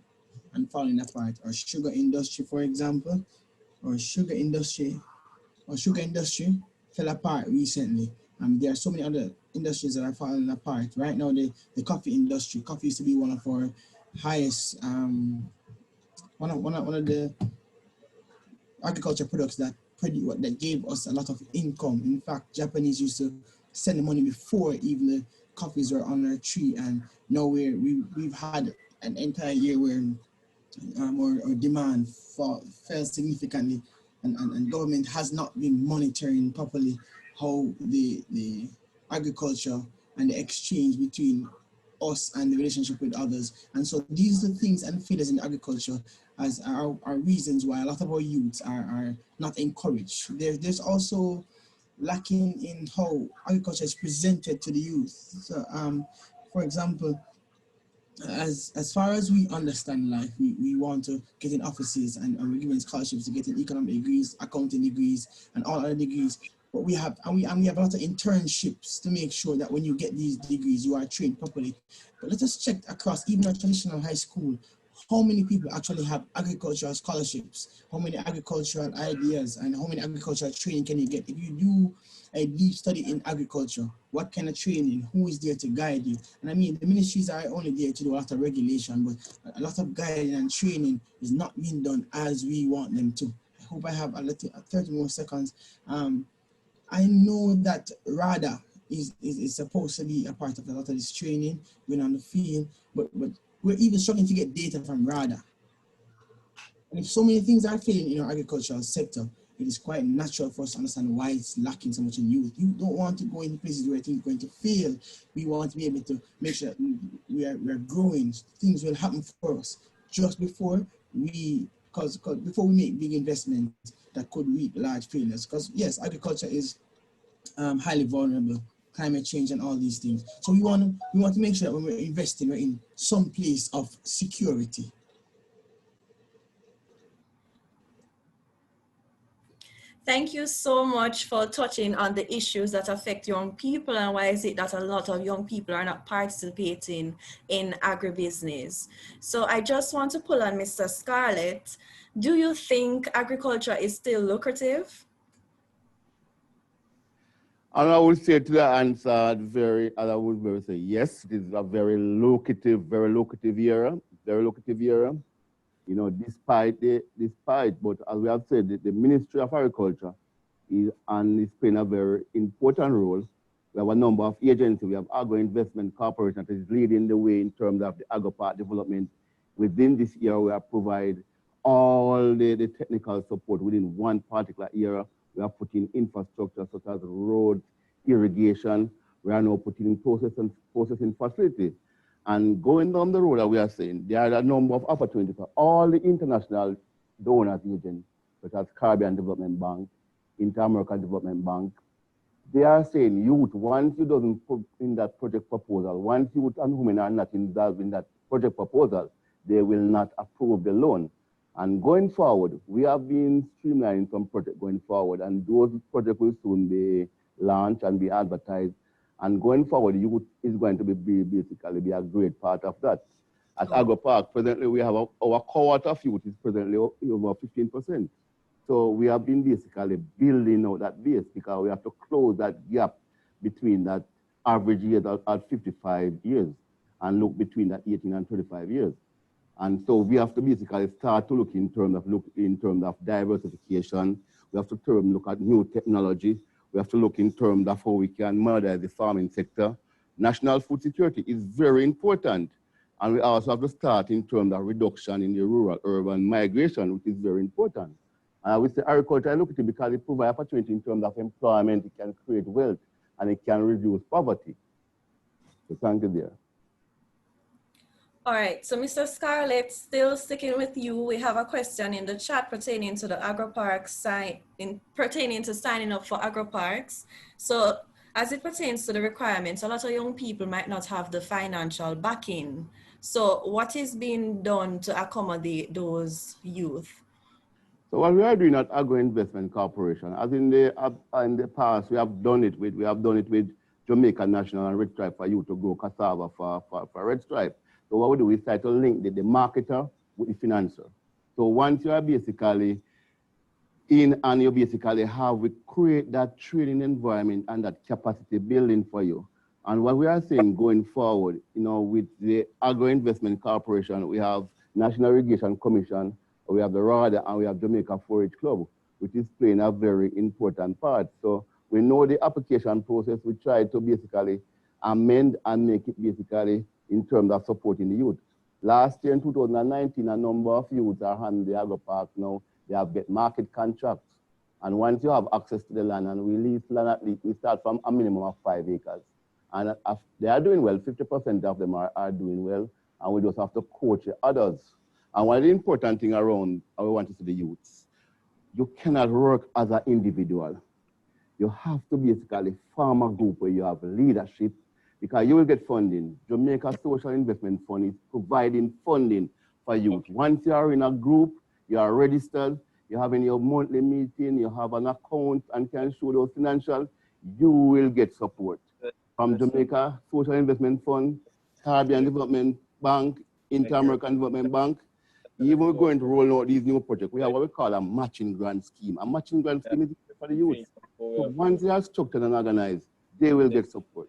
and falling apart. Our sugar industry, for example, our sugar industry fell apart recently. There are so many other industries that are falling apart. Right now, the coffee industry, coffee used to be one of our highest, one of the agriculture products that gave us a lot of income. In fact, Japanese used to send the money before even the coffees were on our tree, and now we've had an entire year where our demand fell significantly, and government has not been monitoring properly how the agriculture and the exchange between us and the relationship with others. And so these are the things and failures in agriculture as are reasons why a lot of our youths are not encouraged. There's also lacking in how agriculture is presented to the youth. So, for example, as far as we understand life, we want to get in offices and we're giving scholarships to get in economic degrees, accounting degrees, and all other degrees. But we have a lot of internships to make sure that when you get these degrees, you are trained properly. But let us check across even a traditional high school, how many people actually have agricultural scholarships, how many agricultural ideas, and how many agricultural training can you get? If you do a deep study in agriculture, what kind of training, who is there to guide you? And I mean, the ministries are only there to do a lot of regulation, but a lot of guiding and training is not being done as we want them to. I hope I have 30 more seconds. I know that RADA is supposed to be a part of a lot of this training when on the field, but we're even struggling to get data from RADA. And if so many things are failing in our agricultural sector, it is quite natural for us to understand why it's lacking so much in youth. You don't want to go into places where things are going to fail. We want to be able to make sure that we are growing. Things will happen for us just before before we make big investments that could reap large failures. Because yes, agriculture is highly vulnerable, climate change and all these things. So we want to make sure that when we're investing, we're in some place of security. Thank you so much for touching on the issues that affect young people and why is it that a lot of young people are not participating in agribusiness. So I just want to pull on Mr. Scarlett. Do you think agriculture is still lucrative? And I would say to the answer, I would say yes, it is a very lucrative area, You know, despite, but as we have said, the Ministry of Agriculture is playing a very important role. We have a number of agencies. We have Agro-Investment Corporation that is leading the way in terms of the agro-park development. Within this area, we have provided all the technical support within one particular area. We are putting infrastructure such as roads, irrigation. We are now putting in processing facility. And going down the road, we are saying there are a number of opportunities for all the international donors agents, such as Caribbean Development Bank, Inter-American Development Bank. They are saying youth, once you doesn't put in that project proposal, once youth and women are not involved in that project proposal, they will not approve the loan. And going forward, we have been streamlining some projects going forward, and those projects will soon be launched and be advertised. And going forward, youth is going to basically be a great part of that. At Agro Park, presently we have our cohort of youth is presently over 15%. So we have been basically building out that base because we have to close that gap between that average years at 55 years and look between that 18 and 35 years. And so we have to basically start to look in terms of diversification. We have to look at new technology. We have to look in terms of how we can modernize the farming sector. National food security is very important. And we also have to start in terms of reduction in the rural-urban migration, which is very important. We say agriculture is lucrative because it provides opportunity in terms of employment, it can create wealth, and it can reduce poverty. So thank you there. All right, so Mr. Scarlett, still sticking with you, we have a question in the chat pertaining to the agro-parks, pertaining to signing up for agro-parks. So as it pertains to the requirements, a lot of young people might not have the financial backing. So what is being done to accommodate those youth? So what we are doing at Agro-Investment Corporation, as in the past, we have done it with Jamaica National and Red Stripe for youth to grow cassava for Red Stripe. So what we do is try to link the marketer with the financer. So once you are basically in and you basically we create that training environment and that capacity building for you. And what we are saying going forward, you know, with the Agro-Investment Corporation, we have National Irrigation Commission, we have the RADA, and we have Jamaica 4-H Club, which is playing a very important part. So we know the application process. We try to basically amend and make it basically in terms of supporting the youth. Last year in 2019, a number of youth are on the agro park now. They have get market contracts. And once you have access to the land and we lease land at least, we start from a minimum of 5 acres. And they are doing well, 50% of them are doing well, and we just have to coach the others. And one of the important thing around, I want to see the youths, you cannot work as an individual. You have to basically form a group where you have leadership, because you will get funding. Jamaica Social Investment Fund is providing funding for youth. Once you are in a group, you are registered, you have in your monthly meeting, you have an account and can show those financial, you will get support from Jamaica Social Investment Fund, Caribbean Development Bank, Inter-American Development Bank. Even we're going to roll out these new projects. We have what we call a matching grant scheme. A matching grant scheme is for the youth. So once they are structured and organized, they will get support.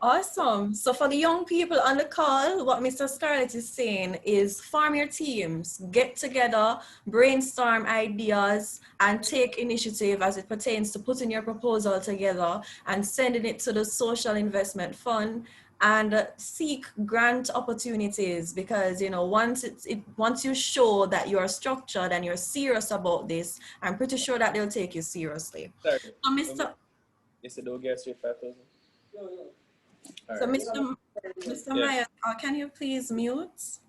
Awesome. So for the young people on the call, what Mr. Scarlett is saying is form your teams, get together, brainstorm ideas, and take initiative as it pertains to putting your proposal together and sending it to the Social Investment Fund, and seek grant opportunities, because once you show that you're structured and you're serious about this, I'm pretty sure that they'll take you seriously. Sorry. So Mr. You said they'll get straight 5,000? So Mr. Myers, can you please mute?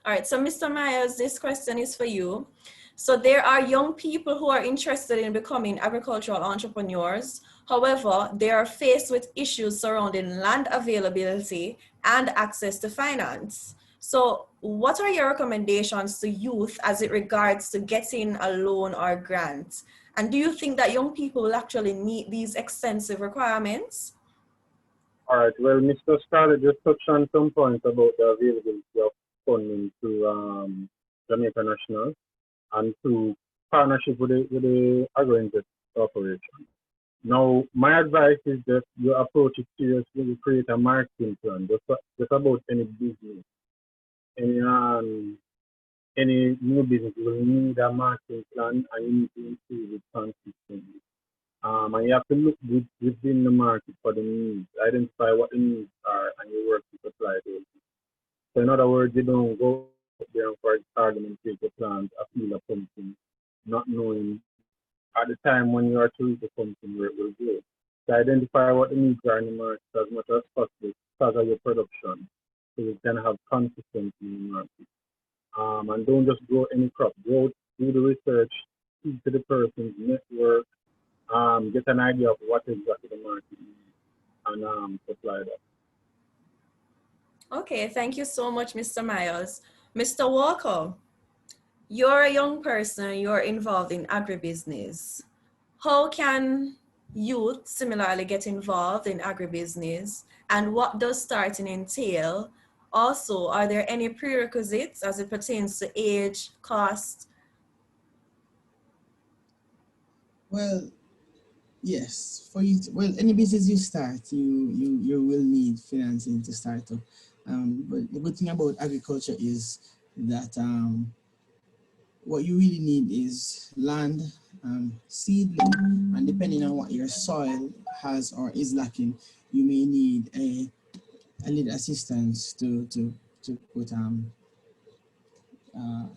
All right, so Mr. Myers, this question is for you. So there are young people who are interested in becoming agricultural entrepreneurs. However, they are faced with issues surrounding land availability and access to finance. So what are your recommendations to youth as it regards to getting a loan or grant? And do you think that young people will actually meet these extensive requirements? All right, well, Mr. Scarlett just touched on some points about the availability of funding to Jamaica National and to partnership with the Agro-Investment Corporation. Now, my advice is that you approach it seriously, you create a marketing plan, just about any business. Any new business will need a marketing plan, and you need to improve it consistently. And you have to look within the market for the needs, identify what the needs are, and you work to supply those. So in other words, you don't go there and for argument take the plans, appeal or something, not knowing at the time when you are to reach something where it will go. So identify what the needs are in the market as much as possible because of your production, so you can have consistency in the market. And don't just grow any crop. Go do the research, speak to the person's network, get an idea of what exactly the market needs, and supply that. Okay, thank you so much, Mr. Myers. Mr. Walker, you're a young person, you're involved in agribusiness. How can youth similarly get involved in agribusiness, and what does starting entail? Also, are there any prerequisites as it pertains to age, cost? Well, yes. For you, any business you start, you will need financing to start up. But the good thing about agriculture is that what you really need is land, seedling, and depending on what your soil has or is lacking, you may need a little assistance to put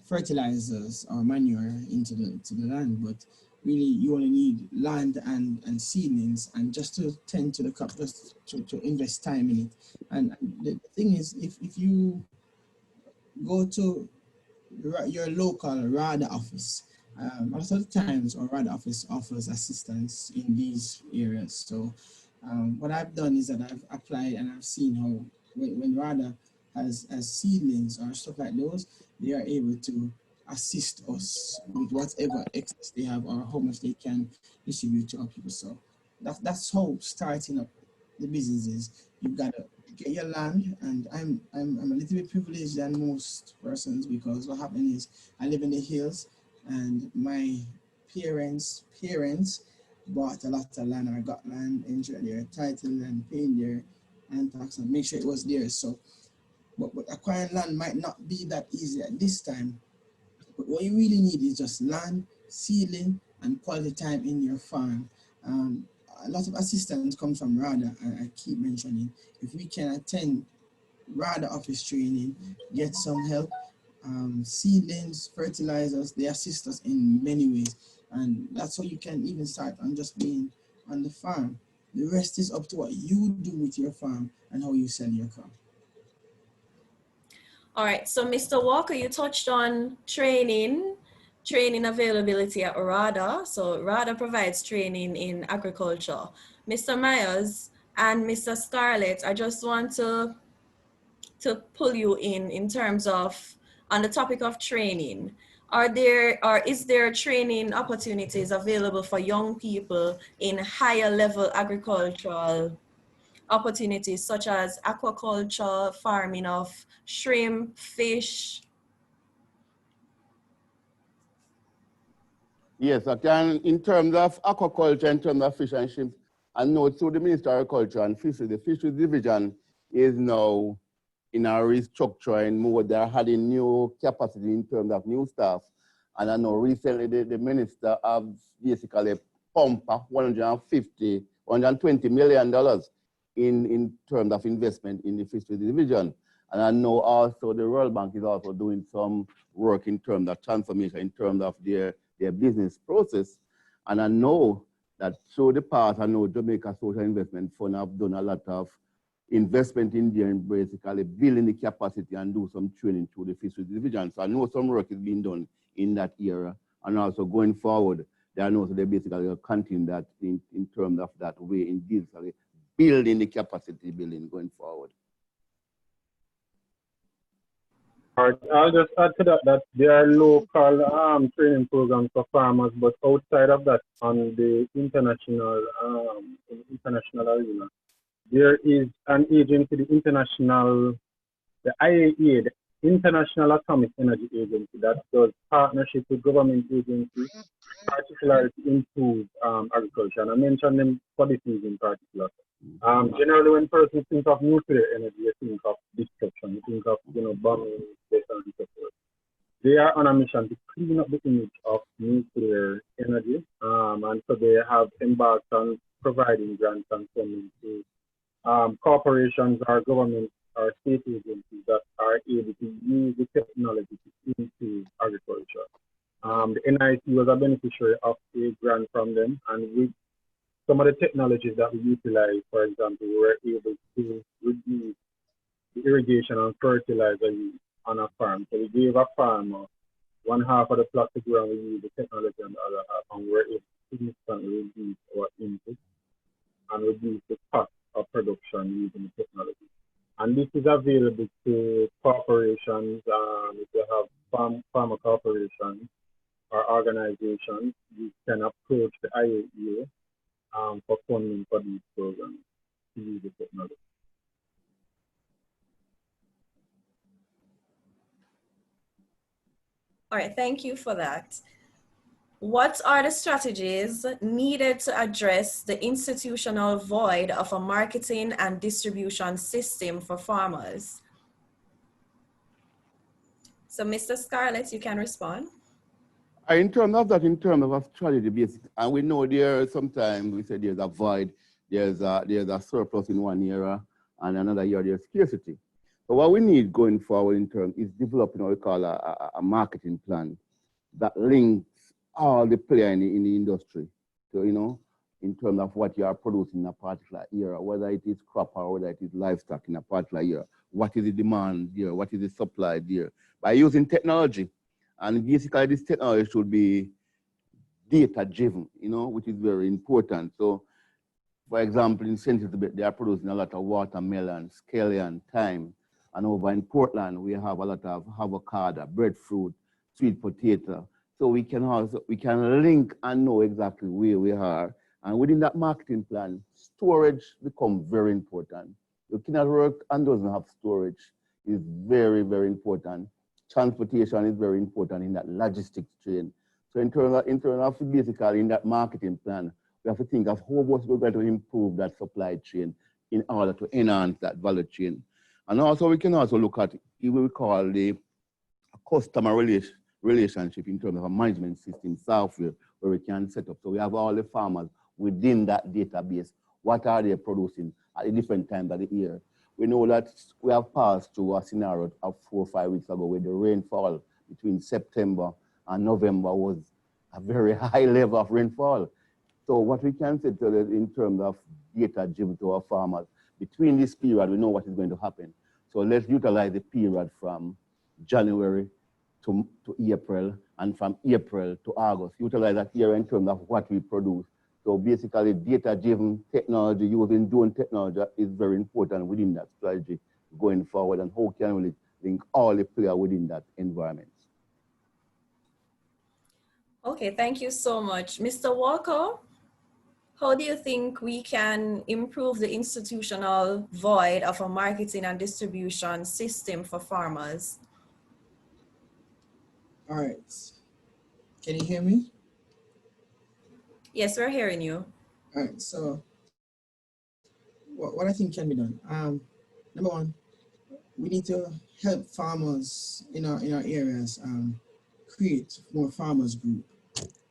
fertilizers or manure into the land. But really, you only need land and seedlings, and just to tend to the crop, just to invest time in it. And the thing is, if you go to your local RADA office, a lot of times our RADA office offers assistance in these areas. So what I've done is that I've applied and I've seen how when RADA has seedlings or stuff like those, they are able to assist us with whatever excess they have or how much they can distribute to our people. So that's how starting up the business is. You've got to get your land, and I'm a little bit privileged than most persons, because what happened is I live in the hills, and my parents bought a lot of land, or got land, entered their title and paying their land tax and make sure it was theirs. So but acquiring land might not be that easy at this time. But what you really need is just land, seedling, and quality time in your farm. A lot of assistance comes from RADA, I keep mentioning. If we can attend RADA office training, get some help, seedlings, fertilizers, they assist us in many ways. And that's how you can even start on just being on the farm. The rest is up to what you do with your farm and how you sell your crop. All right, so Mr. Walker, you touched on training availability at RADA. So RADA provides training in agriculture. Mr. Myers and Mr. Scarlett, I just want to pull you in terms of, on the topic of training. Is there training opportunities available for young people in higher level agricultural opportunities such as aquaculture, farming of shrimp, fish? Yes, I can, in terms of aquaculture, in terms of fish and shrimp, I know through the Ministry of Agriculture and Fisheries, the Fisheries Division is now in a restructuring mode. They're adding new capacity in terms of new staff. And I know recently the minister has basically pumped $120 million in terms of investment in the Fisheries Division. And I know also the World Bank is also doing some work in terms of transformation, in terms of their business process. And I know that through the past, I know Jamaica Social Investment Fund have done a lot of investment in there and basically building the capacity and do some training through the Fisheries Division. So I know some work is being done in that area. And also going forward, they know they basically continue that in terms of that way, in basically building the capacity building going forward. All right, I'll just add to that there are local training programs for farmers, but outside of that, on the international arena, there is an agency, the IAEA, the International Atomic Energy Agency, that does partnership with government agencies, particularly to improve agriculture. And I mentioned them for this reason in particular. Generally, when persons think of nuclear energy, they think of destruction, they think of bombing, and so forth. They are on a mission to clean up the image of nuclear energy, and so they have embarked on providing grants and funding to corporations or government or state agencies that are able to use the technology to improve agriculture. The NIC was a beneficiary of a grant from them, and with some of the technologies that we utilize, for example, we were able to reduce the irrigation and fertilizer use on a farm. So we gave a farmer one half of the plot to grow, and we use the technology on the other half, and we were able to significantly reduce our input and reduce the cost of production using the technology. And this is available to corporations. If you have farmer corporations or organizations, you can approach the IAEA for funding for these programs to use the technology. All right, thank you for that. What are the strategies needed to address the institutional void of a marketing and distribution system for farmers? So Mr. Scarlett, you can respond. In terms of that, in terms of a strategy basic, and we know there sometimes we say there's a void, there's a surplus in one year, and another year there's scarcity. So what we need going forward in terms is developing what we call a marketing plan that links all the players in the industry. So, in terms of what you are producing in a particular year, whether it is crop or whether it is livestock in a particular year, what is the demand there, what is the supply there, by using technology. And basically this technology should be data-driven, which is very important. So, for example, in St. Elizabeth, they are producing a lot of watermelon, scallion, thyme. And over in Portland, we have a lot of avocado, breadfruit, sweet potato. So we can link and know exactly where we are. And within that marketing plan, storage becomes very important. You cannot work and doesn't have storage. Is very, very important. Transportation is very important in that logistics chain. So in terms of basically in that marketing plan, we have to think of how we're going to improve that supply chain in order to enhance that value chain. And also we can also look at what we call the customer relationship in terms of a management system software where we can set up. So we have all the farmers within that database. What are they producing at the different times of the year? We know that we have passed through a scenario of 4 or 5 weeks ago where the rainfall between September and November was a very high level of rainfall. So what we can say to them in terms of data driven to our farmers, between this period, we know what is going to happen. So let's utilize the period from January to April and from April to August. Utilize that year in terms of what we produce So basically data-driven technology, using drone technology is very important within that strategy going forward, and how can we link all the players within that environment. Okay, thank you so much. Mr. Walker, how do you think we can improve the institutional void of a marketing and distribution system for farmers? All right. Can you hear me? Yes, we're hearing you. All right. So what I think can be done. Number one, we need to help farmers in our areas create more farmers group.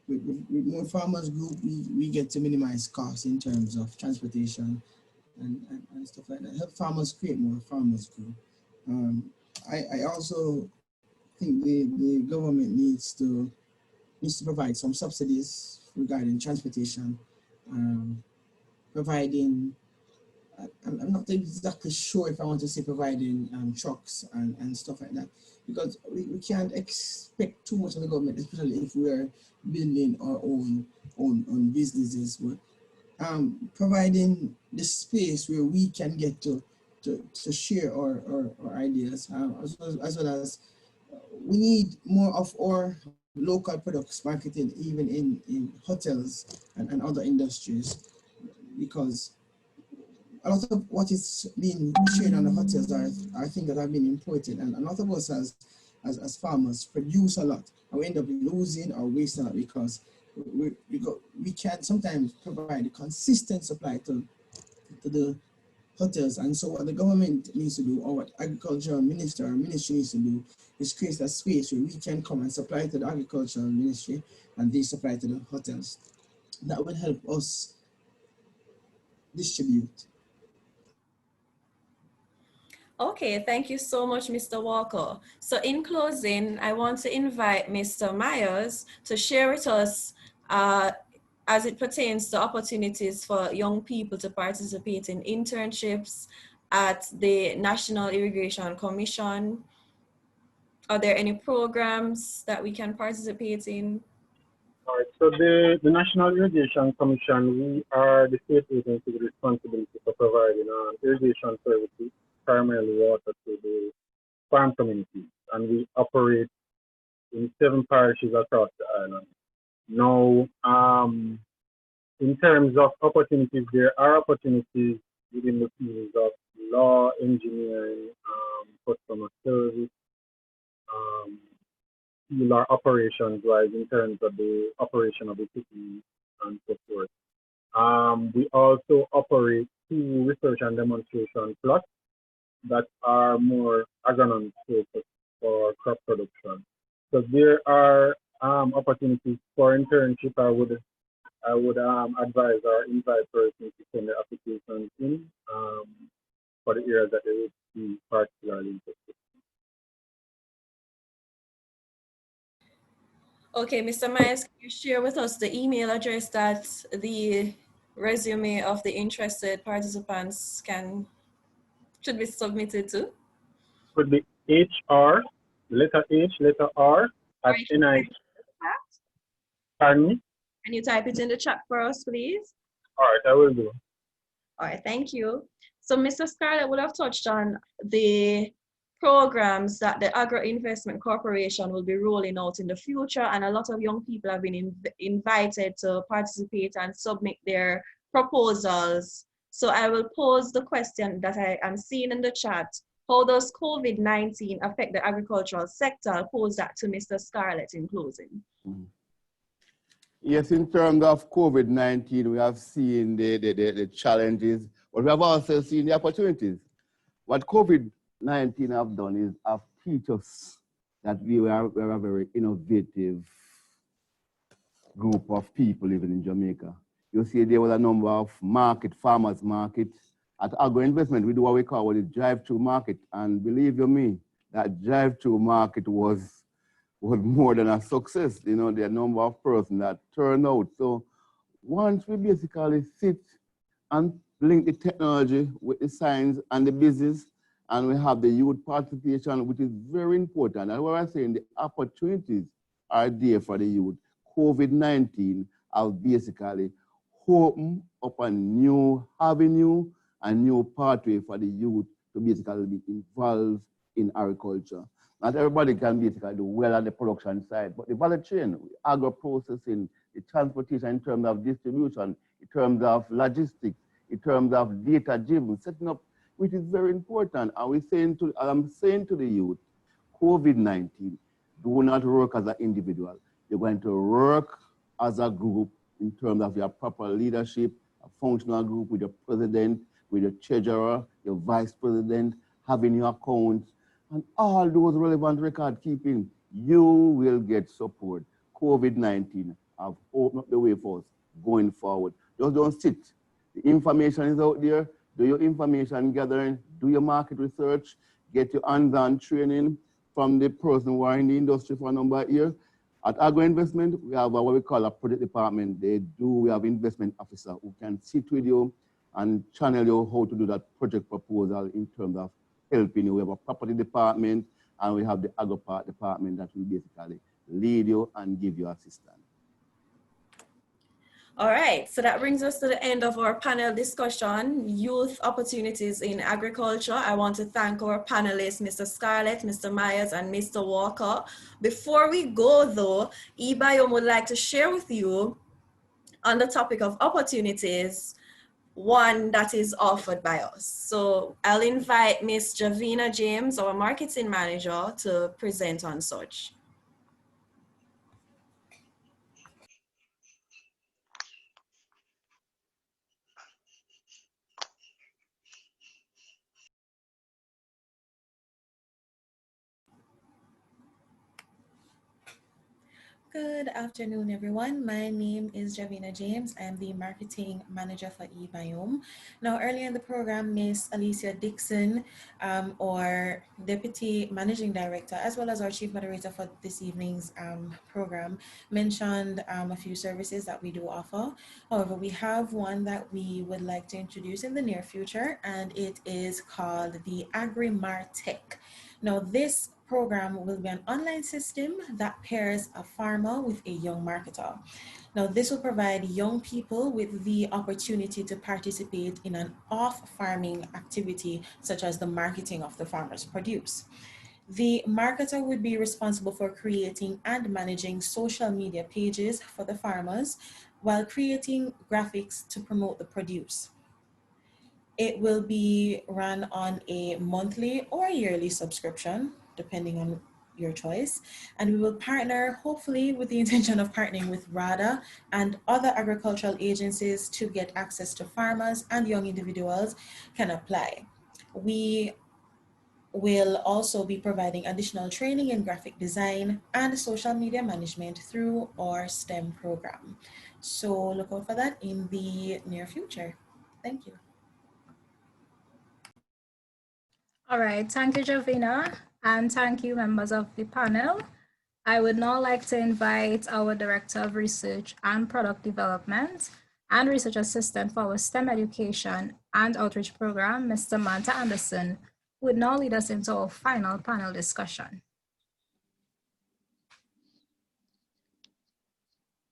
With more farmers group, we get to minimize costs in terms of transportation and stuff like that. Help farmers create more farmers group. I also think the government needs to provide some subsidies regarding transportation, providing, I'm not exactly sure if I want to say providing trucks and stuff like that, because we can't expect too much of the government, especially if we are building our own businesses. But providing the space where we can get to share our ideas, as well as we need more of our local products marketed even in hotels and other industries, because a lot of what is being shared on the hotels are things that have been imported, and a lot of us as farmers produce a lot and we end up losing or wasting it because we can sometimes provide a consistent supply to the hotels. And so what the government needs to do, or what agricultural minister or ministry needs to do, is create a space where we can come and supply to the agricultural ministry and they supply to the hotels. That will help us distribute. Okay, thank you so much, Mr. Walker. So in closing, I want to invite Mr. Myers to share with us as it pertains to opportunities for young people to participate in internships at the National Irrigation Commission. Are there any programs that we can participate in? All right, so the National Irrigation Commission, we are the state agency with responsibility for providing irrigation services, primarily water to the farm communities, and we operate in 7 parishes across the island. Now, in terms of opportunities, there are opportunities within the fields of law, engineering, customer service, our operations wise in terms of the operation of the city and so forth. We also operate 2 research and demonstration plots that are more agronomic focused for crop production. So there are opportunities for internship. I would advise or invite persons to send their applications in for the areas that they would be particularly interested. Okay, Mr. Myers, can you share with us the email address that the resume of the interested participants should be submitted to? Could be HR, letter H, letter R, at NIH. Pardon me? Can you type it in the chat for us, please? All right, I will do. All right, thank you. So Mr. Scarlett would have touched on the programs that the Agro-Investment Corporation will be rolling out in the future, and a lot of young people have been invited to participate and submit their proposals. So I will pose the question that I am seeing in the chat. How does COVID-19 affect the agricultural sector? I'll pose that to Mr. Scarlett in closing. Yes, in terms of COVID-19, we have seen the challenges, but we have also seen the opportunities. What COVID-19 have done is have teach us that we are a very innovative group of people living in Jamaica. You see there was a number of farmers market. At Agro-Investment, we do what we call the drive-through market. And believe you me, that drive-through market was more than a success. You know, the number of persons that turned out. So once we basically sit and link the technology with the science and the business, and we have the youth participation, which is very important. And what I'm saying, the opportunities are there for the youth. COVID-19 have basically open up a new avenue, a new pathway for the youth to basically be involved in agriculture. Not everybody can basically do well on the production side, but the value chain, agro-processing, the transportation in terms of distribution, in terms of logistics, in terms of data-driven, setting up, which is very important. And I'm saying to the youth, COVID-19, do not work as an individual. You're going to work as a group in terms of your proper leadership, a functional group with your president, with your treasurer, your vice president, having your accounts, and all those relevant record keeping. You will get support. COVID-19 have opened up the way for us going forward. Just don't sit. The information is out there. Do your information gathering, do your market research, get your hands-on training from the person who are in the industry for a number of years. At Agro-Investment, we have what we call a project department. We have investment officer who can sit with you and channel you how to do that project proposal in terms of helping you. We have a property department and we have the agro part department that will basically lead you and give you assistance. All right, so that brings us to the end of our panel discussion, Youth Opportunities in Agriculture. I want to thank our panelists, Mr. Scarlett, Mr. Myers, and Mr. Walker. Before we go though, e-Biome would like to share with you on the topic of opportunities, one that is offered by us. So I'll invite Ms. Javina James, our marketing manager, to present on such. Good afternoon, everyone. My name is Javina James. I am the marketing manager for e-Biome. Now, earlier in the program, Ms. Alicia Dixon, our deputy managing director, as well as our chief moderator for this evening's program, mentioned a few services that we do offer. However, we have one that we would like to introduce in the near future, and it is called the Agri-Martech. Now, this program will be an online system that pairs a farmer with a young marketer. Now, this will provide young people with the opportunity to participate in an off-farming activity, such as the marketing of the farmer's produce. The marketer would be responsible for creating and managing social media pages for the farmers while creating graphics to promote the produce. It will be run on a monthly or yearly subscription, depending on your choice. And we will partner, hopefully with the intention of partnering with RADA and other agricultural agencies to get access to farmers and young individuals can apply. We will also be providing additional training in graphic design and social media management through our STEM program. So look out for that in the near future. Thank you. All right, thank you, Javina, and thank you, members of the panel. I would now like to invite our Director of Research and Product Development and Research Assistant for our STEM Education and Outreach Program, Mr. Manta Anderson, who would now lead us into our final panel discussion.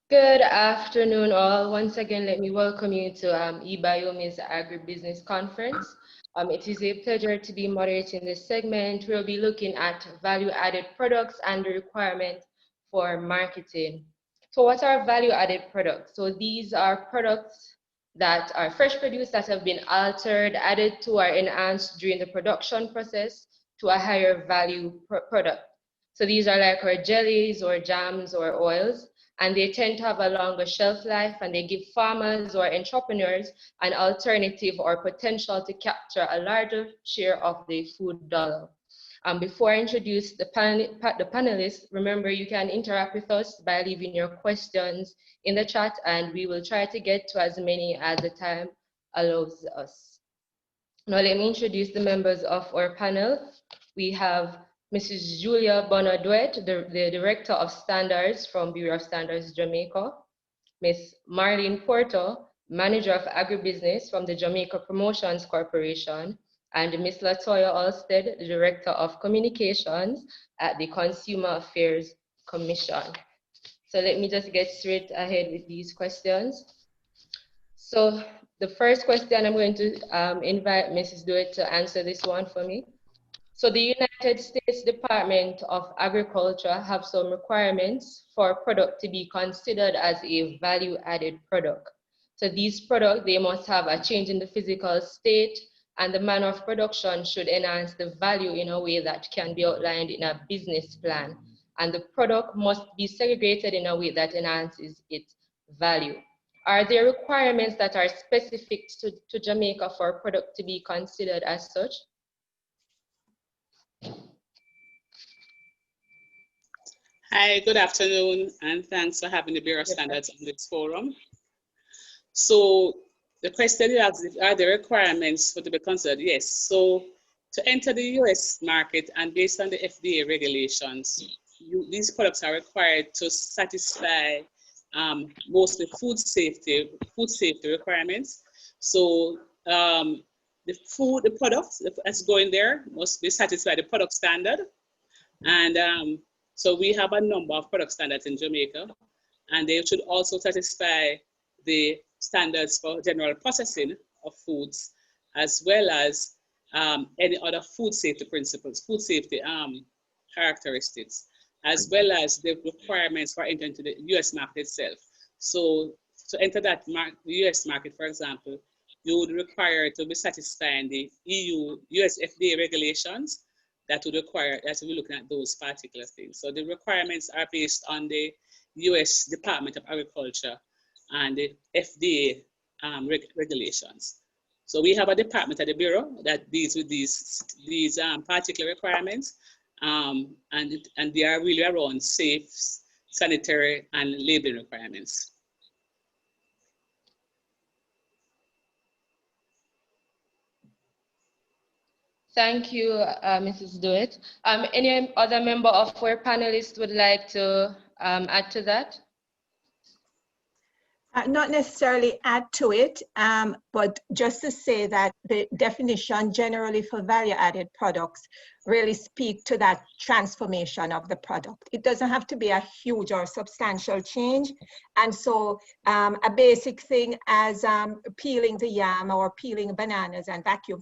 Good afternoon, all. Once again, let me welcome you to e-Biome's Agribusiness Conference. It is a pleasure to be moderating this segment. We'll be looking at value-added products and the requirement for marketing. So what are value-added products? So these are products that are fresh produce that have been altered, added to, or enhanced during the production process to a higher value product. So these are like our jellies or jams or oils, and they tend to have a longer shelf life, and they give farmers or entrepreneurs an alternative or potential to capture a larger share of the food dollar. Before I introduce the panelists, remember you can interact with us by leaving your questions in the chat, and we will try to get to as many as the time allows us. Now let me introduce the members of our panel. We have Mrs. Julia Bonaduet, the Director of Standards from Bureau of Standards Jamaica, Ms. Marlene Porto, Manager of Agribusiness from the Jamaica Promotions Corporation, and Ms. Latoya Alstead, the Director of Communications at the Consumer Affairs Commission. So let me just get straight ahead with these questions. So the first question, I'm going to invite Mrs. Dewitt to answer this one for me. So the United States Department of Agriculture have some requirements for a product to be considered as a value-added product. So these products, they must have a change in the physical state, and the manner of production should enhance the value in a way that can be outlined in a business plan. And the product must be segregated in a way that enhances its value. Are there requirements that are specific to Jamaica for a product to be considered as such? Hi, good afternoon, and thanks for having the Bureau of Standards on this forum. So the question you asked, are there requirements for to be considered? Yes. So to enter the US market and based on the FDA regulations, these products are required to satisfy mostly food safety requirements. So the product that's going there must be satisfy the product standard. And so we have a number of product standards in Jamaica, and they should also satisfy the standards for general processing of foods, as well as any other food safety principles, food safety characteristics, as well as the requirements for entering into the US market itself. So to enter that US market, for example, you would require to be satisfying the US FDA regulations that would require us to be looking at those particular things. So the requirements are based on the US Department of Agriculture and the FDA regulations. So we have a department at the Bureau that deals with these particular requirements, and they are really around safe, sanitary, and labeling requirements. Thank you, Mrs. Dewitt. Any other member of our panelists would like to add to that? Not necessarily add to it, but just to say that the definition generally for value-added products really speak to that transformation of the product. It doesn't have to be a huge or substantial change. And so a basic thing as peeling the yam or peeling bananas and vacuum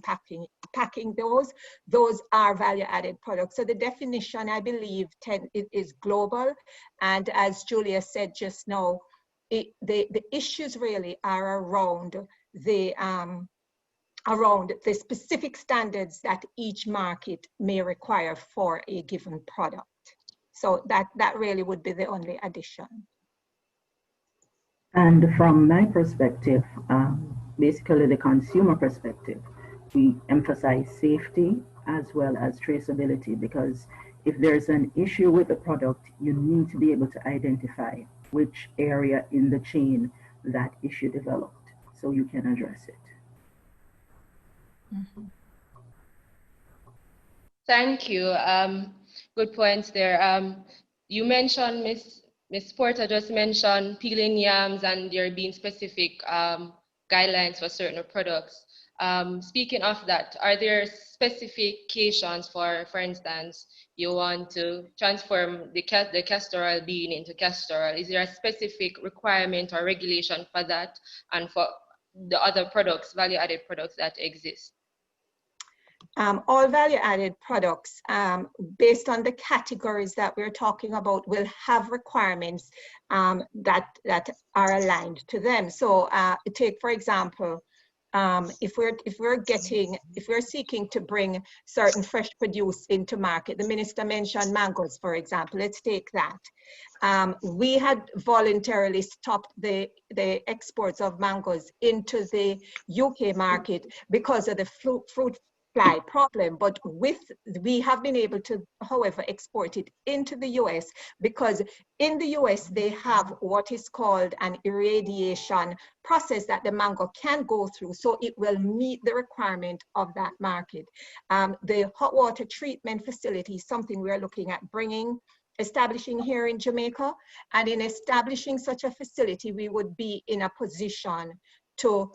packing those are value-added products. So the definition, I believe, is global. And as Julia said just now, the issues really are around the specific standards that each market may require for a given product. So that really would be the only addition. And from my perspective, basically the consumer perspective, we emphasize safety as well as traceability, because if there's an issue with the product, you need to be able to identify which area in the chain that issue developed so you can address it. Mm-hmm. Thank you. Good points there. You mentioned, Ms. Porter just mentioned peeling yams and there being specific guidelines for certain products. Speaking of that, are there specifications for instance, you want to transform the castor oil bean into castor oil? Is there a specific requirement or regulation for that and for the other products, value-added products that exist? All value-added products, based on the categories that we're talking about, will have requirements that are aligned to them. So take, for example, if we're seeking to bring certain fresh produce into market, the minister mentioned mangoes, for example. Let's take that. We had voluntarily stopped the exports of mangoes into the UK market because of the fruit fly problem, but we have been able to, however, export it into the US because in the US they have what is called an irradiation process that the mango can go through, so it will meet the requirement of that market. The hot water treatment facility is something we are looking at establishing here in Jamaica, and in establishing such a facility, we would be in a position to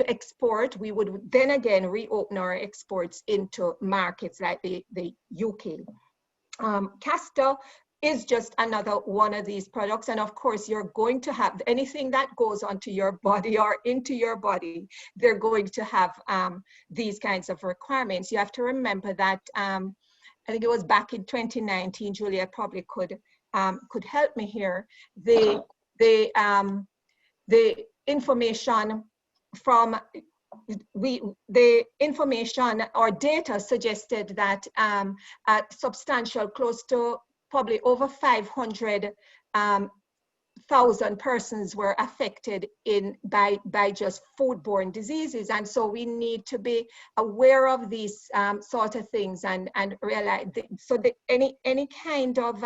export. We would then again reopen our exports into markets like the UK. Castor is just another one of these products. And of course, you're going to have anything that goes onto your body or into your body, they're going to have these kinds of requirements. You have to remember that, I think it was back in 2019, Julia probably could help me here. The information from the information or data suggested that a substantial, close to probably over 500,000 persons were affected by just foodborne diseases. And so we need to be aware of these sort of things and realize, so that any kind of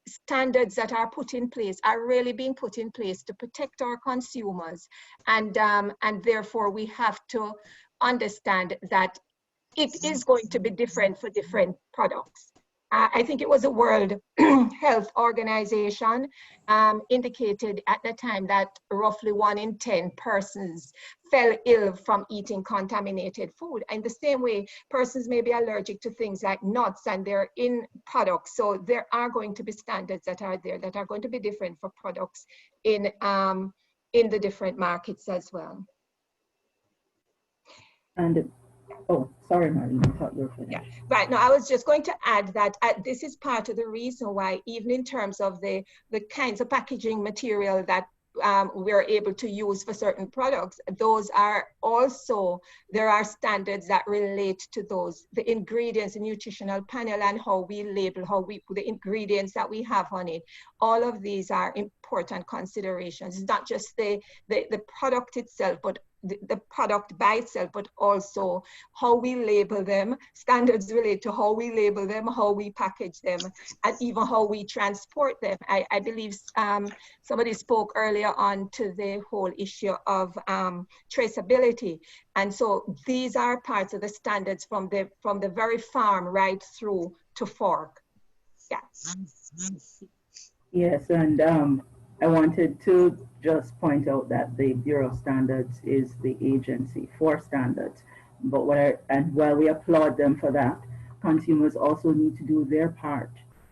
standards that are put in place are really being put in place to protect our consumers. And therefore we have to understand that it is going to be different for different products. I think it was the World Health Organization indicated at the time that roughly 1 in 10 persons fell ill from eating contaminated food. And the same way, persons may be allergic to things like nuts and they're in products. So there are going to be standards that are there that are going to be different for products in the different markets as well. And oh, sorry, Marlene, I thought you were finished. Yeah, right. No, I was just going to add that this is part of the reason why, even in terms of the kinds of packaging material that we're able to use for certain products, those are also, there are standards that relate to those, the ingredients, the nutritional panel, and how we label, the ingredients that we have on it. All of these are important considerations. It's not just the product itself, but the product by itself, but also how we label them. Standards relate to how we label them, how we package them, and even how we transport them. I believe somebody spoke earlier on to the whole issue of traceability. And so these are parts of the standards from the very farm right through to fork. Yeah. Yes, and I wanted to just point out that the Bureau of Standards is the agency for standards. But while we applaud them for that, consumers also need to do their part,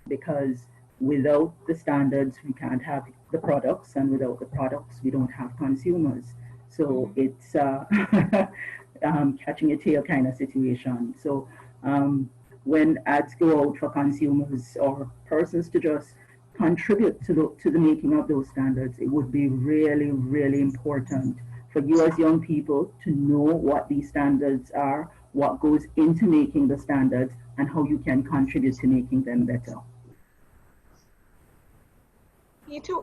because without the standards, we can't have the products, and without the products, we don't have consumers. So it's catching a tail kind of situation. So when ads go out for consumers or persons to just contribute to the making of those standards, it would be really, really important for you as young people to know what these standards are, what goes into making the standards, and how you can contribute to making them better.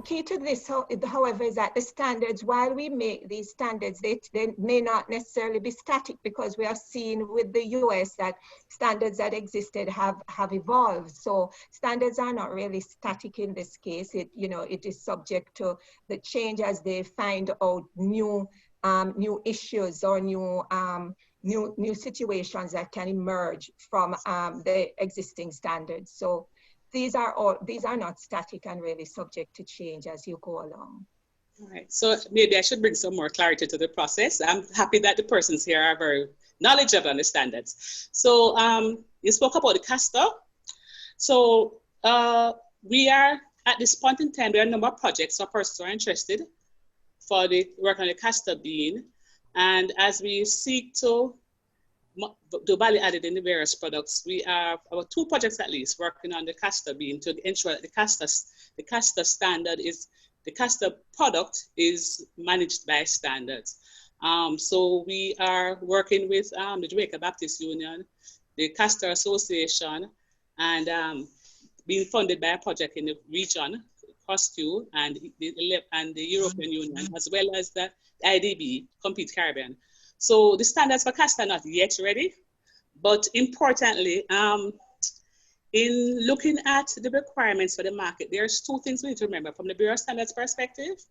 Key to this, however, is that the standards, while we make these standards, they may not necessarily be static, because we have seen with the US that standards that existed have evolved. So standards are not really static in this case. It is subject to the change as they find out new issues or new situations that can emerge from the existing standards. So these are not static and really subject to change as you go along. All right, so maybe I should bring some more clarity to the process. I'm happy that the persons here are very knowledgeable on the standards. So you spoke about the castor. So we are, at this point in time, there are a number of projects or persons who are interested for the work on the castor bean. And as we seek to do value added in the various products, we are about 2 projects at least working on the castor bean to ensure that the castor standard is, the castor product is managed by standards. So we are working with the Jamaica Baptist Union, the Castor Association, and being funded by a project in the region, COSTU, and the European Union, as well as the IDB, Compete Caribbean. So the standards for castor are not yet ready, but importantly, in looking at the requirements for the market, there's 2 things we need to remember from the Bureau of Standards perspective.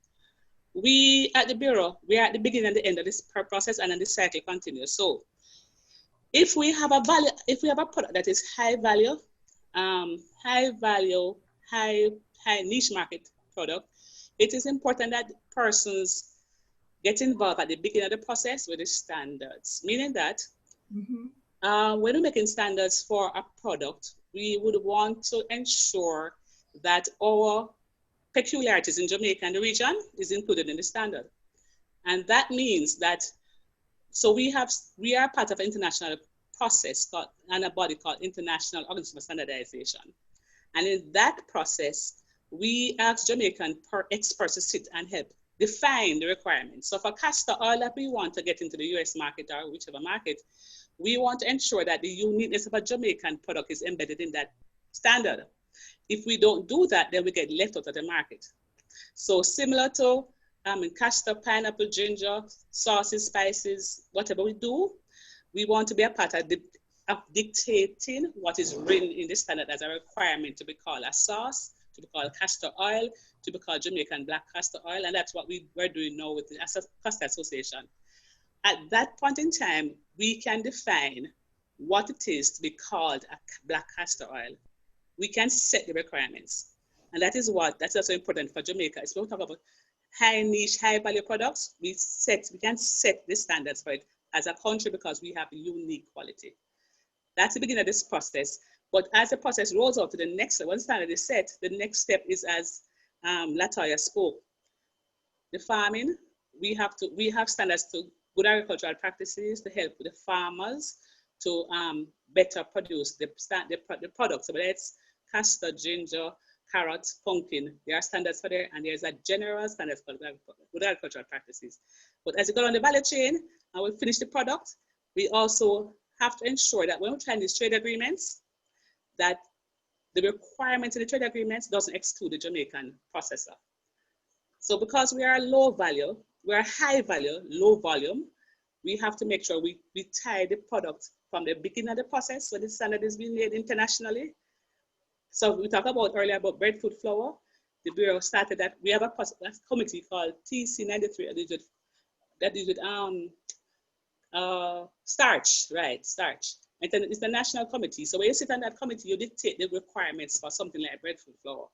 We at the Bureau, we are at the beginning and the end of this process, and then the cycle continues. So if we have a product that is high value, high niche market product, it is important that persons get involved at the beginning of the process with the standards, meaning that when we're making standards for a product, we would want to ensure that our peculiarities in Jamaica and the region is included in the standard. And that means that, so we are part of an international process called, and a body called International Organization for Standardization. And in that process, we ask Jamaican experts to sit and help define the requirements. So for castor oil that we want to get into the US market or whichever market, we want to ensure that the uniqueness of a Jamaican product is embedded in that standard. If we don't do that, then we get left out of the market. So similar to in castor, pineapple, ginger, sauces, spices, whatever we do, we want to be a part of dictating what is written in the standard as a requirement to be called a sauce, to be called castor oil, to be called Jamaican black castor oil, and that's what we're doing now with the Castor Association. At that point in time, we can define what it is to be called a black castor oil. We can set the requirements, and that's also important for Jamaica. If we talk about high niche, high value products, we can set the standards for it as a country because we have unique quality. That's the beginning of this process. But as the process rolls out to the next step, once standard is set, the next step is, as Latoya spoke, the farming. We have standards to good agricultural practices to help the farmers to better produce the products. So whether it's castor, ginger, carrots, pumpkin, there are standards for there, and there's a general standards for good agricultural practices. But as you go on the value chain and we finish the product, we also have to ensure that when we're trying these trade agreements, that the requirements in the trade agreements doesn't exclude the Jamaican processor. So because we are low value, we are high value, low volume, we have to make sure we tie the product from the beginning of the process when the standard is being made internationally. So we talked about earlier about breadfruit flour. The Bureau started that. We have a committee called TC93 that deals with starch, right? Starch. And then it's the national committee. So when you sit on that committee, you dictate the requirements for something like breadfruit flour,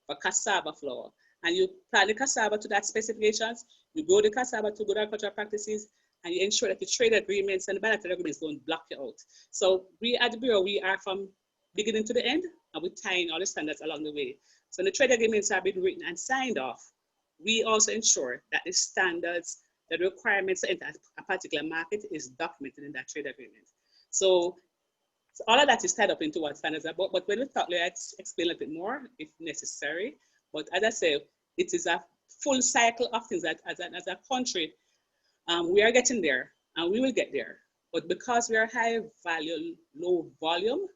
for cassava flour, and you apply the cassava to that specifications. You grow the cassava to good agricultural practices, and you ensure that the trade agreements and the bilateral agreements don't block you out. So we at the Bureau, we are from beginning to the end, and we're tying all the standards along the way. So the trade agreements have been written and signed off. We also ensure that the standards, the requirements to enter a particular market is documented in that trade agreement. So all of that is tied up into what standards are about, but when we talk, let's explain a little bit more if necessary. But as I say, it is a full cycle of things that as a country, we are getting there and we will get there. But because we are high value, low volume,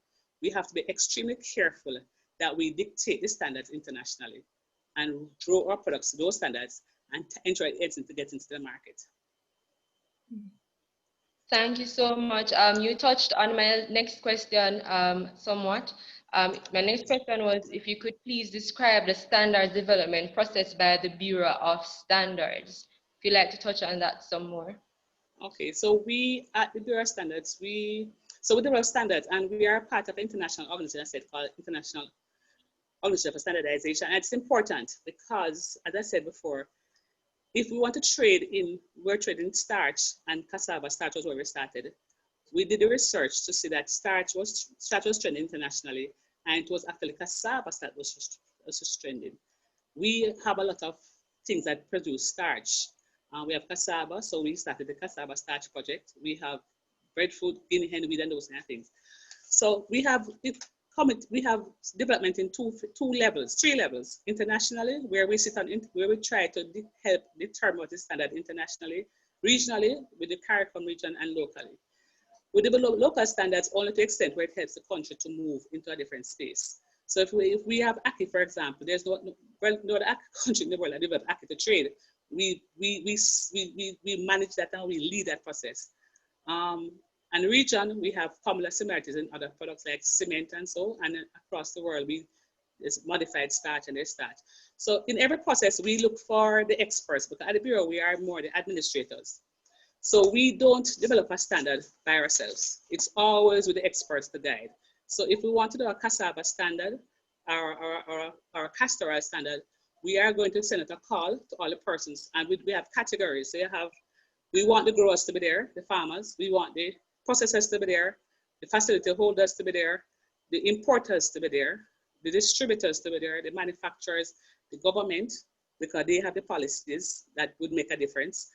we have to be extremely careful that we dictate the standards internationally and draw our products to those standards and ensure it gets into the market. Thank you so much. You touched on my next question somewhat. My next question was if you could please describe the standards development process by the Bureau of Standards. If you'd like to touch on that some more. Okay, so we at the Bureau of Standards, with the Bureau of Standards, and we are part of an international organization, I said, called International Organization for Standardization. And it's important because, as I said before, if we want to trade in, we're trading starch and cassava. Starch was where we started. We did the research to see that starch was trending internationally, and it was actually cassava that was trending. We have a lot of things that produce starch. We have cassava, so we started the cassava starch project. We have breadfruit, guinea hen wheat, and those kind of things. So we have development in three levels. Internationally, where we sit on, where we try to help determine what is standard internationally, regionally with the CARICOM region, and locally. We develop local standards only to the extent where it helps the country to move into a different space. So if we have ACI, for example, there's no other country in the world that develop ACI to trade. We manage that and we lead that process. And region, we have formula similarities in other products like cement and so, and across the world, there's modified starch and there's starch. So in every process, we look for the experts, because at the Bureau, we are more the administrators. So we don't develop a standard by ourselves. It's always with the experts to guide. So if we want to do a cassava standard or a castor oil standard, we are going to send out a call to all the persons, and we have categories. So we want the growers to be there, the farmers, we want the processors to be there, the facility holders to be there, the importers to be there, the distributors to be there, the manufacturers, the government, because they have the policies that would make a difference,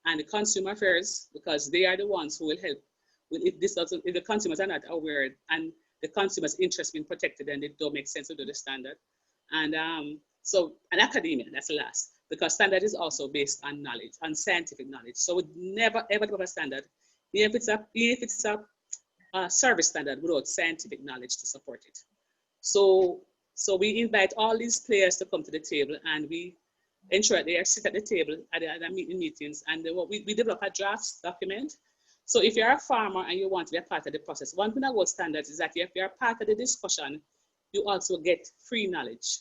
and the consumer affairs, because they are the ones who will help. If the consumers are not aware and the consumer's interest being protected, then it don't make sense to do the standard. And and academia, that's the last, because standard is also based on knowledge, on scientific knowledge. So we never ever develop a standard, even if it's a service standard, without scientific knowledge to support it. So we invite all these players to come to the table, and we ensure that they are sit at the table at the meetings, and we develop a draft document. So if you're a farmer and you want to be a part of the process, one thing about standards is that if you're part of the discussion, you also get free knowledge.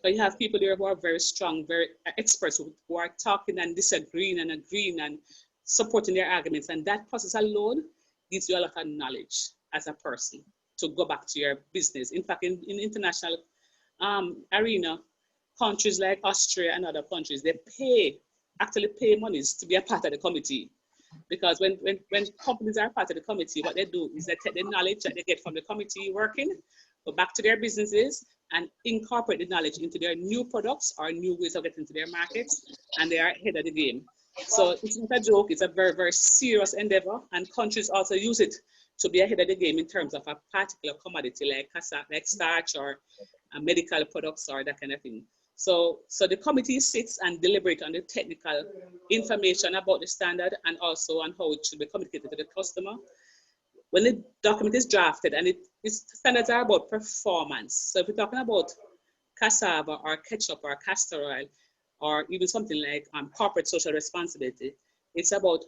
So you have people there who are very strong, very experts who are talking and disagreeing and agreeing and supporting their arguments. And that process alone gives you a lot of knowledge as a person to go back to your business. In fact, in international arena, countries like Austria and other countries, they actually pay monies to be a part of the committee. Because when companies are part of the committee, what they do is they take the knowledge that they get from the committee working, go back to their businesses and incorporate the knowledge into their new products or new ways of getting to their markets, and they are ahead of the game. So it's not a joke, it's a very, very serious endeavor, and countries also use it to be ahead of the game in terms of a particular commodity like starch or medical products or that kind of thing. So the committee sits and deliberates on the technical information about the standard and also on how it should be communicated to the customer. When the document is drafted, and standards are about performance. So if we're talking about cassava or ketchup or castor oil, or even something like corporate social responsibility, it's about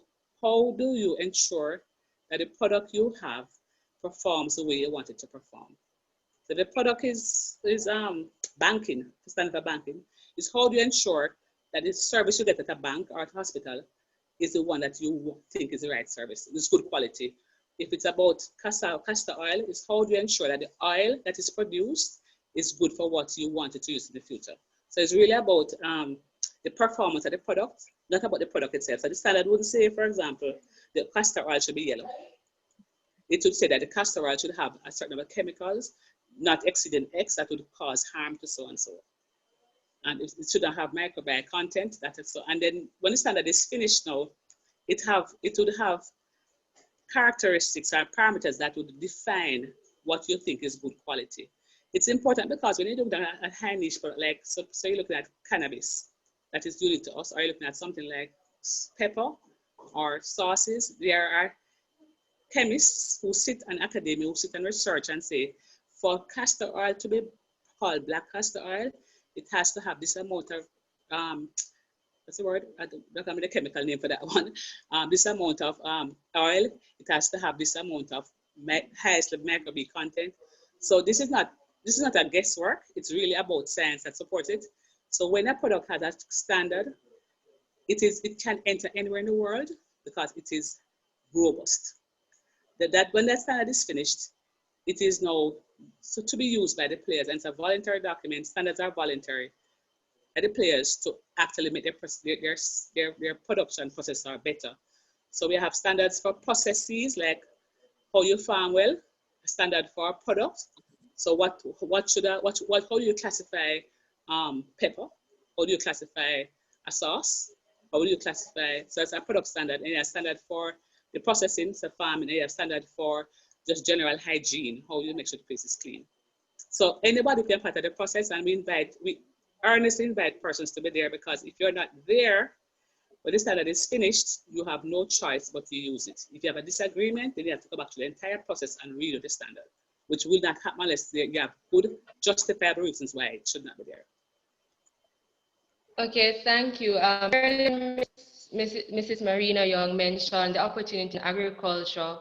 how do you ensure that the product you have performs the way you want it to perform. So the product is banking, standard for banking, is how do you ensure that the service you get at a bank or at a hospital is the one that you think is the right service, it's good quality. If it's about castor oil, it's how do you ensure that the oil that is produced is good for what you want it to use in the future. So it's really about the performance of the product, not about the product itself. So the standard wouldn't say, for example, the castor oil should be yellow. It would say that the castor oil should have a certain number of chemicals, not exceeding X, that would cause harm to so and so. And it shouldn't have microbial content. That is so. And then when the standard is finished now, it would have characteristics or parameters that would define what you think is good quality. It's important because when you look at a high niche product, like so you're looking at cannabis that is unique to us, or you're looking at something like pepper or sauces, there are chemists who sit in academia, who sit and research and say, for castor oil to be called black castor oil, it has to have this amount of what's the word? I don't have the chemical name for that one. This amount of oil, it has to have this amount of highest microbial content. So this is not a guesswork. It's really about science that supports it. So when a product has a standard, it can enter anywhere in the world because it is robust. That when that standard is finished, it is now to be used by the players, and it's a voluntary document. Standards are voluntary. The players to actually make their production process are better. So we have standards for processes, like how you farm well, a standard for a product. So how do you classify pepper? How do you classify a sauce? How do you classify, so it's a product standard, and you have standard for the processing, so farming, and you have standard for just general hygiene, how you make sure the place is clean. So anybody can part of the process, and we earnestly invite persons to be there, because if you're not there when the standard is finished, you have no choice but to use it. If you have a disagreement, then you have to go back to the entire process and redo the standard, which will not happen unless you have good justifiable reasons why it should not be there. Okay, thank you. Earlier, Mrs. Marina Young mentioned the opportunity in agriculture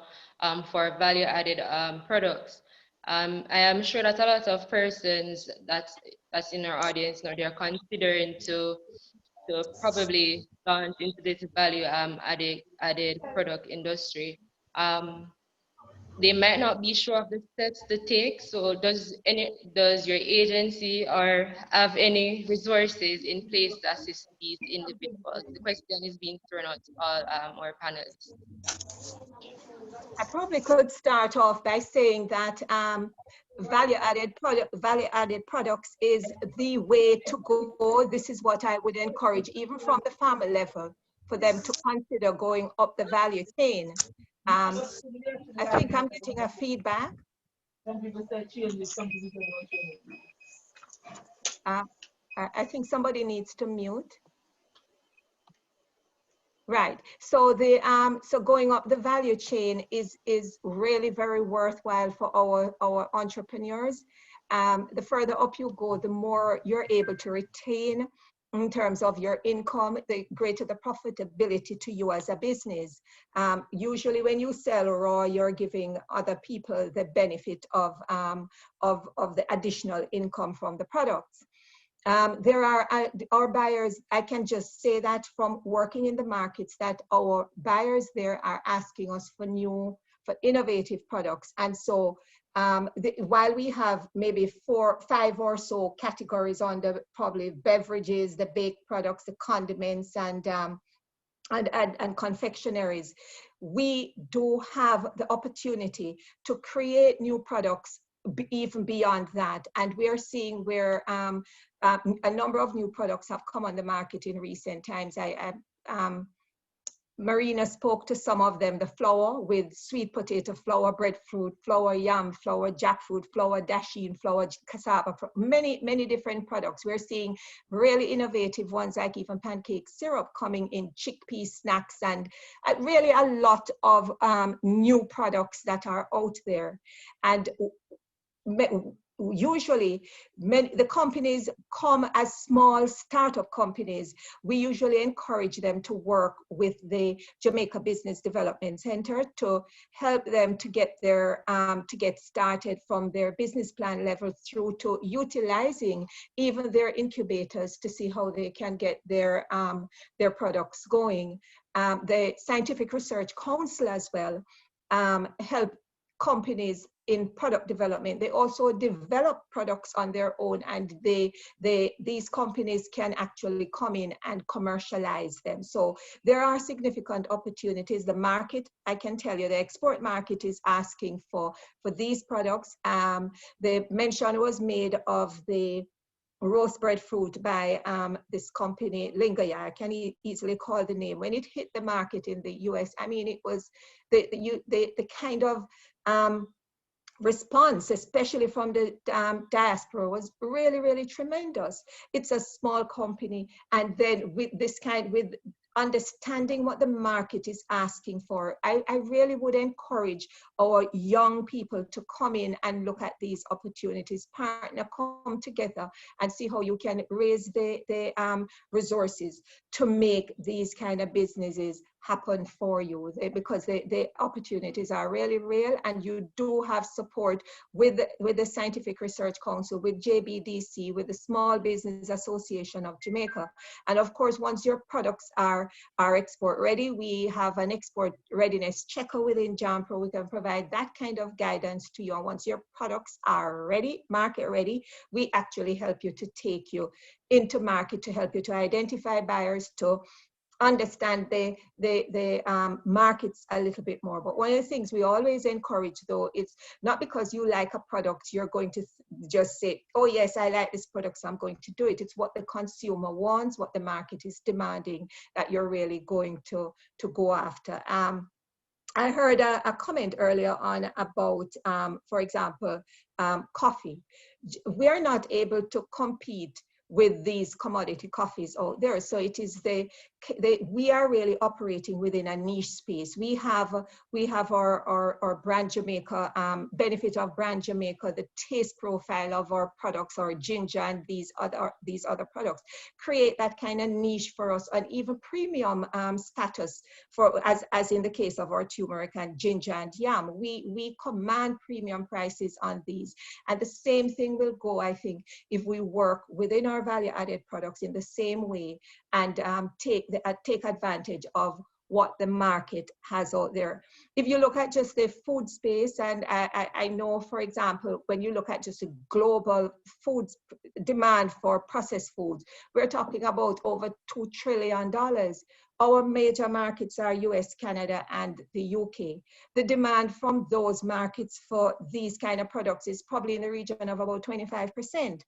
for value-added products. I am sure that a lot of persons that's in our audience now, they're considering to probably launch into this added product industry. They might not be sure of the steps to take. So does your agency or have any resources in place to assist these individuals? The question is being thrown out to all our panelists. I probably could start off by saying that value-added products is the way to go. This is what I would encourage, even from the farmer level, for them to consider going up the value chain. I think I'm getting a feedback. Some people say change it, some people say don't change it. I think somebody needs to mute. Right. So the so going up the value chain is really very worthwhile for our entrepreneurs. The further up you go, the more you're able to retain in terms of your income, the greater the profitability to you as a business. Usually when you sell raw, you're giving other people the benefit of the additional income from the products. There are our buyers, I can just say that from working in the markets, that our buyers there are asking us for innovative products. And so while we have maybe 4, 5 or so categories on the probably beverages, the baked products, the condiments, and confectionaries, we do have the opportunity to create new products even beyond that. And we are seeing where a number of new products have come on the market in recent times. Marina spoke to some of them, the flour with sweet potato flour, breadfruit flour, yam flour, jackfruit flour, dasheen flour, cassava, many different products. We're seeing really innovative ones like even pancake syrup coming in, chickpea snacks, and really a lot of new products that are out there. And usually the companies come as small startup companies. We usually encourage them to work with the Jamaica Business Development Center to help them to get their to get started from their business plan level through to utilizing even their incubators to see how they can get their products going. The Scientific Research Council as well help companies in product development. They also develop products on their own, and these companies can actually come in and commercialize them. So there are significant opportunities. The market, I can tell you, the export market is asking for these products. The mention was made of the roast breadfruit by this company, Lingaya. I can easily call the name. When it hit the market in the US, I mean, it was the kind of response, especially from the diaspora, was really, really tremendous. It's a small company, and then with understanding what the market is asking for, I really would encourage our young people to come in and look at these opportunities, partner, come together and see how you can raise the resources to make these kind of businesses happen for you, because the opportunities are really real, and you do have support with the Scientific Research Council, with JBDC, with the Small Business Association of Jamaica. And of course, once your products are export ready, we have an export readiness checker within JAMPRO. We can provide that kind of guidance to you. And once your products are ready, market ready, we actually help you to take you into market, to help you to identify buyers, to understand the markets a little bit more. But one of the things we always encourage, though, it's not because you like a product, you're going to just say, oh yes, I like this product, so I'm going to do it. It's what the consumer wants, what the market is demanding, that you're really going to go after. I heard a comment earlier on about, for example, coffee. We're not able to compete with these commodity coffees out there. So it is we are really operating within a niche space. We have our brand Jamaica, benefit of brand Jamaica, the taste profile of our products, our ginger and these other products create that kind of niche for us, and even premium status for as in the case of our turmeric and ginger and yam. We command premium prices on these, and the same thing will go, I think, if we work within our value-added products in the same way and take advantage of what the market has out there. If you look at just the food space, and I know, for example, when you look at just the global food demand for processed foods, we're talking about over $2 trillion. Our major markets are US, Canada, and the UK. The demand from those markets for these kind of products is probably in the region of about 25%.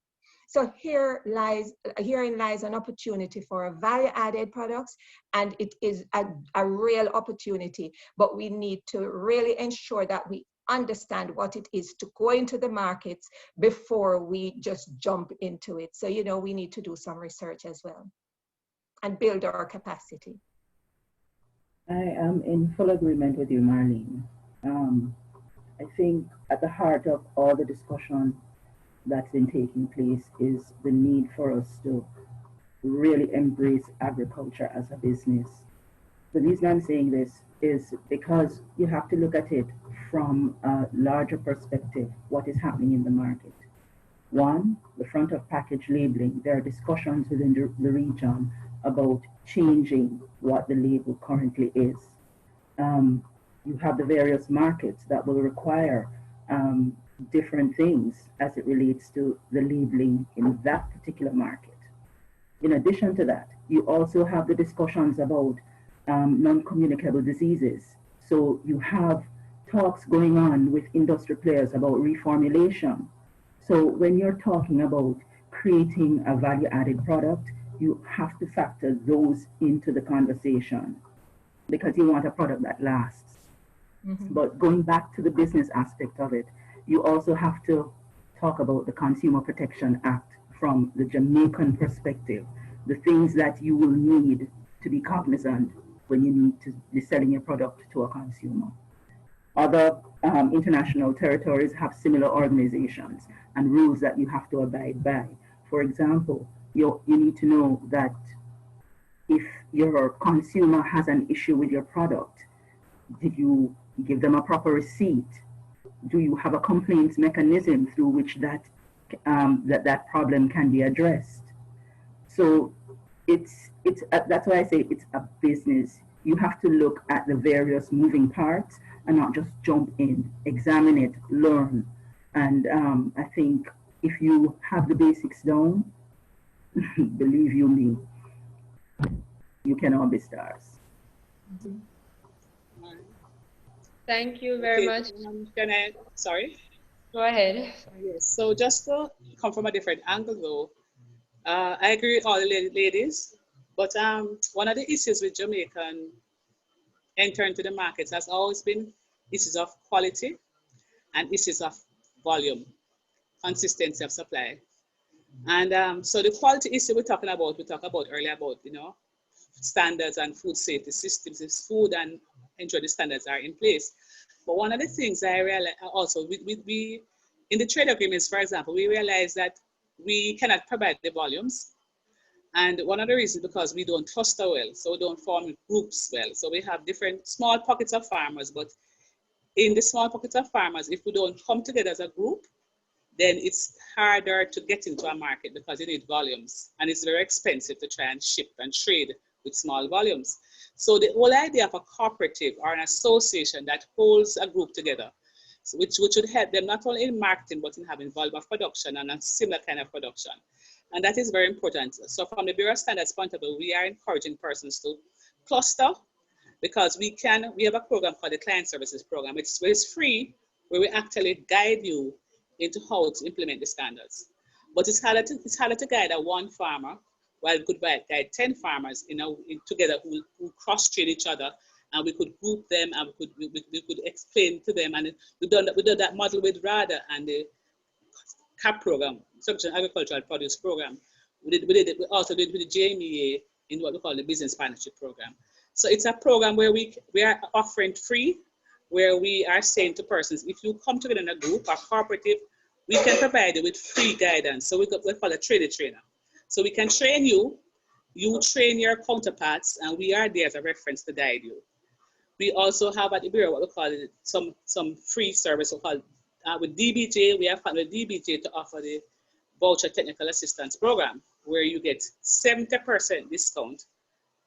So herein lies an opportunity for value-added products, and it is a real opportunity, but we need to really ensure that we understand what it is to go into the markets before we just jump into it. So, you know, we need to do some research as well and build our capacity. I am in full agreement with you, Marlene. I think at the heart of all the discussion that's been taking place is the need for us to really embrace agriculture as a business. The reason I'm saying this is because you have to look at it from a larger perspective, what is happening in the market. One, the front of package labeling. There are discussions within the region about changing what the label currently is. You have the various markets that will require different things as it relates to the labeling in that particular market. In addition to that, you also have the discussions about non-communicable diseases. So you have talks going on with industry players about reformulation. So when you're talking about creating a value-added product, you have to factor those into the conversation because you want a product that lasts. Mm-hmm. But going back to the business aspect of it, you also have to talk about the Consumer Protection Act from the Jamaican perspective, the things that you will need to be cognizant when you need to be selling your product to a consumer. Other international territories have similar organizations and rules that you have to abide by. For example, you need to know that if your consumer has an issue with your product, did you give them a proper receipt? Do you have a complaints mechanism through which that problem can be addressed? So that's why I say it's a business. You have to look at the various moving parts and not just jump in, examine it, learn. And I think if you have the basics down, believe you me, you can all be stars. Mm-hmm. Thank you very much. Sorry? Go ahead. Yes, so just to come from a different angle though, I agree with all the ladies, but one of the issues with Jamaican entering into the markets has always been issues of quality and issues of volume, consistency of supply. And so the quality issue we talked about earlier about, you know, standards and food safety systems, is food and ensure the standards are in place. But one of the things I realized also, we in the trade agreements, for example, we realize that we cannot provide the volumes. And one of the reasons is because we don't cluster well, so we don't form groups well. So we have different small pockets of farmers, but in the small pockets of farmers, if we don't come together as a group, then it's harder to get into a market because you need volumes. And it's very expensive to try and ship and trade with small volumes. So the whole idea of a cooperative or an association that holds a group together, so which would help them not only in marketing, but in having volume of production and a similar kind of production. And that is very important. So from the Bureau of Standards point of view, we are encouraging persons to cluster because we have a program called the Client Services Program. It's free, where we actually guide you into how to implement the standards. But it's harder to guide a one farmer, while we could guide 10 farmers together who cross-train each other, and we could group them and we could explain to them. And we done that model with RADA and the CAP program, Construction Agricultural Produce Program. We also did with the JMEA in what we call the Business Partnership Program. So it's a program where we are offering free, where we are saying to persons, if you come together in a group or cooperative, we can provide you with free guidance. So we call a trainer. So we can train you, you train your counterparts, and we are there as a reference to guide you. We also have at the Bureau what we call some free service we call with DBJ. We have partnered with DBJ to offer the Voucher Technical Assistance Program, where you get 70% discount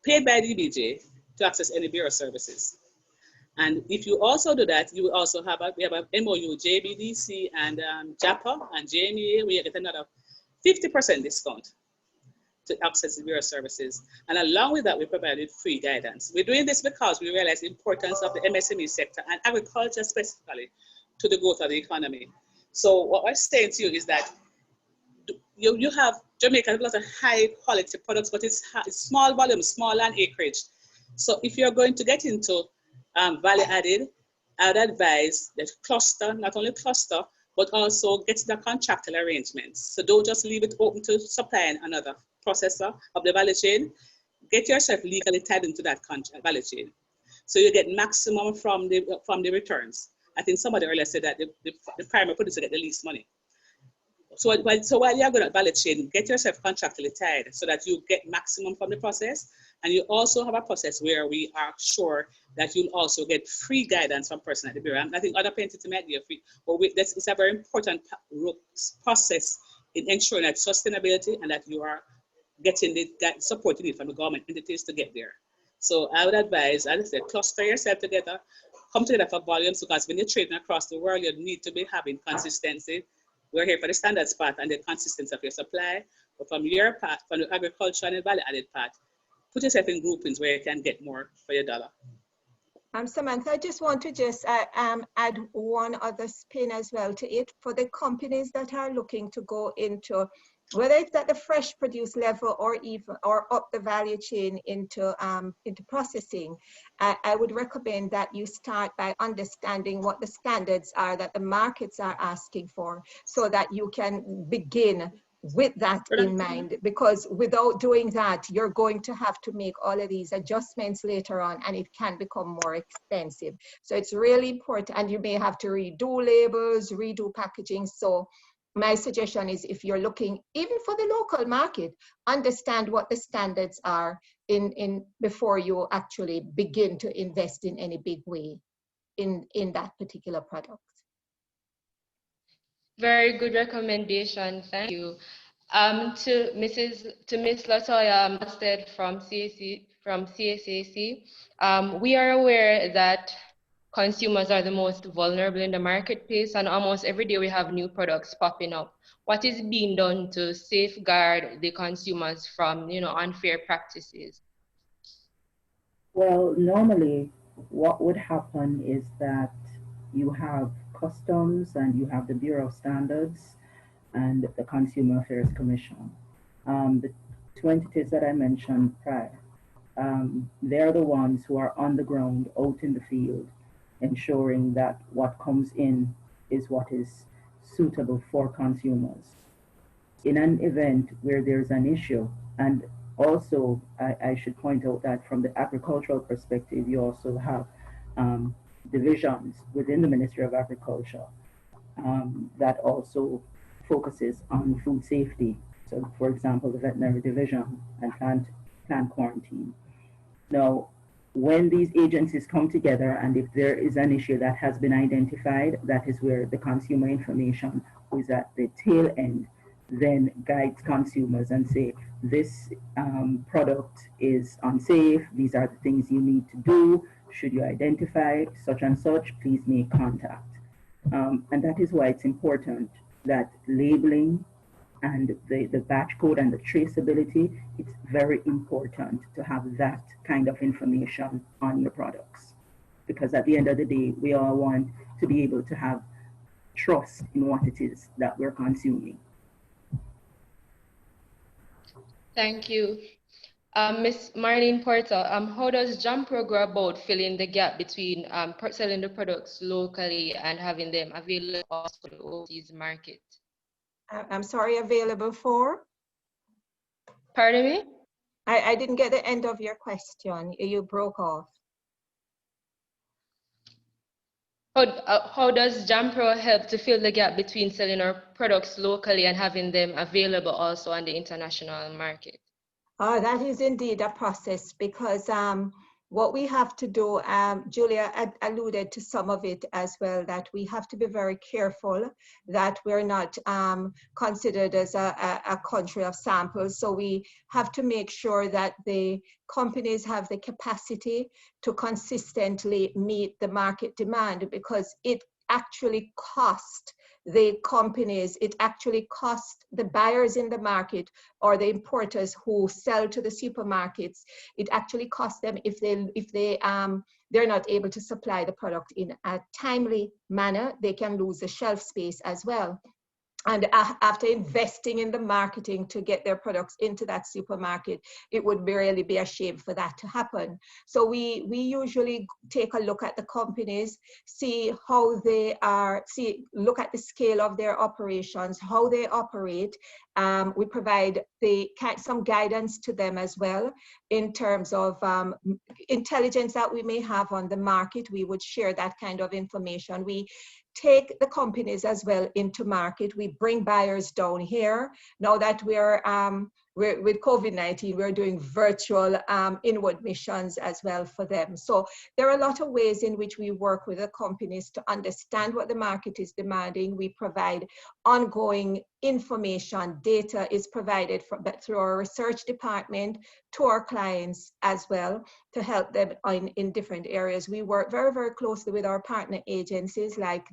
paid by DBJ to access any Bureau services. And if you also do that, you will also have we have a MOU, JBDC and JAPA and JMEA, where you get another 50% discount to access the Bureau services. And along with that, we provided free guidance. We're doing this because we realize the importance of the MSME sector and agriculture specifically to the growth of the economy. So what I'm saying to you is that you have Jamaica has a lot of high quality products, but it's small volume, small land acreage. So if you're going to get into value added, I would advise that cluster, not only cluster, but also get the contractual arrangements. So don't just leave it open to supplying another processor of the value chain. Get yourself legally tied into that value chain, so you get maximum from the returns. I think somebody earlier said that the primary producer get the least money. So while you're going at value chain, get yourself contractually tied so that you get maximum from the process. And you also have a process where we are sure that you'll also get free guidance from person at the Bureau. And I think other plaintiffs might be free, but it's a very important process in ensuring that sustainability and that you are getting the support you need from the government entities to get there. So I would advise, as I said, cluster yourself together, come together for volumes, because when you're trading across the world, you need to be having consistency. We're here for the standards part and the consistency of your supply, but from your part, from the agriculture and the value added part, put yourself in groupings where you can get more for your dollar. Samantha, I just want to add one other spin as well to it for the companies that are looking to go into, whether it's at the fresh produce level or up the value chain into processing. I would recommend that you start by understanding what the standards are that the markets are asking for, so that you can begin with that in mind, because without doing that, you're going to have to make all of these adjustments later on, and it can become more expensive. So it's really important, and you may have to redo labels, redo packaging. So my suggestion is, if you're looking even for the local market, understand what the standards are before you actually begin to invest in any big way in that particular product. Very good recommendation, thank you. To Miss Latoya Stead from CSAC, we are aware that consumers are the most vulnerable in the marketplace, and almost every day we have new products popping up. What is being done to safeguard the consumers from, unfair practices? Well, normally what would happen is that you have customs and you have the Bureau of Standards and the Consumer Affairs Commission. The two entities that I mentioned prior, they're the ones who are on the ground, out in the field, ensuring that what comes in is what is suitable for consumers. In an event where there's an issue, and also I should point out that from the agricultural perspective, you also have divisions within the Ministry of Agriculture that also focuses on food safety. So for example, the veterinary division and plant quarantine. Now, when these agencies come together, and if there is an issue that has been identified, that is where the consumer information, who is at the tail end, then guides consumers and say, this product is unsafe, these are the things you need to do, should you identify such and such, please make contact. And that is why it's important that labeling and the batch code and the traceability, it's very important to have that kind of information on your products. Because at the end of the day, we all want to be able to have trust in what it is that we're consuming. Thank you. Ms. Marlene Porter, how does JAMPRO go about filling the gap between selling the products locally and having them available also for the overseas market? I'm sorry, available for? Pardon me? I didn't get the end of your question. You broke off. How does JAMPRO help to fill the gap between selling our products locally and having them available also on the international market? That is indeed a process, because what we have to do, Julia alluded to some of it as well, that we have to be very careful that we're not considered as a country of samples. So we have to make sure that the companies have the capacity to consistently meet the market demand, because it actually costs the companies, it actually costs the buyers in the market or the importers who sell to the supermarkets. It actually costs them if they're not able to supply the product in a timely manner. They can lose the shelf space as well. And after investing in the marketing to get their products into that supermarket, it would really be a shame for that to happen. So we usually take a look at the companies, see how they are, look at the scale of their operations, how they operate. We provide some guidance to them as well in terms of intelligence that we may have on the market. We would share that kind of information. We take the companies as well into market. We bring buyers down here. Now that we're with COVID-19, we're doing virtual inward missions as well for them. So there are a lot of ways in which we work with the companies to understand what the market is demanding. We provide ongoing information. Data is provided through our research department to our clients as well to help them in different areas. We work very, very closely with our partner agencies like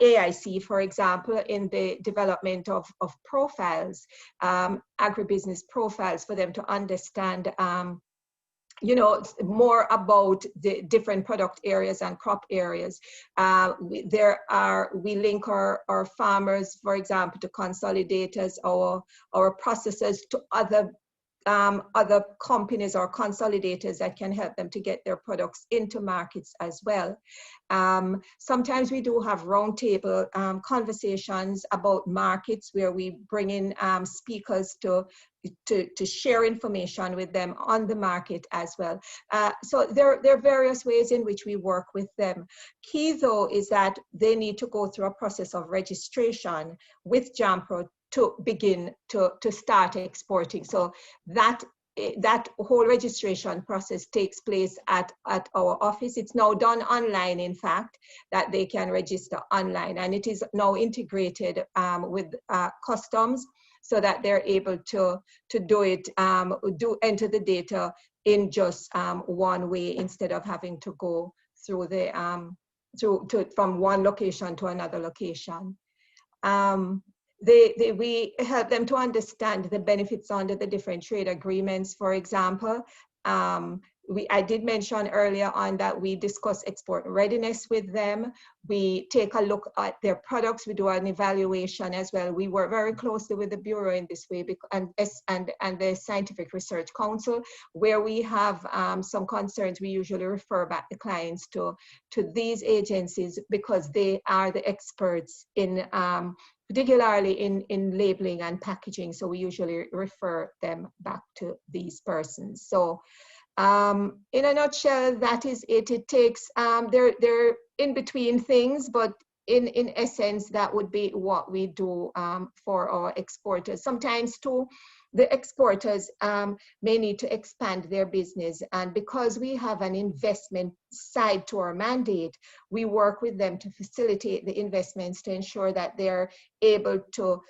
AIC, for example, in the development of profiles, agribusiness profiles, for them to understand more about the different product areas and crop areas. We link our farmers, for example, to consolidators, our processors to other companies or consolidators that can help them to get their products into markets as well. Sometimes we do have roundtable conversations about markets where we bring in speakers to share information with them on the market as well. So there are various ways in which we work with them. Key though is that they need to go through a process of registration with JAMPRO to begin to start exporting. So that whole registration process takes place at our office. It's now done online, in fact, that they can register online, and it is now integrated with customs so that they're able to do it, enter the data in just one way instead of having to go through from one location to another location. We help them to understand the benefits under the different trade agreements, for example. I did mention earlier on that we discuss export readiness with them. We take a look at their products. We do an evaluation as well. We work very closely with the Bureau in this way and the Scientific Research Council. Where we have some concerns, we usually refer back the clients to these agencies because they are the experts in particularly in labeling and packaging. So we usually refer them back to these persons. So in a nutshell, that is it. It takes, they're in between things, but in essence, that would be what we do for our exporters. Sometimes too, the exporters may need to expand their business. And because we have an investment side to our mandate, we work with them to facilitate the investments to ensure that they're able to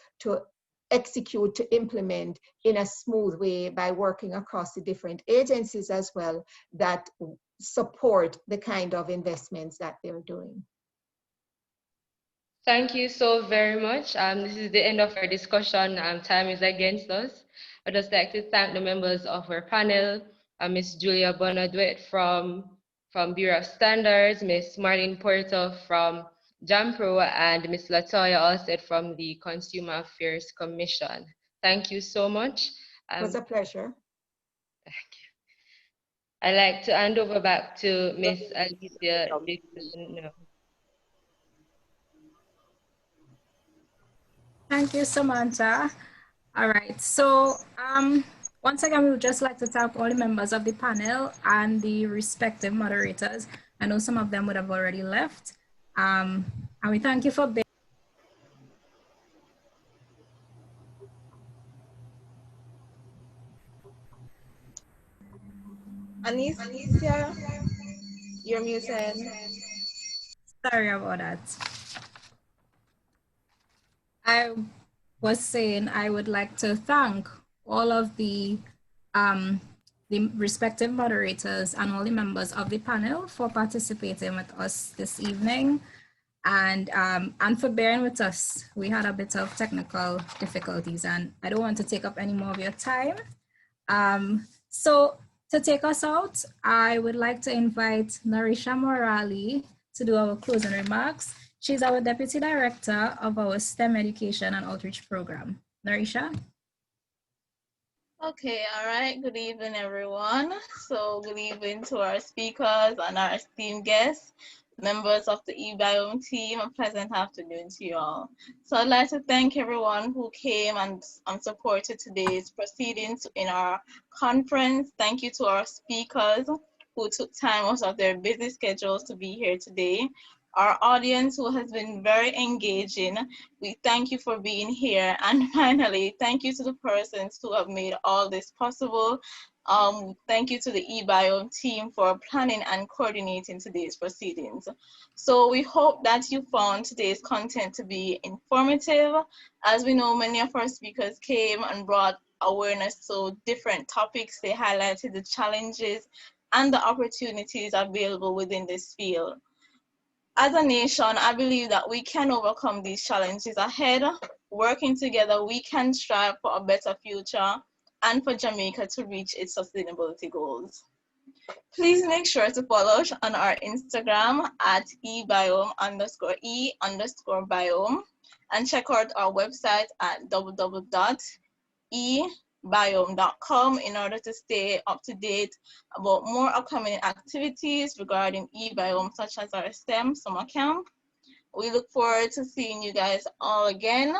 execute, to implement in a smooth way by working across the different agencies as well that support the kind of investments that they're doing. Thank you so very much. This is the end of our discussion. Time is against us. I'd just like to thank the members of our panel, Ms. Julia Bonadwet from Bureau of Standards, Ms. Marlene Porto from JAMPRO, and Ms. Latoya Alstead from the Consumer Affairs Commission. Thank you so much. It was a pleasure. Thank you. I'd like to hand over back to Ms. Alicia Dixon. Thank you, Samantha. All right, so once again, we would just like to thank all the members of the panel and the respective moderators. I know some of them would have already left. And we thank you for being Anicia, you're muted. Sorry about that. I was saying I would like to thank all of the respective moderators and all the members of the panel for participating with us this evening and for bearing with us. We had a bit of technical difficulties and I don't want to take up any more of your time. So to take us out, I would like to invite Narisha Morali to do our closing remarks. She's our Deputy Director of our STEM Education and Outreach Program. Narisha? Okay, all right. Good evening, everyone. So good evening to our speakers and our esteemed guests, members of the e-Biome team. A pleasant afternoon to you all. So I'd like to thank everyone who came and supported today's proceedings in our conference. Thank you to our speakers who took time out of their busy schedules to be here today. Our audience who has been very engaging, we thank you for being here. And finally, thank you to the persons who have made all this possible. Thank you to the e-Biome team for planning and coordinating today's proceedings. So we hope that you found today's content to be informative. As we know, many of our speakers came and brought awareness to different topics. They highlighted the challenges and the opportunities available within this field. As a nation, I believe that we can overcome these challenges ahead. Working together, we can strive for a better future and for Jamaica to reach its sustainability goals. Please make sure to follow us on our Instagram at e_biome and check out our website at www.e-Biome.com in order to stay up to date about more upcoming activities regarding e-Biome, such as our STEM summer camp. We look forward to seeing you guys all again.